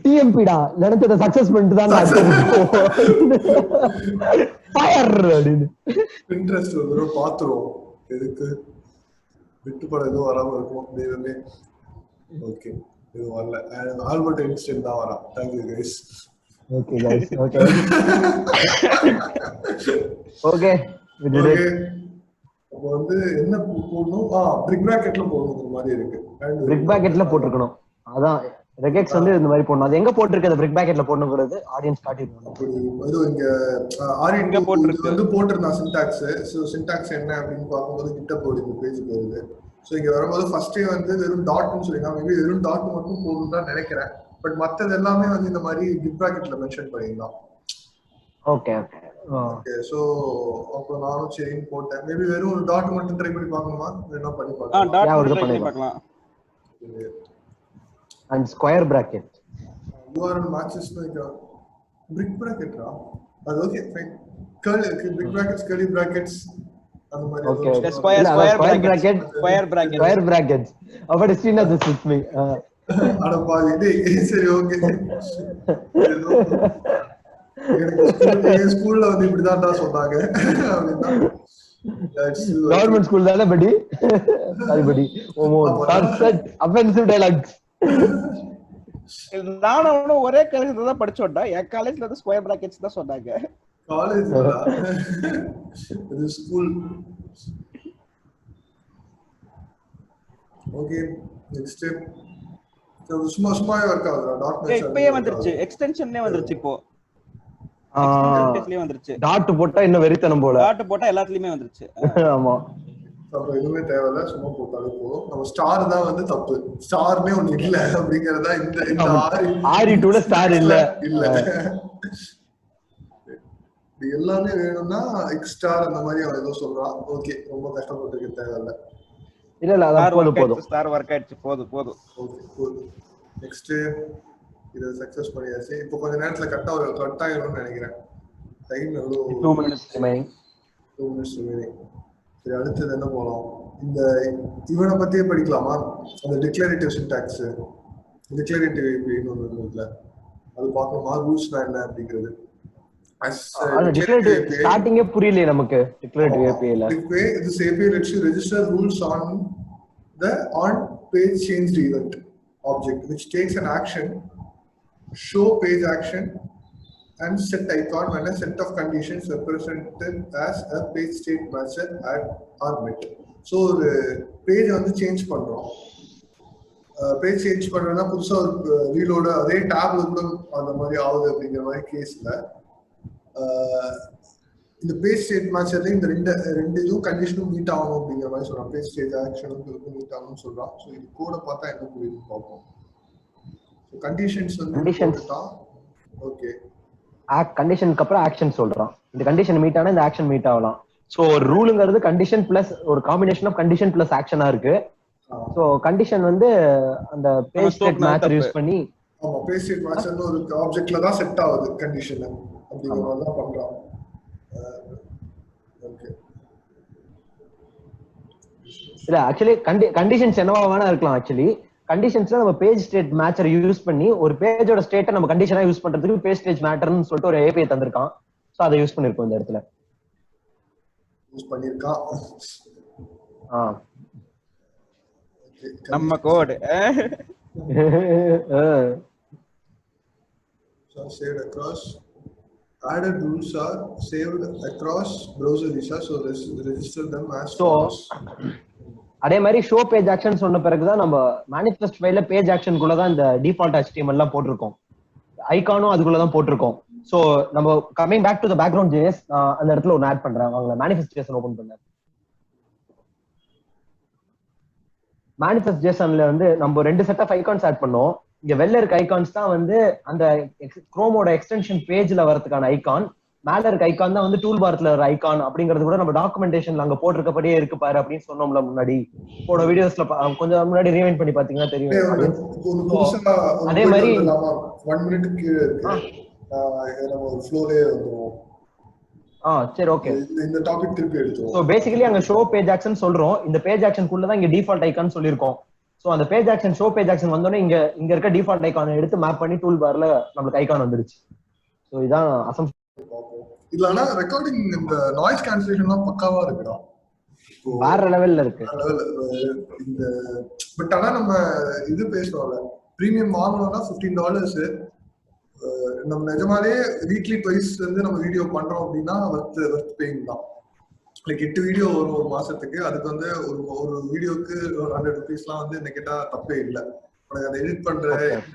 டிஎம்பிடா நினைச்சத சக்சஸ் பண்ணிட்டு தான் இன்ட்ரெஸ்ட் ஒரு பாத்துருவோம். எதுக்கு விட்டுப்பட எதுவும் வராம இருக்கும். தெய்வமே. ஓகே இது வரல. ஆல்பர்ட் ஐன்ஸ்டைன் தான் வரான். Thank you guys. ஓகே அப்போ வந்து என்ன போடணும்? பிக் பிராக்கெட்ல போடணும் மாதிரி இருக்கு. பிக் பிராக்கெட்ல போட்டுருக்கணும். அதான் ரெகெக்ஸ் வந்து இந்த மாதிரி போடணும். அது எங்க போட்டுருக்கு? அந்த பிக் பிராக்கெட்ல போடணும்ங்கிறது ஆடியன்ஸ் காட்டிருக்கணும். அது இங்க RE2 போட்டுருக்கு வந்து போட்டுருந்தா சின்டாக்ஸ். சோ சின்டாக்ஸ் என்ன அப்படின்னு பார்க்கும்போது கிட்ட போடு இந்த பேஜுக்கு வருது. சோ இங்க வரும்போது ஃபர்ஸ்டே வந்து வெறும் டாட்னு சொல்லிருக்காங்க. மேபி வெறும் டாட் மட்டும் போதும்னு தான் நினைக்கிறேன். பட் மத்தது எல்லாமே வந்து இந்த மாதிரி பிக் பிராக்கெட்ல மென்ஷன் பண்ணிடலாம். ஓகே சோ அப்போ நானும் செயின் போட்டேன். மேபி வெறும் ஒரு டாட் மட்டும் ட்ரை பண்ணி பார்க்கணுமா? என்ன பண்ணி பார்க்கலாம். டாட் ட்ரை பண்ணி பார்க்கலாம். and square bracket URL matches like a brick bracket ra அது okay fine. curly brick brackets curly brackets அந்த மாதிரி. ஓகே square brackets அப்படி ஸ்ரீனா this with me அட பாவி டேய் சரி ஓகே. ஸ்கூல்ல வந்து இப்படி தான்டா சொன்னாங்க அப்படினா கவர்மெண்ட் ஸ்கூல் தானே படி. சாரி படி. Sunset offensive dialogues. நானும் ஒரே காலேஜ்ல தான் படிச்சோம்டா. என் காலேஜ்ல வந்து ஸ்கொயர் பிராக்கெட்ஸ் தான் சொன்னாங்க. காலேஜ்ல இது ஸ்கூல். ஓகே நெக்ஸ்ட் சும்மா வர்க் ஆகுதா? டாட் நெட் இப்பவே வந்துருச்சு. எக்ஸ்டென்ஷன்லயே வந்துருச்சு. இப்போ எக்ஸ்டென்ஷன்லயே வந்துருச்சு. டாட் போட்டா இன்னும் வெரித்தனம் போல. டாட் போட்டா எல்லாத்துலயுமே வந்துருச்சு. ஆமா. அப்ப எதுவுமே தேவையில்ல. சும்மா போட்டாலே போதும். நம்ம ஸ்டார் தான் வந்து தப்பு. ஸ்டார்னே ஒண்ணு இல்ல அப்படிங்கறதா இந்த RE2ல ஸ்டார் இல்ல. இது எல்லாமே வேணும்னா எக்ஸ்ட்ரா அந்த மாதிரி அவன் ஏதோ சொல்றான். ஓகே ரொம்ப கஷ்டப்பட்டு தேவையில்ல. இல்ல அத போதும். ஸ்டார் வர்க் ஆயிடுச்சு. போதும். ஓகே நெக்ஸ்ட் இதை சக்சஸ் பண்ணியாச்சு. இப்போ கொஞ்ச நேரத்துல கட் ஆயிரும்னு நினைக்கிறேன். டைம் எவ்வளோ? 2 minutes remaining. 2 minutes remaining. சரி, அடுத்தது என்ன போகலாம்? இந்த இவனை பத்தியே படிக்கலாமா? அந்த டிக்ளரேட்டிவ் சின்டாக்ஸ், டிக்ளரேட்டிவ் API ஒன்று இருக்குல்ல, அது பார்க்கணுமா? ரூல்ஸ்னா என்ன அப்படிங்கிறது. ஸ்டார்டிங்கே புரியலையே நமக்கு declarative API-ல. This API lets you register rules on the on-page changed event object, which takes an action, show page action, and set icon when a set of conditions represented as a page state matcher are met. So ஒரு page வந்து change பண்றோம். Page change பண்றோம்னா புதுசா ஒரு reload அதே டேப்ல கூட அந்த மாதிரி ஆகுது அப்படிங்கிற மாதிரி கேஸ்ல இந்த பேஜ் ஸ்டேட் மேட்சர்ல இந்த ரெண்டு இதுவும் கண்டிஷனும் மீட் ஆகணும் அப்படிங்கிற மாதிரி சொல்றான். பேஜ் ஸ்டேட் ஆக்ஷனும் மீட் ஆகணும்னு சொல்றான். ஸோ இது கூட பார்த்தா என்ன புரியுதுன்னு பார்ப்போம். கண்டிஷன்ஸ் வந்து ஓகே, கண்டிஷனுக்கு அப்புறம் ஆக்ஷன் சொல்றான். இந்த கண்டிஷன் மீட் ஆனா இந்த ஆக்ஷன் மீட் ஆகலாம். சோ ஒரு ரூலுங்கிறது கண்டிஷன் பிளஸ் ஒரு காம்பினேஷன் ஆஃப் கண்டிஷன் பிளஸ் ஆக்ஷனா இருக்கு. சோ கண்டிஷன் வந்து அந்த பேஜ் ஸ்டேட் மேட்சர் யூஸ் பண்ணி, ஆமா, பேஜ் ஸ்டேட் மேட்சர்னு ஒரு ஆப்ஜெக்ட்ல தான் செட் ஆகுது கண்டிஷன் அப்படிங்கிற மாதிரி தான் பண்றான். ஓகே, இல்ல ஆக்சுவலி கண்டிஷன்ஸ் என்னவா வேணா இருக்கலாம். ஆக்சுவலி கண்டிஷன்ஸ்ல நம்ம பேஜ் ஸ்டேட் மேட்சர் யூஸ் பண்ணி ஒரு பேஜோட ஸ்டேட்டை நம்ம கண்டிஷனா யூஸ் பண்றதுக்கு பேஜ் ஸ்டேட் மேட்டர்னு சொல்லிட்டு ஒரு API தந்திருக்கான். சோ அதை யூஸ் பண்ணிருக்கோம் இந்த இடத்துல. யூஸ் பண்ணிருக்கான். நம்ம code saved across, added rules are saved across browser visa, so register them as follows. அதே மாதிரி ஷோ பேஜ் ஆக்ஷன் சொன்ன பிறகுதான் நம்ம மேனிஃபெஸ்ட் ஃபைல்ல பேஜ் ஆக்ஷனுக்குள்ள தான் இந்த டிஃபால்ட் HTML எல்லாம் போட்டிருக்கோம். ஐகானும் அதுக்குள்ள தான் போட்டிருக்கோம். சோ நம்ம coming back to the background JS, அந்த இடத்துல ஒன்னு ஆட் பண்றேன். வாங்க மேனிஃபெஸ்ட் JSON ஓபன் பண்ணேன். மேனிஃபெஸ்ட் JSONல வந்து நம்ம ரெண்டு செட் ஆஃப் ஐகான்ஸ் ஆட் பண்ணோம். இங்க வெளில இருக்க ஐகான்ஸ் தான் வந்து அந்த குரோமோட எக்ஸ்டென்ஷன் பேஜ்ல வரதுக்கான ஐகான். மேல இருக்க ஐகான் தான் வந்து டூல் பார்ல ஒரு ஐகான் அப்படிங்கிறது கூட நம்ம டாக்குமெண்டேஷன்ல அங்க போட்டிருக்கப்படியே இருக்கு பாரு அப்படின்னு சொன்னோம்ல முன்னாடி. போன வீடியோஸ்ல கொஞ்சம் முன்னாடி ரீவைண்ட் பண்ணி பாத்தீங்கன்னா தெரியும். அதே மாதிரி 1 மினிட் கீழ இருக்கு. நம்ம ஒரு ஃப்ளோலே வந்துரும். சரி, ஓகே, இந்த டாபிக் திருப்பி எடுத்துறோம். சோ பேசிக்கலி அங்க ஷோ பேஜ் ஆக்ஷன் சொல்றோம். இந்த பேஜ் ஆக்ஷன் குள்ள தான் இங்க டிஃபால்ட் ஐகான் சொல்லிருக்கோம். சோ அந்த page action show page action வந்தோடனே இங்க இருக்க டிஃபால்ட் ஐகானை எடுத்து மேப் பண்ணி டூல் பார்ல நமக்கு ஐகான் வந்துருச்சு. சோ இதான் அசம்ப்ஷன். இல்லனா ரெக்கார்டிங் இந்த நாய்ஸ் கேன்சலேஷன்லாம் பக்காவா இருக்குடா. வேற லெவல்ல இருக்கு இந்த. பட் ஆனா நம்ம இது பேசுறோம்ல, பிரீமியம் வாங்கணும்னா $15. நம்ம நிஜமாலே வீக்லி ட்வைஸ் வந்து நம்ம வீடியோ பண்றோம் அப்படின்னா வர்த் பேயிங் தான். லைக் 8 வீடியோ வரும் ஒரு மாசத்துக்கு. அதுக்கு வந்து ஒரு வீடியோக்கு $100 வந்து என்ன கேட்டா தப்பே இல்லை. உனக்கு அதை எடிட் பண்ற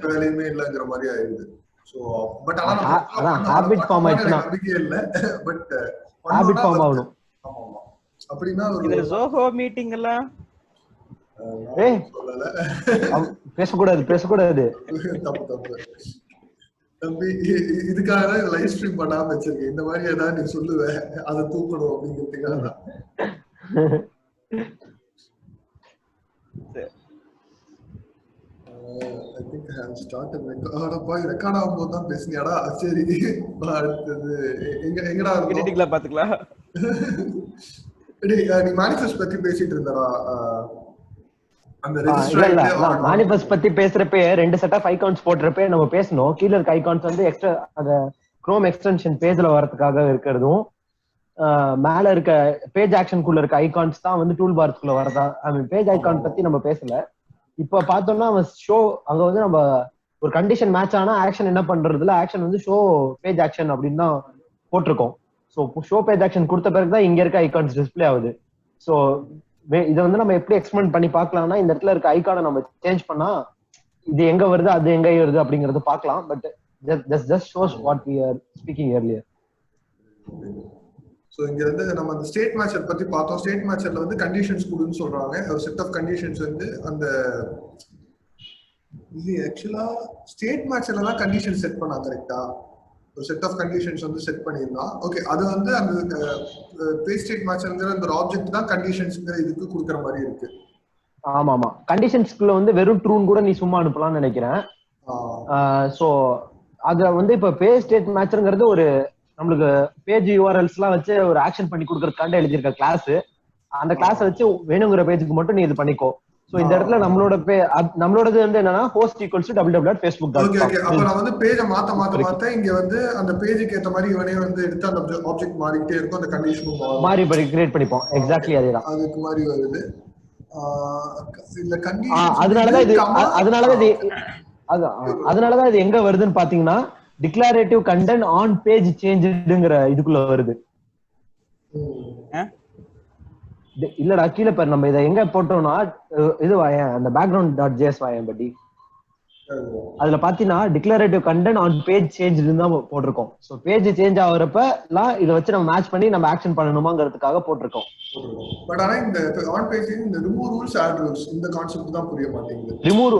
வேலையுமே இல்லைங்கிற மாதிரி ஆயிடுது. சோ பட் ஆனா ஹாபிட் ஃபார்ம் ஆயிடுச்சுனா நம்பிக்கை இல்ல. பட் ஹாபிட் ஃபார்ம் ஆகணும். ஆமா, அப்படினா இந்த ஜோஹோ மீட்டிங் எல்லாம் சொல்லல, பேசக்கூடாது. தப்பு தம்பி, இதுக்காக தான் லைவ் ஸ்ட்ரீம் பண்ணாம வச்சிருக்கேன். இந்த மாதிரி ஏதாவது நீ சொல்லுவ, அதை தூக்கணும் அப்படிங்கிறதுக்காக தான். I think I have started record ஆகும்போது தான் பேசுனியாடா? சரி, அடுத்தது எங்கடா எடிட்டிங்ல பாத்துக்கலாம். நீ மேனிஃபெஸ்ட் பத்தி பேசிட்டு இருந்தாடா. அந்த மேனிஃபெஸ்ட் பத்தி பேசுறப்ப ரெண்டு செட் ஆஃப் ஐகான்ஸ் போட்டுறப்ப நம்ம பேசணும். கீழ இருக்க ஐகான்ஸ் வந்து எக்ஸ்ட்ரா அந்த குரோம் எக்ஸ்டென்ஷன் பேஜ்ல வரதுக்காக இருக்கிறதும், மேல இருக்க பேஜ் ஆக்ஷனுக்குள்ள இருக்க ஐகான்ஸ் தான் வந்து டூல் பார்க்குள்ள வரதா. ஐ மீன் பேஜ் ஐகான் பத்தி நம்ம பேசல. இப்ப பார்த்தோம்னா ஷோ அங்க வந்து நம்ம ஒரு கண்டிஷன் மேட்ச் ஆனா ஆக்ஷன் என்ன பண்றதுல ஆக்ஷன் வந்து ஷோ பேஜ் ஆக்ஷன் அப்படின்னு தான் போட்டிருக்கோம். ஸோ ஷோ பேஜ் ஆக்ஷன் கொடுத்த பிறகுதான் இங்க இருக்க ஐகான்ஸ் டிஸ்பிளே ஆகுது. ஸோ இதை வந்து நம்ம எப்படி எக்ஸ்பெரிமெண்ட் பண்ணி பார்க்கலாம்னா, இந்த இடத்துல இருக்க ஐகானை நம்ம சேஞ்ச் பண்ணா இது எங்க வருது அது எங்க வருது அப்படிங்கறது பார்க்கலாம். But just shows what we are speaking earlier. So இங்க வந்து நம்ம அந்த ஸ்டேட் மேட்சர் பத்தி பார்த்தோம். ஸ்டேட் மேட்சர்ல வந்து கண்டிஷன்ஸ் கொடுன்னு சொல்றாங்க. ஒரு செட் ஆஃப் கண்டிஷன்ஸ் வந்து அந்த இது ஆக்சுவலா ஸ்டேட் மேட்சர்ல தான் கண்டிஷன் செட் பண்ணாங்க. கரெக்ட்டா? ஒரு செட் ஆஃப் கண்டிஷன்ஸ் வந்து செட் பண்ணிருந்தா ஓகே, அது வந்து அந்த பேஜ் ஸ்டேட் மேட்சர்ங்கிற அந்த ஆப்ஜெக்ட் தான் கண்டிஷன்ஸ்ங்கிற இதுக்கு கொடுக்குற மாதிரி இருக்கு. ஆமா, கண்டிஷன்ஸ்க்குள்ள வந்து வெறும் ட்ரூன்னு கூட நீ சும்மா அனுப்பலாம்னு நினைக்கிறேன். ஸோ அத வந்து இப்ப பேஜ் ஸ்டேட் மேட்ச்ங்கிறது ஒரு நம்மளுக்கு பேஜ் யூஆர்எல்ஸ்லாம் வச்சு ஒரு ஆக்ஷன் பண்ணி கொடுக்கறதுக்காண்ட எழுதியிருக்க கிளாஸ். அந்த கிளாஸை வச்சு வேணுங்கிற பேஜுக்கு மட்டும் நீ இது பண்ணிக்கோ. சோ இந்த இடத்துல நம்மளோடது வந்து என்னன்னா host equals to www.facebook.com. Okay okay. அப்ப நான் வந்து பேஜ மாத்த இங்க வந்து அந்த பேஜுக்கு ஏத்த மாதிரி இவனே வந்து எடுத்து அந்த ஆப்ஜெக்ட் மாறிட்டே இருக்கும். அந்த கண்டிஷனும் மாறி கிரியேட் பண்ணிப்போம். எக்ஸாக்ட்லி அதேதான். அதுக்கு மாதிரி வருது. இல்ல கண்டிஷன் அதனாலதான் இது எங்க வருதுன்னு பாத்தீங்கன்னா டிக்ளரேட்டிவ் கண்டென்ட் ஆன் பேஜ் சேஞ்சுங்கிற இதுக்குள்ள வருது. இல்லடா கீழே பாரு, நம்ம இதை எங்க போட்டோம்னா இது வாயேன், அந்த பேக்ரவுண்ட் டாட் ஜேஎஸ் வாயேன் பட்டி. அதுல பாத்தீங்கன்னா declarative content on page change தான் போட்டிருக்கோம். சோ பேஜ் சேஞ்ச் ஆகுறப்பலாம் இதை வச்சு நம்ம மேட்ச் பண்ணி நம்ம ஆக்ஷன் பண்ணணுமாங்கிறதுக்காக போட்டிருக்கோம். பட் ஆனா இந்த ஆன் பேஜ் இந்த ரிமூவ் ரூல்ஸ் ஆட் ரூல்ஸ் இந்த கான்செப்ட் தான் புரிய மாட்டேங்குது. Remove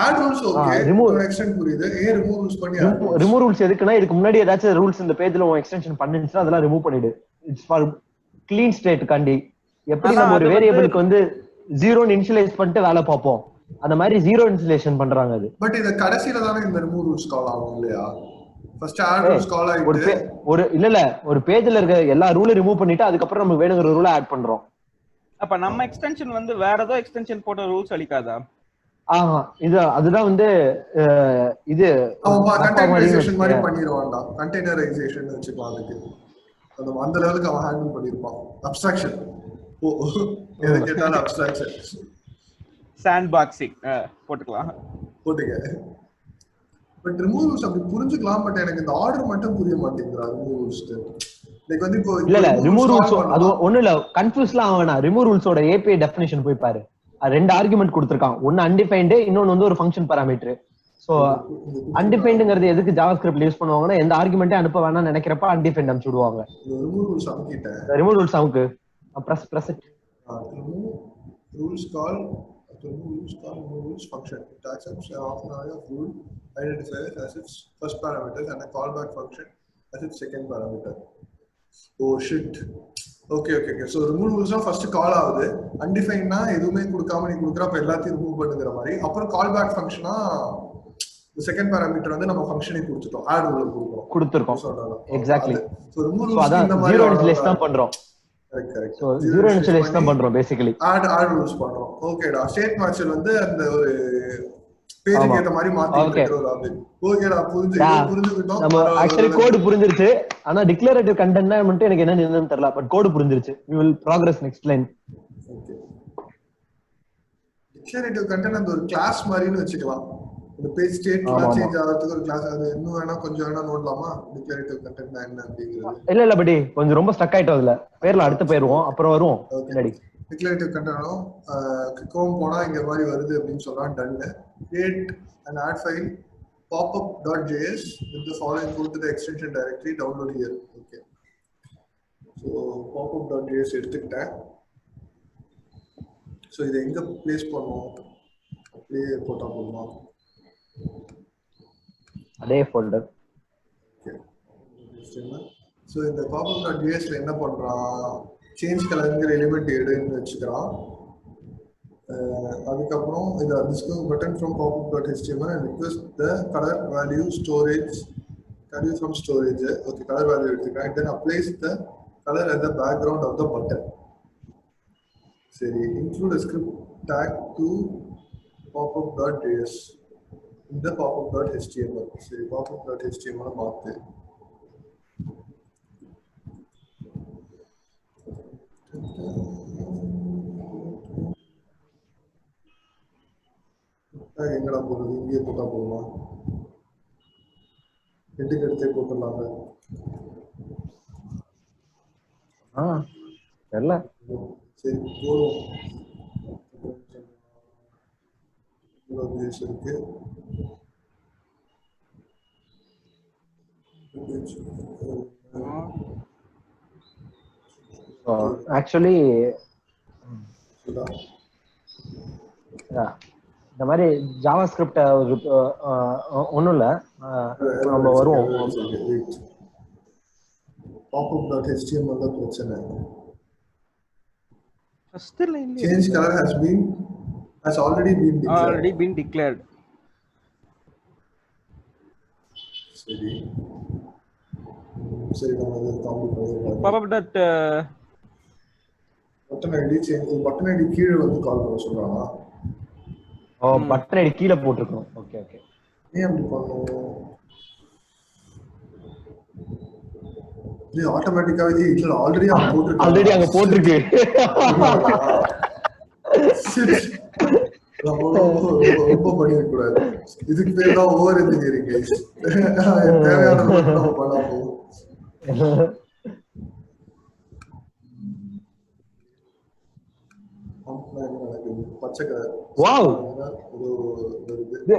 add rules okay, remove extend புரியுது. ஏன் ரிமூவ் ரூல்ஸ் பண்ணி ரிமூவ் ரூல்ஸ் எதுக்குன்னா இதுக்கு முன்னாடி ஏதாச்சும் ரூல்ஸ் இந்த பேஜ்ல எக்ஸ்டென்ஷன் பண்ணிருந்துச்சுன்னா அதெல்லாம் ரிமூவ் பண்ணிடு. இட்ஸ் ஃபார் கிளீன் ஸ்டேட் காண்டி. எப்படி நம்ம ஒரு வேரியபிளுக்கு வந்து 0 இனிஷியலைஸ் பண்ணிட்டு வேலை பார்ப்போம், அந்த மாதிரி 0 இன்ஸ்டலேஷன் பண்றாங்க அது. பட் இது கடைசில தானே இந்த ரிமூவ் ரூல்ஸ் கால் ஆகும் இல்லையா? ஃபர்ஸ்ட் ஆட் ரூல்ஸ் கால் ஆயிட்டு ஒரு பேஜ்ல இருக்க எல்லா ரூலையும் ரிமூவ் பண்ணிட்டு அதுக்கு அப்புறம் நம்ம வேணுங்கிற ரூலை ஆட் பண்றோம். அப்ப நம்ம எக்ஸ்டென்ஷன் வந்து வேற ஏதோ எக்ஸ்டென்ஷன் போட்ட ரூல்ஸ் அளிக்காதா? அதுதான் வந்து இது கண்டெய்னரைசேஷன் மாதிரி பண்ணிடுவான்டா. கண்டெய்னரைசேஷன் வச்சுக்கலாம். அதுக்கு அந்த லெவலுக்கு அவன் ஹேண்டில் பண்ணிருப்பான். அப்ஸ்ட்ராக்ஷன் எது கேட்டாலும் அப்ஸ்ட்ராக்ஷன் சாண்ட் பாக்ஸிங் போட்டுக்கலாம். பட் ரிமூவ் ரூல்ஸ் அப்படி புரிஞ்சுக்கலாம். பட் எனக்கு இந்த ஆர்டர் மட்டும் புரிய மாட்டேங்குது. ரிமூவ் ரூல்ஸ் லைக் வந்து இப்போ இல்ல ரிமூவ் ரூல்ஸ் அது ஒண்ணு இல்ல, கன்ஃபியூஸ்லாம் ஆவனா. ரிமூவ் ரூல்ஸோட ஏபிஐ டெஃபினிஷன் போய் பாரு. ரெண்டு ஆர்குமெண்ட் கொடுத்திருக்கான். ஒன்னு அன்டிஃபைன்டு, இன்னொன்னு வந்து ஒரு ஃபங்க்ஷன் பாராமீட்டர். சோ அன்டிஃபைன்டுங்கிறது எதுக்கு ஜாவாஸ்கிரிப்ட்ல யூஸ் பண்ணுவாங்கன்னா எந்த ஆர்குமெண்ட்டே அனுப்ப வேணாம்னு நினைக்கிறப்ப அன்டிஃபைன்ட் அனுப்பிச்சு விடுவாங்க. ரிமூவ் ரூல்ஸ் அமுக்கு press it. Rules call rules function. It accepts an array of rule identifiers as its first parameter and a callback function as its second parameter. Oh shit. Okay. So remove rules na first call ஆகுது. Undefined na எதுவுமே கொடுக்காம நீ கொடுக்கறப்ப எல்லாத்தையும் remove பண்ணுங்கிற மாதிரி. அப்புறம் callback function second parameter வந்து நம்ம ஃபங்க்ஷனை கொடுத்துட்டோம். ஆட் ரூல் கொடுத்துறோம். எக்ஸாக்ட்லி. சோ ரிமூவ் ரூல்ஸ் இந்த மாதிரி 0 இன்ஸ்டலேஷன் தான் பண்றோம். கரெக்ட். சோ 0 இனிஷியலைஸ் தான் பண்றோம் பேசிக்கலி. ஆட் ரூல்ஸ் பண்றோம். ஓகேடா. ஸ்டேட் மேட்ச்ல வந்து அந்த ஒரு பேஜுக்கு ஏத்த மாதிரி மாத்தி வைக்கிற ஒரு ஆப்ஜெக்ட். ஓகேடா, புரிஞ்சுக்கிட்டோம். நம்ம एक्चुअली கோட் புரிஞ்சிருச்சு. ஆனா டிக்ளரேட்டிவ் கண்டென்ட்னா மட்டும் எனக்கு என்னன்னு தெரியல. பட் கோட் புரிஞ்சிருச்சு. we will progress next line. Okay. Declarative content அந்த ஒரு கிளாஸ் மாதிரின்னு வெச்சுக்கலாம். இந்த பேஜ் ஸ்டேட்லாம் சேஞ்ச் ஆகிறதுக்கு ஒரு கிளாஸ். அது இன்னும் வேணா கொஞ்சம் வேணா நோட்லாமா டிக்ளரேட்டிவ் கண்டென்ட்னா என்ன அப்படிங்கிறது? இல்ல படி கொஞ்சம் ரொம்ப ஸ்டக் ஆயிட்டோம். அதுல பேர்ல அடுத்து போயிருவோம், அப்புறம் வருவோம். முன்னாடி டிக்ளரேட்டிவ் கண்டென்ட்னோ க்ரோம் போனா இங்க மாதிரி வருது அப்படின்னு சொன்னா done. Create an add file popup.js with the following code to the extension directory, download here. Okay, so popup.js எடுத்துக்கிட்டேன். சோ இதை எங்க பிளேஸ் பண்ணுவோம்? அப்படியே போட்டா போதுமா? அதே ஃபோல்டர். ஓகே. சோ இந்த popup.js ல என்ன பண்றான்? சேஞ்ச் கலர்ங்கிற எலிமெண்ட் எடுன்னு வச்சுக்கிறான். அதுக்கப்புறம் இந்த display button from popup.html and request the color value storage from storage. Okay, color value எடுத்துக்கிறேன். Then applies the color as the background of the button. சரி, include a script tag to popup.js in the popup.html. சரி, popup.html மாத்து. எங்கடா போறது? இங்கே போட்டா போதுமா? எட்டுக்கு எடுத்தே போட்டுடலாங்க. தெரியல. சரி போடுவோம். இருக்கு ஆக்சுவலி இந்த மாதிரி ஜாவா ஸ்கிரிப்ட் ஒன்றும் இல்லை, நம்ம வருவோம். popup.html தான் பிரச்சனை. ஃபர்ஸ்ட் லைன்ல change color has already been declared. சரி சரி நம்ம இதை காம்பி பாப் that button ID change button ID கீழே வந்து கால் பண்ண சொல்றாங்க. ஓ பட்டன் ஐடி கீழே போட்டுருக்கோம். Okay okay. ஏன் அப்படி பண்ணுவோம்? இது ஆட்டோமேட்டிக்காவே இல்ல ஆல்ரெடி அங்க போட்டிருக்கு. ரொம்ப பண்ணிருக்க கூடாது. இதுக்கு பேர் தான் ஓவர் இன்ஜினியரிங் கைஸ். தேவையானது மட்டும் நம்ம பண்ணா போதும். பச்சை colour. Wow.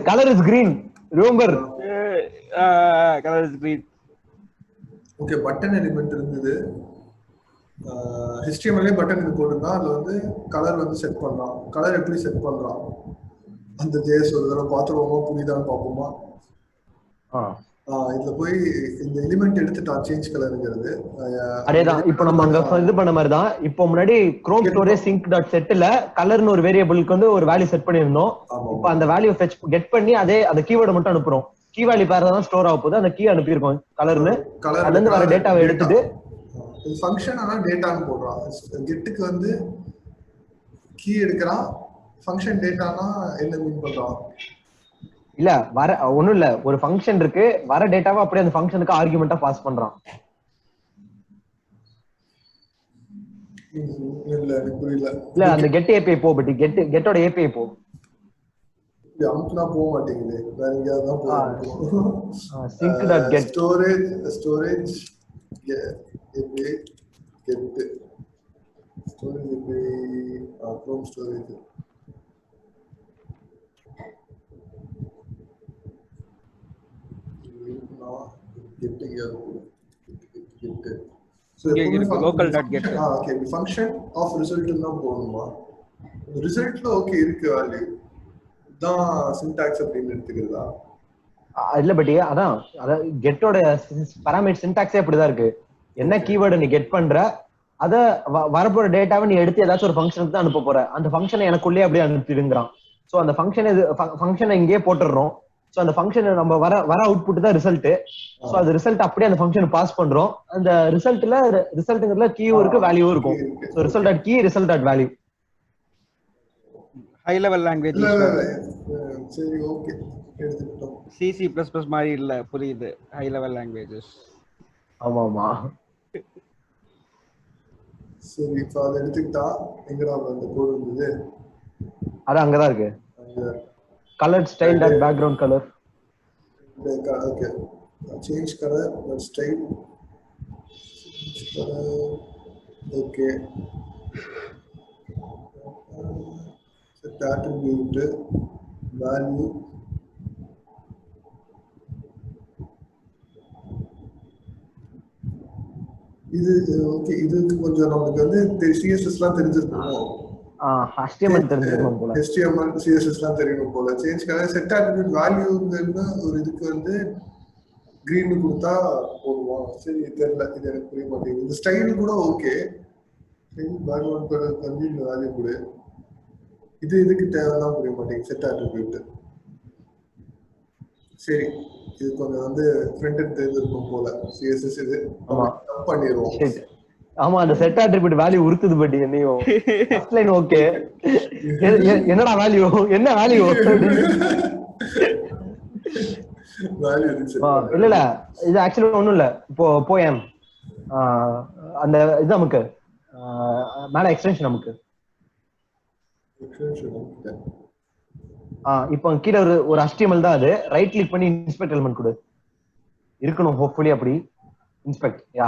Colour is green. Remember. Colour is green. Okay button element இருந்தது. HTML பட்டன் இது போட்டுருந்தா அதுல வந்து கலர் வந்து செட் பண்ணலாம். கலர் எப்படி செட் பண்றான் அந்த JS ஒரு தடவை பார்த்துருவோமா புரியுதான்னு பார்ப்போமா? இதுல போய் இந்த எலிமெண்ட் எடுத்துட்டான் சேஞ்ச் கலருங்கிறது. அதேதான் இப்போ நம்ம அங்க இது பண்ண மாதிரி தான். இப்போ முன்னாடி குரோம் ஸ்டோரேஜ் சிங்க் டாட் செட்ல கலர்னு ஒரு வேரியபிளுக்கு வந்து ஒரு வேல்யூ செட் பண்ணிருந்தோம். இப்போ அந்த வேல்யூ ஃபெச் கெட் பண்ணி அதே அந்த கீவேர்டை மட்டும் அனுப்புறோம். கீ வேல்யூ பேர் தான் ஸ்டோர் ஆக போகுது. அந்த கீ அனுப்பியிருக்கோம் கலர்னு. அதுல இருந்து வர டேட்டாவை எடுத்துட்டு இது ஃபங்க்ஷன் ஆனா டேட்டான்னு போடுறான். கெட்டுக்கு வந்து கீ எடுக்கிறான். ஃபங்க்ஷன் டேட்டானா என்ன மீன் பண்றான்? இல்ல வர ஒண்ணும் இல்ல, ஒரு ஃபங்க்ஷன் இருக்கு, வர டேட்டாவை அப்படியே அந்த ஃபங்க்ஷனுக்கு ஆர்குமெண்டா பாஸ் பண்றான். இல்ல எனக்கு புரியல. இல்ல அந்த கெட் API போ, பட் கெட்டோட API போ. அமுக்குனா போக மாட்டேங்குது. வேற எங்கயாவது தான் போகும். sync.get storage API get storage API Chrome storage local.get. Okay function of result தான் போடணுமா? ரிசல்ட்ல ஓகே இருக்கு வேல்யூ தான் சின்டாக்ஸ் அப்படின்னு எடுத்துக்கிறதா? இல்ல பட் அதான் கெட்டோட பாராமீட்டர் சின்டாக்ஸே அப்படிதான் இருக்கு. என்ன கீவேர்டு நீ கெட் பண்ற அத வரப்போற டேட்டாவை நீ எடுத்து ஏதாச்சும் ஒரு ஃபங்க்ஷனுக்கு தான் அனுப்ப போற. அந்த ஃபங்க்ஷனை எனக்குள்ளே அப்படியே அனுப்பிடுங்கிறான். ஸோ அந்த ஃபங்க்ஷனை இங்கேயே போட்டுடுறோம். ஸோ அந்த ஃபங்க்ஷன் நம்ம வர அவுட்புட் தான் ரிசல்ட். ஸோ அது ரிசல்ட் அப்படியே அந்த ஃபங்க்ஷன் பாஸ் பண்றோம். அந்த ரிசல்ட்ங்கிறதுல கீயும் இருக்கு வேல்யூவும் இருக்கும். So result dot key result dot value. High level language. சரி ஓகே எடுத்துட்டோம். C++ மாதிரி இல்ல, புரியுது. High level languages. ஆமா ஆமா. சரி இப்போ அதை எடுத்துக்கிட்டா எங்கடா அந்த கோட் இருந்தது? அது அங்கதான் இருக்கு. Colour style dot background colour. Okay change colour dot style okay set attribute value இது ஓகே. இது கொஞ்சம் நமக்கு வந்து CSSலாம் தெரிஞ்சிருக்கணும். HTML தெரிஞ்சிருக்கணும் போல. HTML CSSலாம் தெரியணும் போல. சேஞ்ச் கலர் செட் அட்ரிபியூட் வேல்யூங்கிறது ஒரு இதுக்கு வந்து கிரீன் கொடுத்தா போடுவோம். சரி தெரியல, இது எனக்கு புரிய மாட்டேங்குது. இந்த ஸ்டைல் கூட ஓகே. பேக்ரவுண்ட் கலர் வந்து இந்த வேல்யூ கூட இது இதுக்கு தேவைதான் புரிய மாட்டேங்குது. செட் அட்ரிபியூட் சரி இது கொஞ்சம் வந்து ஃப்ரண்ட் எண்ட் தெரிஞ்சிருக்கும் போல. CSS இது டப் பண்ணிடுவோம். ஆமா அந்த செட் அட்ரிபியூட் வேல்யூ உருத்துது. பட் என்னையும் ஃபர்ஸ்ட் லைன் ஓகே, என்னடா வேல்யூ என்ன வேல்யூ இல்ல இல்ல இது ஆக்சுவலி ஒண்ணும் இல்ல. இப்போ போயம் அந்த இது நமக்கு மேல எக்ஸ்டென்ஷன் நமக்கு இப்போ கீழே ஒரு HTML தான். அது ரைட் கிளிக் பண்ணி இன்ஸ்பெக்ட் எலிமெண்ட் கொடு இருக்கணும். ஹோப்ஃபுல்லி அப்படி இன்ஸ்பெக்ட். யா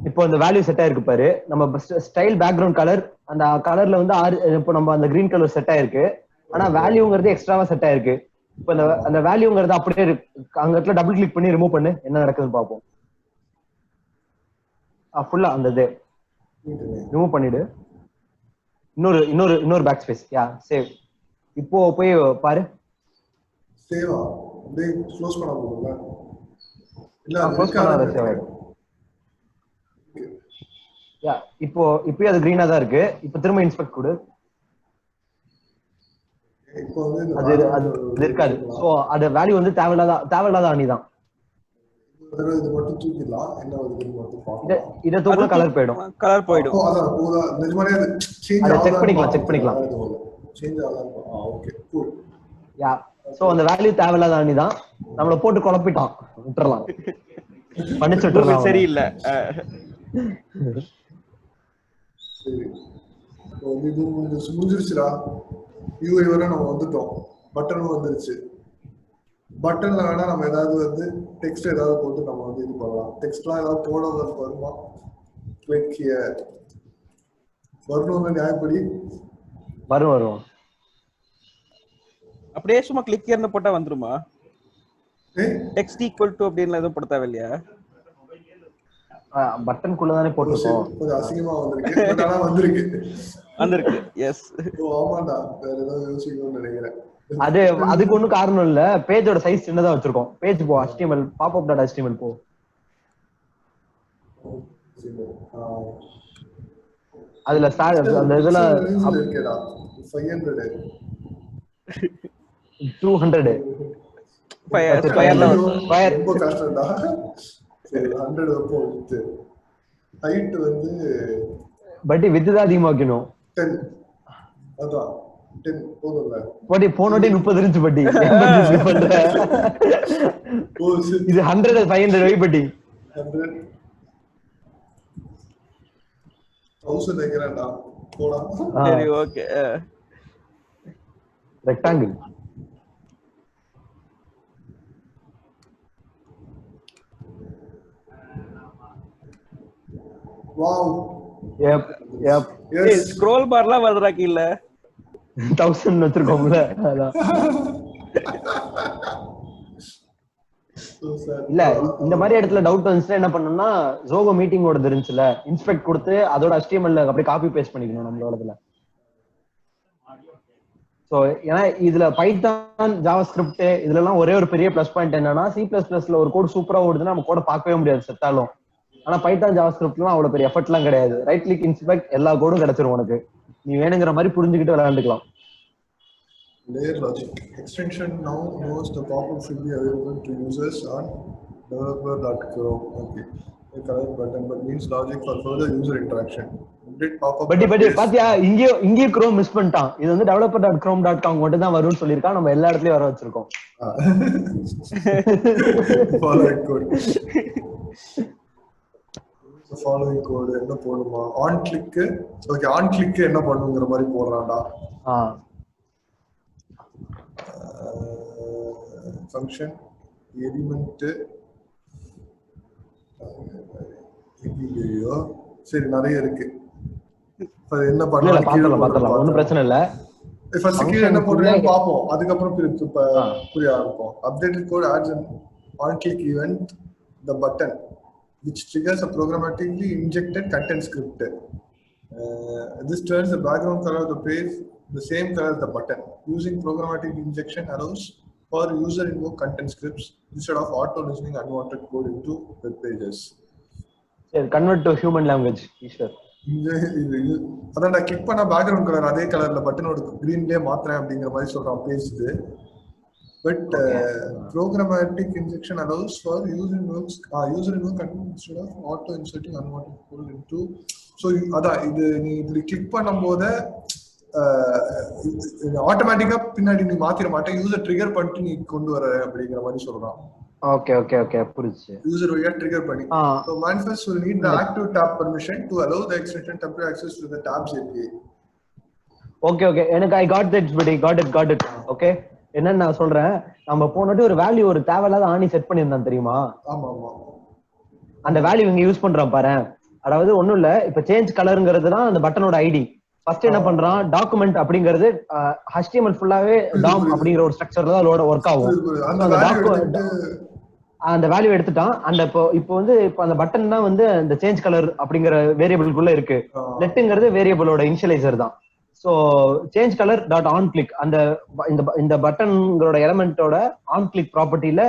இப்போ இந்த வேல்யூ செட் ஆயிருக்கு பாரு. நம்ம ஸ்டைல் பேக்ரவுண்ட் கலர் அந்த கலர்ல வந்து இப்போ நம்ம அந்த கிரீன் கலர் செட் ஆயிருக்கு. ஆனா வேல்யூங்கிறது எக்ஸ்ட்ராவா செட் ஆயிருக்கு. இப்போ அந்த வேல்யூங்கிறது அப்படியே அங்க இடத்துல டபுள் கிளிக் பண்ணி ரிமூவ் பண்ணு, என்ன நடக்குதுன்னு பார்ப்போம். ஃபுல்லா அந்த இது ரிமூவ் பண்ணிடு. இன்னொரு பேக் ஸ்பேஸ். யா சேவ். இப்போ போய் பாரு. சேவா அப்படியே க்ளோஸ் பண்ண போறோம்ல. இல்ல க்ளோஸ் பண்ணாத சேவ் ஆயிடும். யா இப்போ அது கிரீனா தான் இருக்கு. இப்போ திரும்ப இன்ஸ்பெக்ட் கொடு. இப்போ வந்து அது அது இருக்காது. ஸோ அது வேல்யூ வந்து தேவையில்லாத அணி தான். இது மட்டும் தூக்கிடலாம். என்ன வருதுன்னு மட்டும் பார்க்கலாம். இதை தூக்கினா கலர் போயிடும். கலர் போயிடும். அதான் நிஜமானே அது சேஞ்ச் அதை ஆகுதா செக் பண்ணிக்கலாம். சேஞ்ச் ஆகுதா. Okay cool. யா சோ அந்த வேல்யூ தேவையில்லாத அணி தான். நம்மள போட்டு குழப்பிட்டான். விட்டுறலாம். பண்ணிச்சு விட்டுறலாம். சரியில்லை. சரி இது முடிஞ்சிருச்சுடா. யூஐ வரை நம்ம வந்துட்டோம். பட்டனும் வந்துருச்சு. பட்டன்ல வேணா நம்ம ஏதாவது வந்து டெக்ஸ்ட் ஏதாவது போட்டு நம்ம வந்து இது பண்ணலாம். டெக்ஸ்ட்லாம் ஏதாவது போட வருமா? கிளிக் ஹியர் வரணும்னு நியாயப்படி வரும். அப்படியே சும்மா கிளிக் ஹியர்னு போட்டா வந்துருமா? டெக்ஸ்ட் ஈக்குவல் டு அப்படின்னு எதுவும் போட தேவையில்லையா? பட்டன் குள்ள தானே போட்டுருக்கோம். கொஞ்சம் அசிங்கமா வந்திருக்கு. பட் ஆனா வந்திருக்கு. எஸ். ஆமாடா, வேற ஏதாவது யோசிக்கணும்னு நினைக்கிறேன். அது அதுக்கு ஒண்ணும் காரணம் இல்ல. பேஜோட சைஸ் சின்னதா வச்சிருக்கோம். பேஜ் போ HTML pop-up.html போ. அதுல அந்த இதுல 500 200 ரொம்ப கஷ்டம்டா. சரி 100 வைப்போம். ஹைட் வந்து பட் வித் தான் அதிகமாக்கணும். 10 அதான் 10 போதும்ல. பட் போனோடே 30 இருந்துச்சு பட்டி. இது 100 500 வை பட்டி. 100 1000 வைக்கிறேன்டா. போடா. சரி okay. Rectangle. Wow. yep yes. Scroll பார்லாம் வருதுடா கீழ. 1000 வச்சிருக்கோம்ல அதான். இல்ல இந்த மாதிரி இடத்துல டவுட் வந்துச்சுன்னா என்ன பண்ணணும்னா ஜோகோ மீட்டிங்கோட இருந்துச்சுல இன்ஸ்பெக்ட் கொடுத்து அதோட HTML அப்படியே காப்பி பேஸ்ட் பண்ணிக்கணும் நம்மளோடதுல. சோ ஏன்னா இதுல பைத்தான் ஜாவாஸ்கிரிப்ட் இதுல எல்லாம் ஒரே ஒரு பெரிய பிளஸ் பாயிண்ட் என்னன்னா C++ல ஒரு கோட் சூப்பரா ஓடுதுன்னா நம்ம கோட பார்க்கவே முடியாது செத்தாலும். ஆனா பைத்தான் ஜாவாஸ்கிரிப்ட்லாம் அவ்வளவு பெரிய எஃபர்ட் எல்லாம் கிடையாது. ரைட் கிளிக் இன்ஸ்பெக்ட் எல்லா கோடும் கிடைச்சிரும் உனக்கு. நீ வேணுங்கிற மாதிரி புரிஞ்சுக்கிட்டு விளையாண்டுக்கலாம். Layer logic extension now knows the pop-up should be available to users on developer.chrome. Okay, a color button but means logic for further user interaction. Update pop-up. But பாத்தியா இங்கேயும் Chrome மிஸ் பண்ணிட்டான். இது வந்து developer.chrome.com மட்டும் தான் வரும்னு சொல்லிருக்கான். நம்ம எல்லா இடத்துலயும் வர வச்சிருக்கோம். following code. following code என்ன போடுமா? on click. Okay on click என்ன பண்ணுங்கற மாதிரி போடுறான்டா. function element இல்லையோ சரி நிறைய இருக்கு. அது என்ன பண்ணலாம் பார்த்தலாம் ஒண்ணும் பிரச்சனை இல்ல. ஃபர்ஸ்ட் கீழ என்ன போடுறேன்னு பாப்போம். அதுக்கு அப்புறம் புரிய ஆரம்பிப்போம். updated code adds an on click event the button which triggers a programmatically injected content script. This turns the background color of the page the same color as the button. Using programmatic injection allows for user invoke content scripts instead of auto listening unwanted code into web pages. Convert to human language. Ishwar அதான் நான் click பண்ண background colour அதே கலர்ல பட்டனோட கிரீன்லயே மாத்துறேன் அப்படிங்கிற மாதிரி சொல்றான் பேஜ்து. But programmatic injection allows for user invoke content instead of auto inserting unwanted code into. So அதான் இது நீ இப்படி கிளிக் பண்ணும்போது ஆட்டோமேட்டிக்கா பின்னாடி நீ மாத்திர மாட்டேன். யூசர் ட்ரிகர் பண்ணிட்டு நீ கொண்டு வர அப்படிங்கிற மாதிரி சொல்றான். ஓகே புரியுது. யூசர் வழியா ட்ரிகர் பண்ணி. So manifest will need the active tab permission to allow the extension temporary access to the tabs API. Okay எனக்கு I got it. ஓகே என்ன நான் சொல்றேன், நம்ம போனட்டு ஒரு வேல்யூ ஒரு தேவையில்லாத ஆணி செட் பண்ணியிருந்தான் தெரியுமா? ஆமா அந்த வேல்யூ இங்க யூஸ் பண்றான் பாரு. அதாவது ஒண்ணும் இல்ல, இப்ப சேஞ்ச் கலருங்கிறது தான் அந்த பட்டனோட ஐடி. ஃபர்ஸ்ட் என்ன பண்றான், டாக்குமெண்ட் அப்படிங்கிறது HTML ஃபுல்லாவே டாம் அப்படிங்கிற ஒரு ஸ்ட்ரக்சர்ல தான் ஒர்க் ஆகும். அந்த வேல்யூ எடுத்துட்டான். அந்த இப்போ வந்து அந்த பட்டன் தான் வந்து இந்த சேஞ்ச் கலர் அப்படிங்கிற வேரியபிள்குள்ள இருக்கு. லெட்டுங்கிறது வேரியபிளோட இனிஷியலைசர் தான். So change colour dot on click அந்த இந்த பட்டன்களோட எலமெண்டோட ஆன் கிளிக் ப்ராப்பர்ட்டில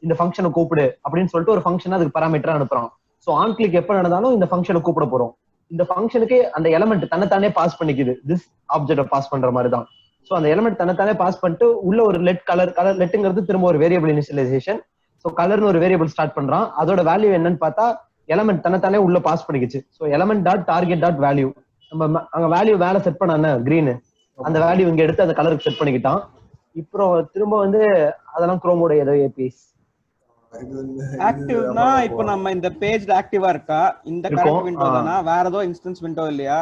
இந்த ஃபங்க்ஷனை கூப்பிடு அப்படின்னு சொல்லிட்டு ஒரு ஃபங்க்ஷன் அதுக்கு பாராமீட்டரா அனுப்புறோம். சோ ஆன் கிளிக் எப்ப நடந்தாலும் இந்த ஃபங்க்ஷனை கூப்பிட போறோம். இந்த ஃபங்க்ஷனுக்கு அந்த எலமெண்ட் தன்னைத்தானே பாஸ் பண்ணிக்குது. திஸ் ஆப்ஜெக்ட பாஸ் பண்ற மாதிரி தான். சோ அந்த எலிமெண்ட் தன்னைத்தானே பாஸ் பண்ணிட்டு உள்ள ஒரு கலர் லெட்டுங்கிறது திரும்ப ஒரு வேரியபிள் இனிஷியலைசேஷன். சோ கலர்னு ஒரு வேரியபிள் ஸ்டார்ட் பண்றான். அதோட வேல்யூ என்னன்னு பார்த்தா எலிமெண்ட் தன்னைத்தானே உள்ள பாஸ் பண்ணிக்கிச்சு. So element dot target dot value, நம்ம அங்க வேல்யூ வேலை செட் பண்ண கிரீன், அந்த வேல்யூ இங்க எடுத்து அந்த கலருக்கு செட் பண்ணிக்கிட்டான். இப்போ திரும்ப வந்து அதெல்லாம் குரோமோட ஏதோ ஏபிஎஸ் ஆக்டிவ்னா இப்போ நம்ம இந்த பேஜ்ல ஆக்டிவா இருக்கா, இந்த கரண்ட் விண்டோ தானா, வேற ஏதோ இன்ஸ்டன்ஸ் விண்டோ இல்லையா?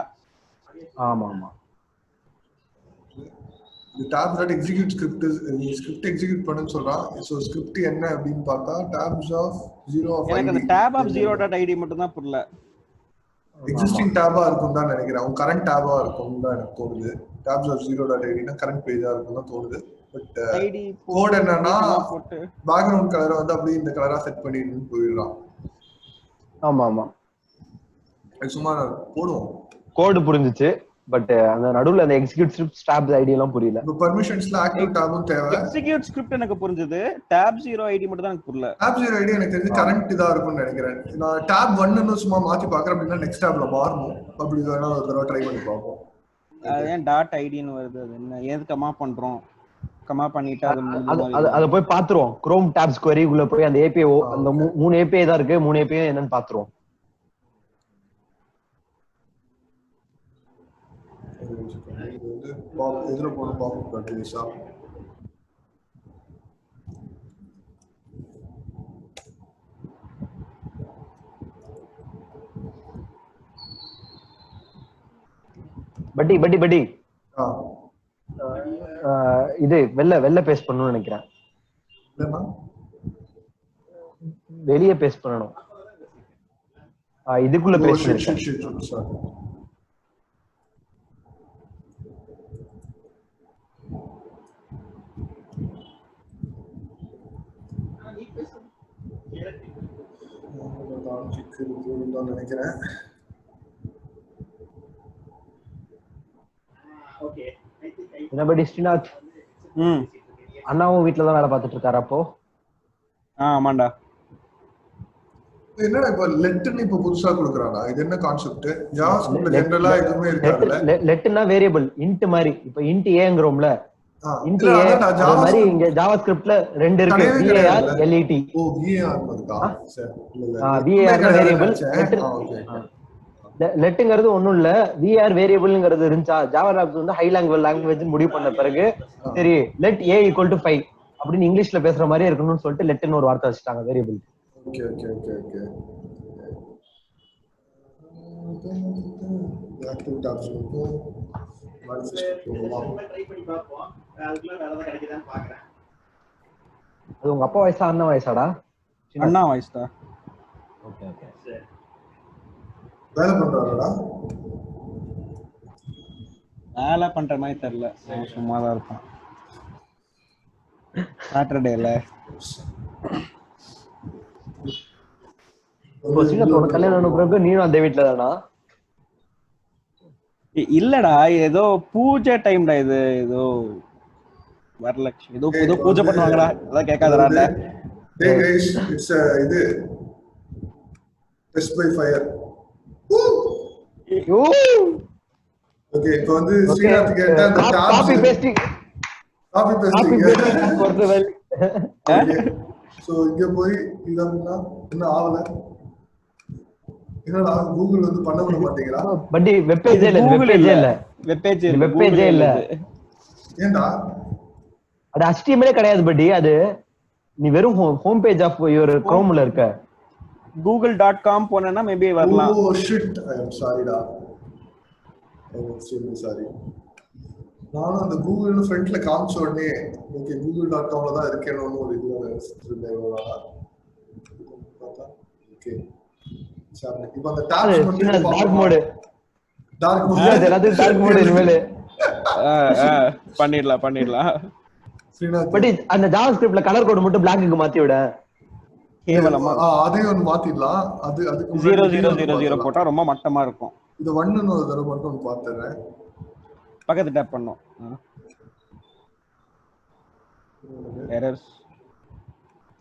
ஆமா ஆமா. tabs dot execute script execute பண்ணுன்னு சொல்றான். சோ ஸ்கிரிப்ட் என்ன அப்படினு பார்த்தா tabs of 0 of எனக்கு அந்த tab of 0.id மட்டும் தான் புரியல. எக்ஸிஸ்டிங் tabஆ இருக்கும் தான் நினைக்கிறேன். உங்க கரண்ட் tabஆ இருக்கும் தான் எனக்கு தோணுது. tabs of 0.id னா கரண்ட் பேஜா இருக்கும் தான் தோணுது. பட் ஐடி கோட் என்னன்னா பேக்ரவுண்ட் கலரை வந்து அப்படியே இந்த கலரா செட் பண்ணிட்டு போயிடலாம். ஆமா ஆமா, சும்மா போடுவோம். கோட் புரிஞ்சிச்சு, பட் அந்த நடுவுல அந்த எக்ஸிக்யூட் ஸ்கிரிப்ட் tab ஐடி எல்லாம் புரியல. இப்போ பெர்மிஷன்ஸ்ல ஆக்டிவ் tabும் தேவை. எக்ஸிக்யூட் ஸ்கிரிப்ட் எனக்கு புரிஞ்சது, tab 0 ஐடி மட்டும் தான் எனக்கு புரியல. tab 0 ஐடி எனக்கு தெரிஞ்சு கரண்ட் இதா இருக்கும்னு நினைக்கிறேன். நான் tab 1 ன்னு சும்மா மாத்தி பார்க்கறேன் அப்படினா நெக்ஸ்ட் tabல மாறணும். அப்படி வேணா ஒரு தடவை ட்ரை பண்ணி பார்ப்போம். அது ஏன் டாட் ஐடின்னு வருது? அது என்ன, ஏது கமா பண்றோம்? கமா பண்ணிட்டு அத போய் பாத்துறோம். Chrome tabs query உள்ள போய் அந்த API அந்த 3 API தான் இருக்கு. 3 API என்னன்னு பாத்துறோம். இதுல போன பாப்போம் கண்டினியூஸா. பட்டி இது வெள்ள பேஸ்ட் பண்ணணும்னு நினைக்கிறேன். வெளியே பேஸ்ட் பண்ணணும். இதுக்குள்ள பேஸ்ட் பண்ணிருக்கேன். நினைக்கிறேன். என்னபடி ஸ்ரீநாத்? அண்ணாவும் வீட்டுல தான் வேலை பார்த்துட்டு இருக்காரு. அப்போ ஆமாண்டா. என்னடா இப்ப லெட்னு இப்ப புதுசா கொடுக்கறானா? இது என்ன கான்செப்ட்? ஜாவாஸ்கிரிப்ட்ல ஜெனரலா எதுவுமே இருக்காதுல. லெட்னா வேரியபிள் இன்ட் மாதிரி. இப்ப இன்ட் ஏங்கறோம்ல, இன்ட் ஏ அது மாதிரி இங்க ஜாவாஸ்கிரிப்ட்ல ரெண்டு இருக்கு. var let. ஓ var இருக்கா? சரி. var வேரியபிள் லெட்ங்கிறது ஒண்ணும் இல்ல. var வேரியபிள்ங்கிறது இருந்துச்சா ஜாவா வந்து ஹை லாங்குவேஜ் முடிவு பண்ண பிறகு சரி let a = 5 அப்படின்னு இங்கிலீஷ்ல பேசுற மாதிரி இருக்கணும்னு சொல்லிட்டு லெட்னு ஒரு வார்த்தை வச்சுட்டாங்க variable. Okay okay okay okay. Active tops வந்து ட்ரை பண்ணி பாப்போம். அதுக்குள்ள வேற ஏதாவது கிடைக்குதான்னு பார்க்கறேன். அது உங்க அப்பா வயசா அண்ணா வயசாடா? அண்ணா வயசுடா. Okay okay. சரி. வேலை பண்றாரடா? வேலை பண்ற மாதிரி தெரியல, சும்மா தான் இருப்பான். சாட்டர்டேல கல்யாணம் பிறகு நீனும் அந்த வீட்டுல தானா? இல்லடா, ஏதோ பூஜை டைம்டா. இது ஏதோ வரலட்சுமி ஏதோ புது பூஜை பண்ணுவாங்கடா. அதான் கேட்காதடா. Hey guys, it's இது Test by Fire. ஓகே, இப்போ வந்து ஸ்ரீநாத் கேட்ட அந்த காப்பி பேஸ்டிங் போர்ட்டபிள். சோ இங்க போய் இதன்னா என்ன ஆவல? என்னடா கூகுள் வந்து பண்ண விட மாட்டேங்கறா? பட் வெப் பேஜே இல்ல. வெப் பேஜே இல்ல. ஏன்டா? அது HTML கிடையாது பட் அது நீ வெறும் ஹோம் பேஜ் ஆஃப் யுவர் Chromeல இருக்க. google.com போனேன்னா மேபி வரலாம். ஓ ஷிட், ஐ அம் சாரிடா. ஐ அம் எக்ஸ்ட்ரீம்லி சாரி. நான் அந்த கூகுள்னு ஃப்ரண்ட்ல காமிச்ச உடனே ஓகே google.comல தான் இருக்கேன்னு ஒரு இது இருந்தேன். ஓகே சரி, இப்போ அந்த டாப்ஸ் மட்டும் டார்க் மோட் எல்லாத்தையும் டார்க் மோட் இனிமேல் பண்ணிடலாம். பட் அந்த ஜாவாஸ்கிரிப்ட்ல கலர் கோட் மட்டும் blackக்கு மாத்தி விட கேவலமா. அதையும் வந்து மாத்திடலாம். அதுக்கு 0000 போட்டா ரொம்ப மட்டமா இருக்கும். இது 1ன்னு ஒரு தடவை மட்டும் பாத்துறேன். பக்கத்து டேப் பண்ணோம்.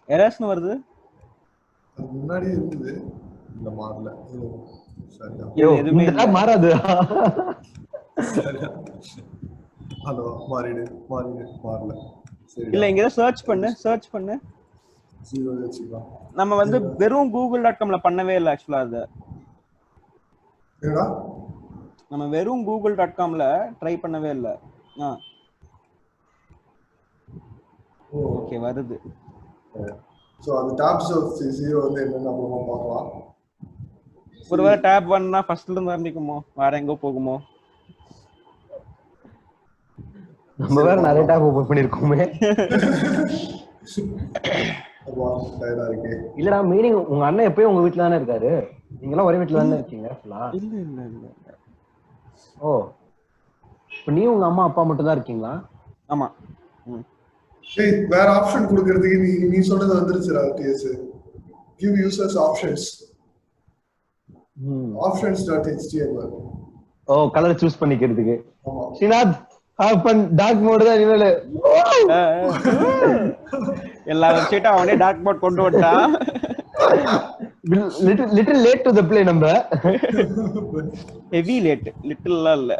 எரர்ஸ்னு வருது. அது முன்னாடியே இருந்தது, இந்த மாறல. சரியா எதுவுமே மாறாது. ஹலோ மாறல சரி இல்ல இங்க சர்ச் பண்ணு 0 வச்சுக்கலாம். நம்ம வந்து வெறும் google.comல பண்ணவே இல்ல ஆக்சுவலா அது என்னடா நம்ம வெறும் google.comல ட்ரை பண்ணவே இல்ல ஓகே வருது சோ அந்த டாப்ஸ் ஆஃப் 0 வந்து என்னன்னு அப்புறமா பார்க்கலாம். ஒருவேளை tab 1னா ஃபர்ஸ்ட்ல இருந்து ஆரம்பிக்குமோ வேற எங்க போகுமோ நம்ம வேற நிறைய டாப் ஓபன் பண்ணிருக்கோமே. இல்லடா மீனிங் உங்க அண்ணன் எப்பயும் உங்க வீட்ல தானே இருக்காரு, நீங்க எல்லாம் ஒரே வீட்ல தானே இருக்கீங்க ஃபுல்லா? இல்ல ஓ இப்போ நீ உங்க அம்மா அப்பா மட்டும் தான் இருக்கீங்களா? ஆமா. ஏய் வேற ஆப்ஷன் கொடுக்கிறதுக்கு நீ சொன்னது வந்துருச்சுடா டிஎஸ். give users options. options.html. Oh colour choose பண்ணிக்கிறதுக்கு. ஆமா ஸ்ரீநாத் ஹாப்பன் டார்க் மோட் தான் இனிமேல. எல்லா வெப்சைட்டும் அவனே டார்க் மோட் கொண்டு வந்துட்டான். Little late to the play நம்ம. ஹெவி லேட் லிட்டில்லாம் இல்ல.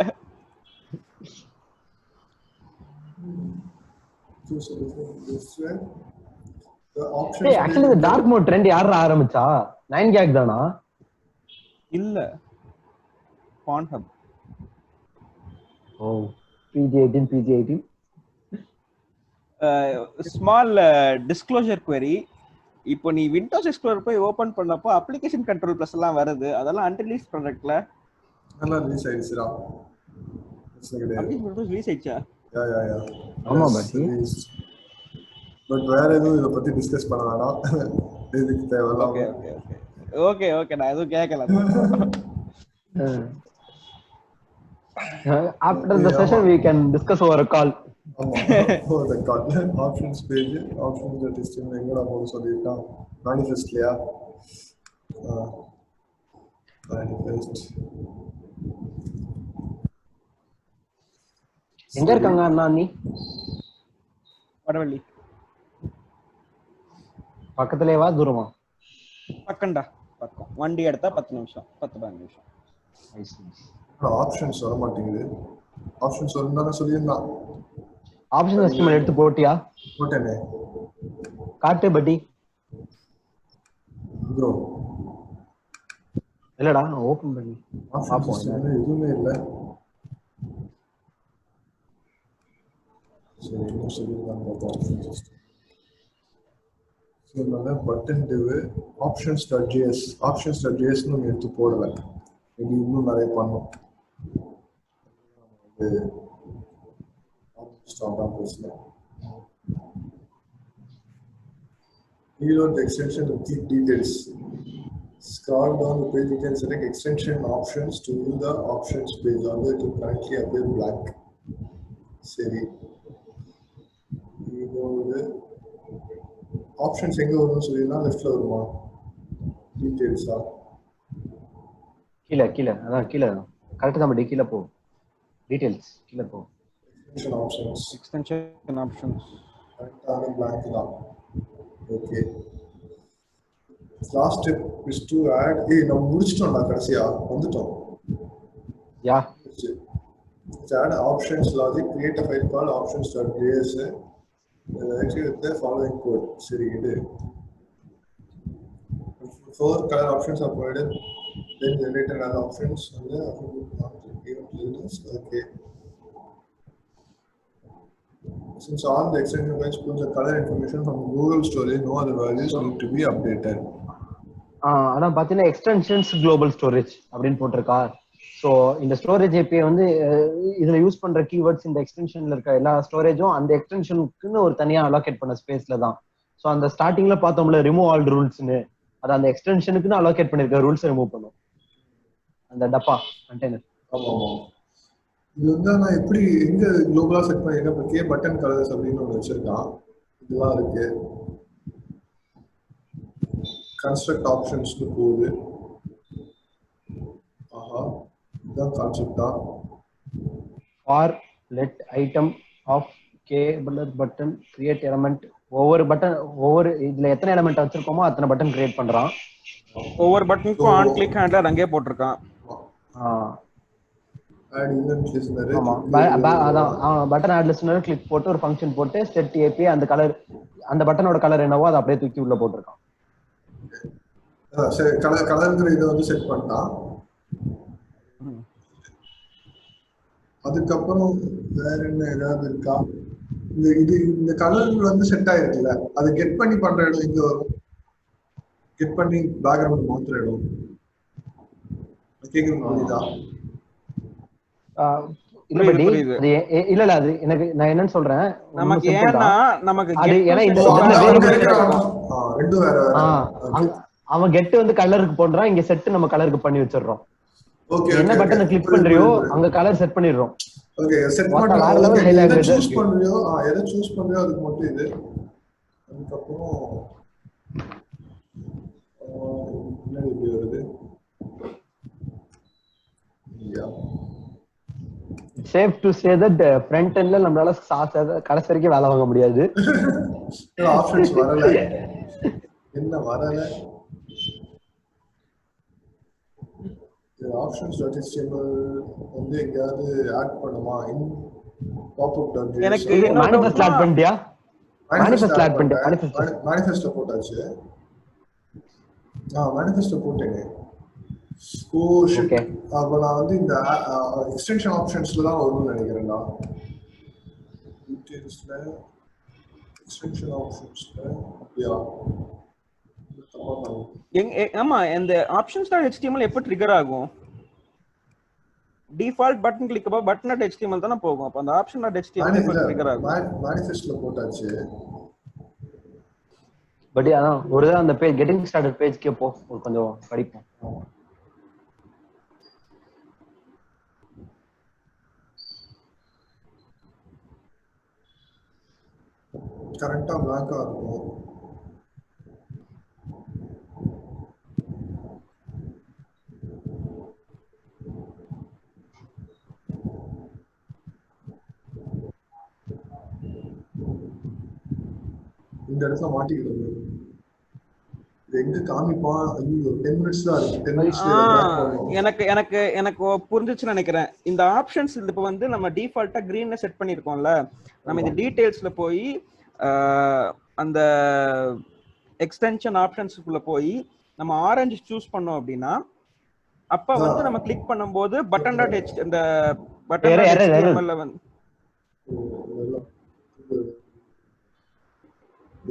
ஆக்சுவலி இந்த டார்க் மோட் ட்ரெண்ட் யாரா ஆரம்பிச்சா? 9gag தானா? இல்ல Pornhub. ஓ PG-18 ஸ்மால் டிஸ்க்ளோசர் query. இப்போ நீ விண்டோஸ் எக்ஸ்ப்ளோரர் போய் ஓபன் பண்ணப்போ அப்ளிகேஷன் கண்ட்ரோல் பிளஸ் எல்லாம் வருது, அதெல்லாம் அன்ரிலீஸ் ப்ராடக்ட்ல நல்லா ரிலீஸ் ஆயிடுச்சுடா. அப்ளிகேஷன் ரிலீஸ் ஆயிடுச்சா? யா ஆமா பாட்டி. பட் வேற எதுவும் இத பத்தி டிஸ்கஸ் பண்ண வேணாம். இதுக்கு தேவையில்ல. ஓகே நான் எதுவும் கேட்கல. After the session we can discuss over a call. over the call. Options page, options testing எங்கடா போட சொல்லிருக்கான்? manifestலயா? manifest. எங்க இருக்காங்க அண்ணா நீ? வடவள்ளி. பக்கத்துலயே வா தூரமா? பக்கம்டா பக்கம். வண்டி எடுத்தா 10 நிமிஷம் 10-15 நிமிஷம். ஆப்ஷன்ஸ் வர மாட்டேங்குது. ஆப்ஷன்ஸ் வரணும்னா சொல்லிருந்தான். ஆப்ஷன் எஸ்டிமேட் எடுத்து போட்டியா? போட்டேனே. காட்டு பட்டி. ப்ரோ இல்லடா ஓபன் பண்ணி ஆப்ஷன்ஸ் எதுவுமே இல்ல. சரி என்ன சொல்லிருக்காங்க ஆப்ஷன்ஸ். சரி பட்டன் டிவ் options.js options.js னு எடுத்து போடல. இது இன்னும் நிறைய பண்ணும். இது ஸ்டார்ட் ஆன் பேசல. Reload the extension to keep details. Scroll down the page, you can select extension options to view the options page, although it will currently appear blank. சரி இது ஆப்ஷன்ஸ் எங்க வரும்னு சொல்லினா லெஃப்ட்ல வருமா? டீடைல்ஸா? கீழ அதான் கீழ கரெக்ட் தான் படி. கீழ போ டீடைல்ஸ் கீழ போ. எக்ஸ்டென்ஷன் ஆப்ஷன்ஸ் கரெக்டான blank தான். Okay last step is to add. நம்ம முடிச்சிட்டோம்டா கடைசியா வந்துட்டோம். யா add options logic, create a file called options.js actually with the following code. சரி இது 4 color options are provided, then generate another options and the event. Okay, since all the extension files pulls the color information from Google storage, no other values need to be updated. ஆனா பாத்தீங்கன்னா extensions global storage அப்படின்னு போட்டிருக்கா. So இந்த storage API வந்து இதுல use பண்ற keywords இந்த எக்ஸ்டென்ஷன்ல இருக்க எல்லா ஸ்டோரேஜும் அந்த எக்ஸ்டென்ஷனுக்குன்னு ஒரு தனியா அலோகேட் பண்ண ஸ்பேஸ்ல தான். ஸோ அந்த ஸ்டார்டிங்ல பார்த்தோம்ல ரிமூவ் ஆல் ரூல்ஸ்னு, அது அந்த எக்ஸ்டென்ஷனுக்குன்னு அலோகேட் பண்ணிருக்க ரூல்ஸ் ரிமூவ் பண்ணும் அந்த டப்பா கண்டெய்னர். ஆமா இது வந்து நான் எப்படி எங்க குளோபலா செட் பண்ணிருக்கேன். இப்போ கே பட்டன் கலர்ஸ் அப்படின்னு ஒன்று வச்சிருக்கான். இதெல்லாம் இருக்கு. கன்ஸ்ட்ரக்ட் ஆப்ஷன்ஸ்னு போகுது. ஆஹா இதுதான் கான்செப்டா. For let item of K button create element. ஒவ்வொரு பட்டன் ஒவ்வொரு இதுல எத்தனை எலமெண்ட் வச்சிருக்கோமோ அத்தனை பட்டன் கிரியேட் பண்றான். ஒவ்வொரு பட்டனுக்கும் ஆன் கிளிக் ஹேண்ட்லர் அங்கேயே போட்டிருக்கான். ஆட் ஈவென்ட் லிஸ்னர் ஆமா அதான் பட்டன் ஆட் லிஸ்னர் கிளிக் போட்டு ஒரு ஃபங்க்ஷன் போட்டு செட் ஏபி அந்த கலர் அந்த பட்டனோட கலர் என்னவோ அதை அப்படியே தூக்கி உள்ள போட்டுருக்கான். சரி கலர்ங்கிற இதை வந்து செட் பண்ணிட்டான். அதுக்கப்புறம் வேற என்ன ஏதாவது இருக்கா? இந்த கலர் வந்து செட் ஆயிருக்குல்ல, அது கெட் பண்ணி பண்ற இடம் எங்க வரும்? கெட் பண்ணி பேக்ரவுண்ட் மாத்துற இடம் கேக்குறது புரியுதா? இல்ல அது எனக்கு நான் என்னன்னு சொல்றேன், நமக்கு ஏன்னா நமக்கு ரெண்டும் வேற வேற. அவன் கெட் வந்து கலருக்கு போடுறான், இங்க செட் நம்ம கலருக்கு பண்ணி வச்சிடுறோம். என்ன பட்டனை கிளிக் பண்றியோ அங்க கலர் செட் பண்ணிடுறோம். ஓகே செட் பண்ணி எதை சூஸ் பண்றியோ அதுக்கு மட்டும் இது. அதுக்கப்புறம் என்ன இப்படி வருது? Safe to say that front எண்ட்ல நம்மளால கடைசி வரைக்கும் வேலை வாங்க முடியாது. ஆப்ஷன்ஸ் வரல. என்ன வரல? options.html வந்து எங்கயாவது ஆட் பண்ணுமா? pop-up.js எனக்கு manifest ஆட் பண்ணிட்டியா? manifest ஆட் பண்ணிட்டேன். manifest போட்டாச்சு. manifest போட்டேனே. Oh shit. அப்ப நான் வந்து இந்த எக்ஸ்டென்ஷன் ஆப்ஷன்ஸ்ல தான் வரும்னு நினைக்கிறேன்டா. டீடைல்ஸ்ல எக்ஸ்டென்ஷன் ஆப்ஷன்ஸ்ல அப்படியா? ஆமா இந்த options.html எப்ப ட்ரிகர் ஆகும்? டிஃபால்ட் பட்டன் கிளிக் அப்ப button.html தான போகும். அப்ப அந்த option.html எப்ப ட்ரிகர் ஆகும்? manifestல போட்டாச்சு. பட் அதான் ஒரு அந்த பேஜ் கெட்டிங் ஸ்டார்டட் பேஜ்க்கே போ, கொஞ்சம் படிப்போம். கரெக்டா பிளாங்கா இருக்கும். இந்த இடத்துல மாட்டிக்கிறது எங்க காமிப்பான்? ஐயோ 10 minutes தான் இருக்கு. 10 minutes எனக்கு புரிஞ்சிச்சுன்னு நினைக்கிறேன். இந்த ஆப்ஷன்ஸ் இப்ப வந்து நம்ம டிஃபால்ட்டா கிரீன்ல செட் பண்ணிருக்கோம்ல, நம்ம இந்த டீடைல்ஸ்ல போய் அந்த எக்ஸ்டென்ஷன் ஆப்ஷன்ஸ்க்குள்ள போய் நம்ம ஆரஞ்சு சூஸ் பண்ணோம் அப்படின்னா அப்ப வந்து நம்ம கிளிக் பண்ணும்போது button.html இந்த button.html வந்து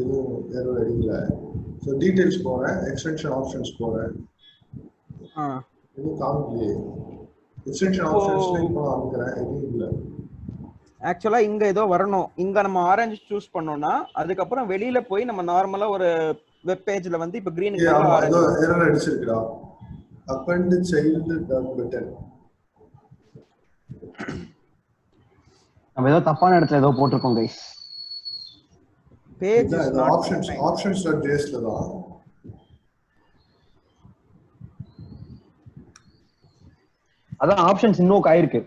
எதுவும் இல்ல. சோ டீடைல்ஸ் போறேன், எக்ஸ்டென்ஷன் ஆப்ஷன்ஸ் போறேன். எதுவும் காமிக்கலையே. எக்ஸ்டென்ஷன் ஆப்ஷன்ஸ்ல இப்போ காமிக்கிறேன், எதுவும் இல்ல. ஆக்சுவலா இங்க ஏதோ வரணும். இங்க நம்ம ஆரஞ்சு சூஸ் பண்ணோம்னா அதுக்கப்புறம் வெளியில போய் நம்ம நார்மலா ஒரு வெப் பேஜ்ல வந்து இப்ப கிரீன் ஏதோ எரர் அடிச்சிருக்குடா. append child button. நம்ம ஏதோ தப்பான இடத்துல ஏதோ போட்டுருக்கோம் गाइस. பேஜ் options.js ல தான். அதான் ஆப்ஷன்ஸ் இன்னும் ஆயிருக்கு.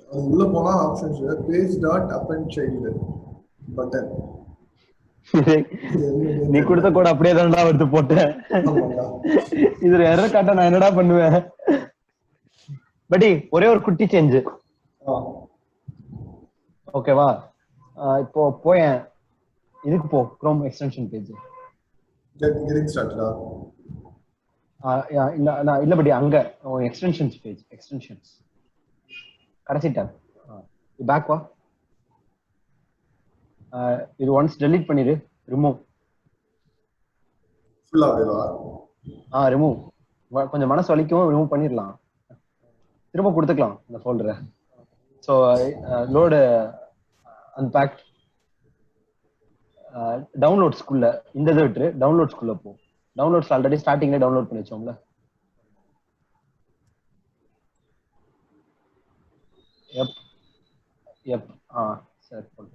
அது உள்ள போனா ஆப்ஷன்ஸ் page.append child button. நீ கொடுத்த கோட் அப்படியே தான்டா எடுத்து போட்டேன். இதுல எரர் காட்ட நான் என்னடா பண்ணுவேன்? படி ஒரே ஒரு குட்டி சேஞ்ச். ஓகேவா? இப்போ போயேன் இதுக்கு போ, Chrome extension page. getting started. இல்ல படி அங்க எக்ஸ்டென்ஷன்ஸ் பேஜ், எக்ஸ்டென்ஷன்ஸ் கடைசி டாப். பேக் வா. இது ஒன்ஸ் delete பண்ணிரு, ரிமூவ். ஃபுல்லா வேவா? ரிமூவ். கொஞ்சம் மனசு வலிக்கும், ரிமூவ் பண்ணிரலாம். திரும்ப கொடுத்துக்கலாம் இந்த ஃபோல்டரை. ஸோ லோடு அன்பேக்ட் டவுன்லோட்ஸ்குள்ள இந்த இதை விட்டு டவுன்லோட்ஸ்குள்ள போ. டவுன்லோட்ஸ் ஆல்ரெடி ஸ்டார்டிங்ல டவுன்லோட் பண்ணி வச்சோம்ல. சரி போடு.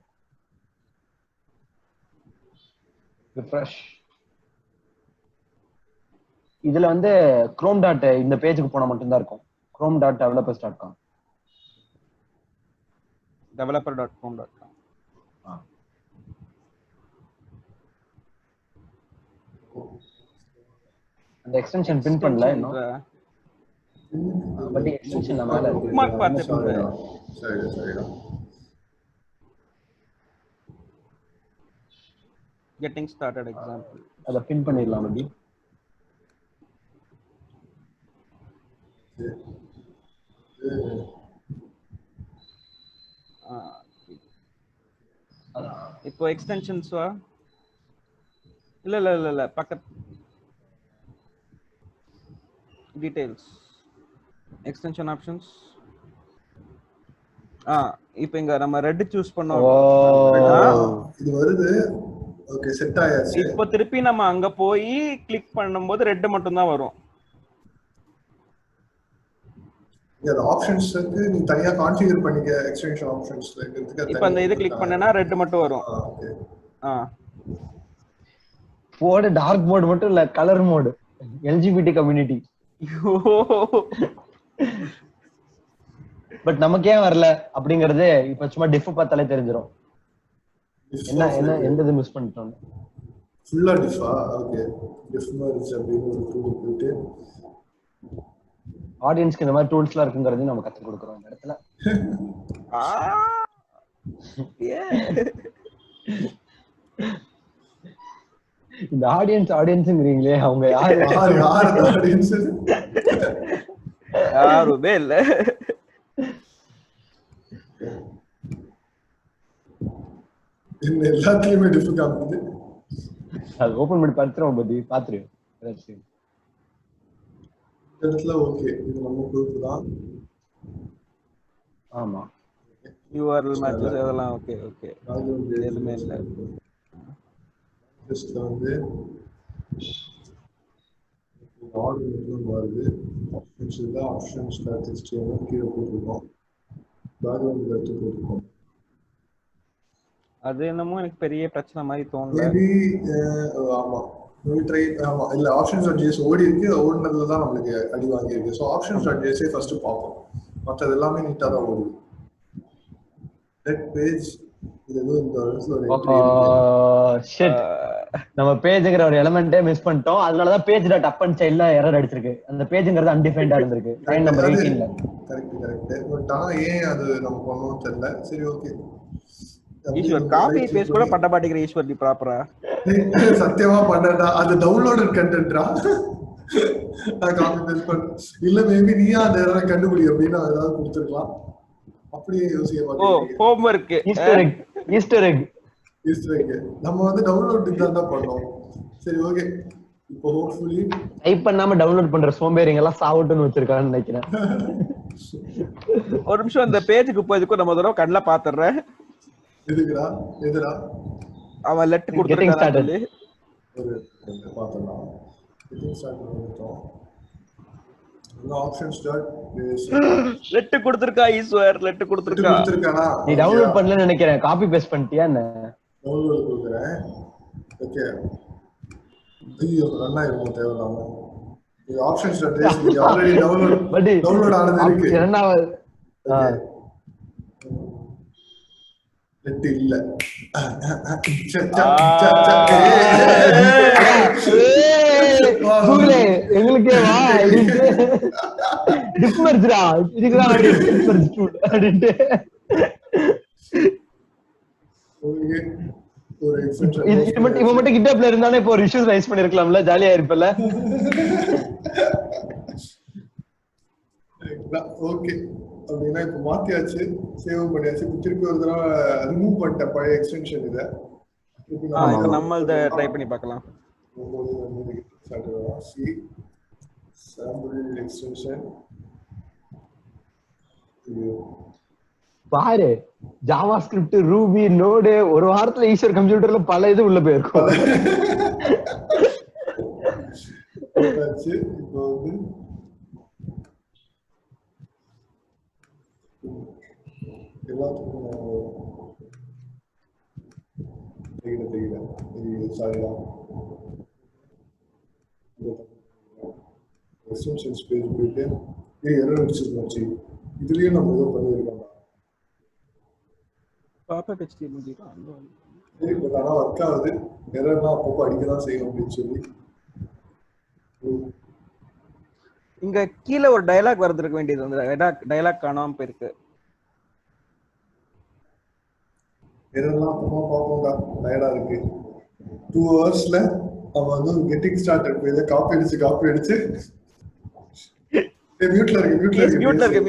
ரிஃப்ரெஷ். இதுல வந்து chrome டாட் இந்த பேஜுக்கு போனா மட்டும் தான் இருக்கும். chrome.developers.com developer.chrome.com. அந்த எக்ஸ்டென்ஷன் பின் பண்ணல இன்னும். பட் எக்ஸ்டென்ஷன் மேல இருக்கு. புக் மார்க் பார்த்துட்டு சரிடா. getting started example. அத பின் பண்ணிடலாம் அப்படி. இப்போ எக்ஸ்டென்ஷன்ஸ் வா இல்ல பக்கத்து டீடைல்ஸ் எக்ஸ்டென்ஷன் ஆப்ஷன்ஸ். இப்போ இங்க நம்ம ரெட் சூஸ் பண்ணோம். இது வருது. ஓகே செட் ஆயாச்சு. இப்போ திருப்பி நம்ம அங்க போய் கிளிக் பண்ணும்போது ரெட் மட்டும் தான் வரும். இந்த ஆப்ஷன்ஸ்க்கு நீ தனியா கான்ஃபிகர் பண்ணிக்க எக்ஸ்டென்ஷன் ஆப்ஷன்ஸ்ல இருக்கிறதுக்கு. இப்போ அந்த இது கிளிக் பண்ணேனா ரெட் மட்டும் வரும். ஓகே. போர்டு டார்க் மோட் மட்டும் இல்ல colour mode LGBT community. But நமக்கே வரல அப்படிங்கறது இப்ப சும்மா டிஃப் பார்த்தாலே தெரிஞ்சிரும். என்ன எந்த மிஸ் பண்ணிட்டோம். ஃபுல்லா டிஃபா. ஓகே டிஃப் மர்ஜ் அப்படினு ஒரு டூல் போட்டு ஆடியன்ஸ்க்கு இந்த மாதிரி டூல்ஸ்லாம் இருக்குங்கிறதையும் நம்ம கத்து கொடுக்குறோம் இந்த இடத்துல. இந்த ஆடியன்ஸ்ங்கிறீங்களே அவங்க யாரு ஆடியன்ஸ்? யாருமே இல்ல. இந்த எல்லாத்தையுமே டிஃப் காமிக்குது. அது ஓபன் பண்ணி பார்த்துறோம் பத்தி பாத்துரு. இடத்துல ஓகே இது நம்ம குரூப் தான். ஆமா URL மேட்சஸ் அதெல்லாம் ஓகே எதுமே இல்ல. ஜஸ்ட் வந்து ஆர்டர் மட்டும் வருது. ஆப்ஷன்ஸ்ல ஆப்ஷன்ஸ் HTML கீழ போட்டுருக்கோம். பேக்ரவுண்ட் எடுத்து போட்டுருக்கோம். அது என்னமோ எனக்கு பெரிய பிரச்சனை மாதிரி தோணல. மேபி ஆமா ட்ரை ஆமா இல்ல options.js ஓடி இருக்கு. ஓடுனதுல தான் நமக்கு அடி வாங்கி இருக்கு. சோ options.js ஃபர்ஸ்ட் பாப்போம். மற்றது எல்லாமே நீட்டா தான் ஓடுது. டெட் பேஜ் இது ஏதோ இந்த இடத்துல ஒரு என்ட்ரி இருக்கு. ஷிட் நம்ம பேஜ்ங்கற ஒரு எலிமெண்டே மிஸ் பண்ணிட்டோம். அதனால தான் page.append சைடுல எரர் அடிச்சிருக்கு. அந்த பேஜ்ங்கிறது அன்டிஃபைன்டா இருந்திருக்கு. லைன் நம்பர் 18ல. கரெக்ட். பட் ஆனா ஏன் அது நம்ம பண்ணனும் தெரியல. சரி ஓகே. ஈஸ்வர் காப்பி பேஸ்ட் கூட பண்ண மாட்டேங்கிற ஈஸ்வர் நீ ப்ராப்பரா. சத்தியமா பண்ணடா. அது டவுன்லோடட் கண்டென்ட்ரா. நான் காப்பி பேஸ்ட் பண்ண இல்ல மேபி நீயா அந்த எரரை கண்டுபிடி அப்படினா ஏதாவது கொடுத்துறலாம். அப்படியே யோசிக்க மாட்டேங்க. ஹோம்வொர்க் ஈஸ்டர் எக் நம்ம வந்து டவுன்லோட் தான் பண்ணோம். சரி ஓகே. இப்போ ஹோப்ஃபுல்லி டைப் பண்ணாம டவுன்லோட் பண்ற சோம்பேறிங்க எல்லாம் சாவட்டுன்னு வச்சிருக்கான்னு நினைக்கிறேன். ஒரு நிமிஷம் அந்த பேஜுக்கு போறதுக்கு நம்ம தடவை கண்ணல பாத்துறேன். எதுடா அவன் லெட் கொடுத்திருக்கானே ஒரு பாத்தலாம். கெட்டிங் ஸ்டார்ட் பண்ணிட்டோம். options.js லெட் கொடுத்திருக்கா ஈஸ்வர். லெட் கொடுத்திருக்கானா? நீ டவுன்லோட் பண்ணலன்னு நினைக்கிறேன். காப்பி பேஸ்ட் பண்ணிட்டியா என்ன? டவுன்லோட் கொடுக்கிறேன். ஓகே ஐயோ ரன் ஆயிரும் தேவையில்லாம. இது options.js நீ ஆல்ரெடி டவுன்லோட் ஆனது இருக்கு. இரண்டாவது லெட் இல்ல. எங்களுக்கே வா டிஃபரன்ஸ்டா இதுக்குதான் டிஃபரன்ஸ் டூல் அப்படினு ஒரு எக்ஸெப்ஷன். இவன் மட்டும் GitHubல இருந்தானே இப்போ ஒரு இஷ்யூஸ் ரைஸ் பண்ணிருக்கலாம்ல. ஜாலியா இருப்பல. ஓகே அப்படின்னா இப்போ மாத்தியாச்சு. சேவ் பண்ணியாச்சு. திருப்பி ஒரு தடவை ரிமூவ் பண்ணிட்டேன் பழைய எக்ஸ்டென்ஷன். இதை நம்ம ட்ரை பண்ணி பார்க்கலாம். பாரு ஜாவா ஸ்கிரிப்ட் ரூபி நோடு ஒரு வாரத்துல ஈஸ்வர் கம்ப்யூட்டர்ல பல இது உள்ள போயிருக்கும். இப்போ வந்து எல்லாத்துக்கும் சாரிடா எக்ஸ்டென்ஷன்ஸ் பேஜ் போயிட்டு எரர் அடிச்சிருந்துச்சு. இதுலயே நம்ம ஏதோ பண்ணியிருக்கோம். பாப்பா HTML சரி பட் ஆனால் ஒர்க் ஆகுது. எரர்னா அப்பப்போ அடிக்க தான் செய்யும் அப்படின்னு சொல்லி இங்க கீழே ஒரு டயலாக் வரதுக்க வேண்டியது, அந்த டயலாக் காணாம போயிருக்கு. இதெல்லாம் அப்புறமா பார்ப்போம்டா, டயர்டா இருக்கு. 2 ஹவர்ஸ்ல அவன் வந்து கெட்டிங் ஸ்டார்ட் இதை காப்பி அடிச்சு மியூட்ல இருக்க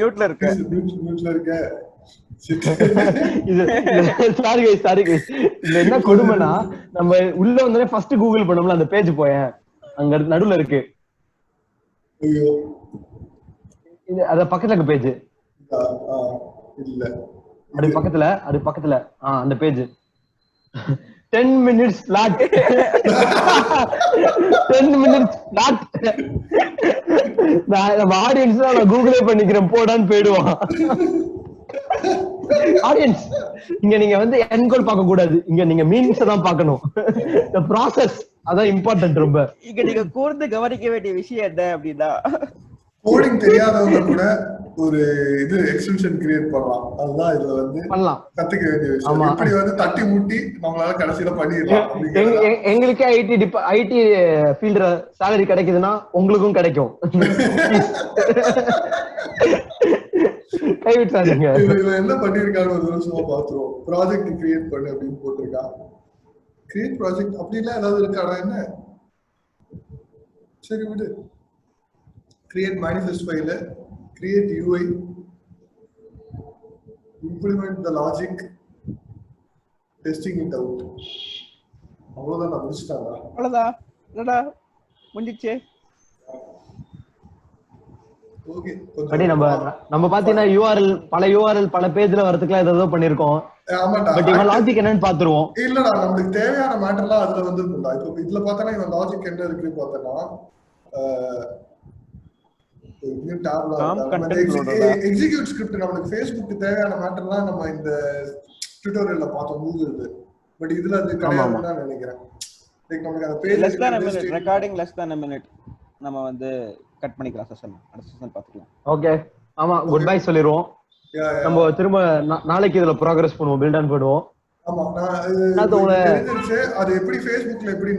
என்ன கொடுமைனா, நம்ம உள்ள வந்தோடனே ஃபர்ஸ்ட் கூகுள் பண்ணோம்ல அந்த பேஜ் போயேன், அங்க நடுவுல இருக்கு. ஐயோ அத பக்கத்துல இருக்க பேஜ் இல்ல, அது பக்கத்துல அந்த page 10 minutes flat 10 minutes flat. நம்ம ஆடியன்ஸ் நான் கூகுளே பண்ணிக்கிறேன் போடான்னு போயிடுவான். ஆடியன்ஸ் இங்க நீங்க வந்து எண்ட் கோல் பார்க்க கூடாது, இங்க நீங்க மீன்ஸ் தான் பார்க்கணும். the process அதான் இம்பார்ட்டன்ட். ரொம்ப இங்க நீங்க கூர்ந்து கவனிக்க வேண்டிய விஷயம் என்ன அப்படின்னா, கோடிங் தெரியாதவங்க கூட ஒரு இது எக்ஸ்டென்ஷன் கிரியேட் பண்ணலாம். அதுதான் இதுல வந்து கத்துக்க வேண்டிய விஷயம். இப்படி வந்து தட்டி முட்டி நம்மளால கடைசியில பண்ணிடலாம். எங்களுக்கே ஐடி ஃபீல்ட்ல சாலரி கிடைக்குதுன்னா உங்களுக்கும் கிடைக்கும். கைவிட்டாதீங்க. இவன் என்ன பண்ணிருக்கான்னு ஒரு நிமிஷமா பாத்துருவோம். ப்ராஜெக்ட் கிரியேட் பண்ணு அப்படின்னு போட்டிருக்கா. கிரியேட் ப்ராஜெக்ட் அப்படிலாம் ஏதாவது இருக்காடா? என்ன சரி விடு. create manifest file, create UI, implement the logic, testing it out. அவ்வளவுதான், நான் முடிச்சிட்டாங்க. அவ்வளவுதான் என்னடா முடிஞ்சிச்சு. ஓகே, பட் நம்ம பாத்தீங்கன்னா URL பல பேஜ்ல வரதுக்குலாம் ஏதோ பண்ணிருக்கோம். ஆமாடா, பட் இவன் லாஜிக் என்னன்னு பாத்துருவோம். இல்லடா, நமக்கு தேவையான மேட்டர்லாம் அதுல வந்துருக்கும்டா. இப்போ இதுல பார்த்தா இவன் லாஜிக் என்ன இருக்குன்னு பார்த்தனா, எக்ஸிக்யூட் ஸ்கிரிப்ட் நமக்கு ஃபேஸ்புக் தேவையான மேட்டர்லாம் நம்ம இந்த டியூட்டோரியல்ல பார்த்தோம் கூகுள்ல. பட் இதுல அது கிடையாதுன்னு நான் நினைக்கிறேன். லைக் நமக்கு அந்த page less than a minute recording less than a minute நம்ம வந்து கட் பண்ணிக்கலாம். செஷன் அடுத்த செஷன் பாத்துக்கலாம். ஓகே, ஆமா, குட் பை சொல்லிடுவோம். நம்ம திரும்ப நாளைக்கு இதுல ப்ராக்ரஸ் பண்ணுவோம், பில்ட் ஆன் பண்ணுவோம். ஆமா, நான் அது எப்படி ஃபேஸ்புக்ல எப்படி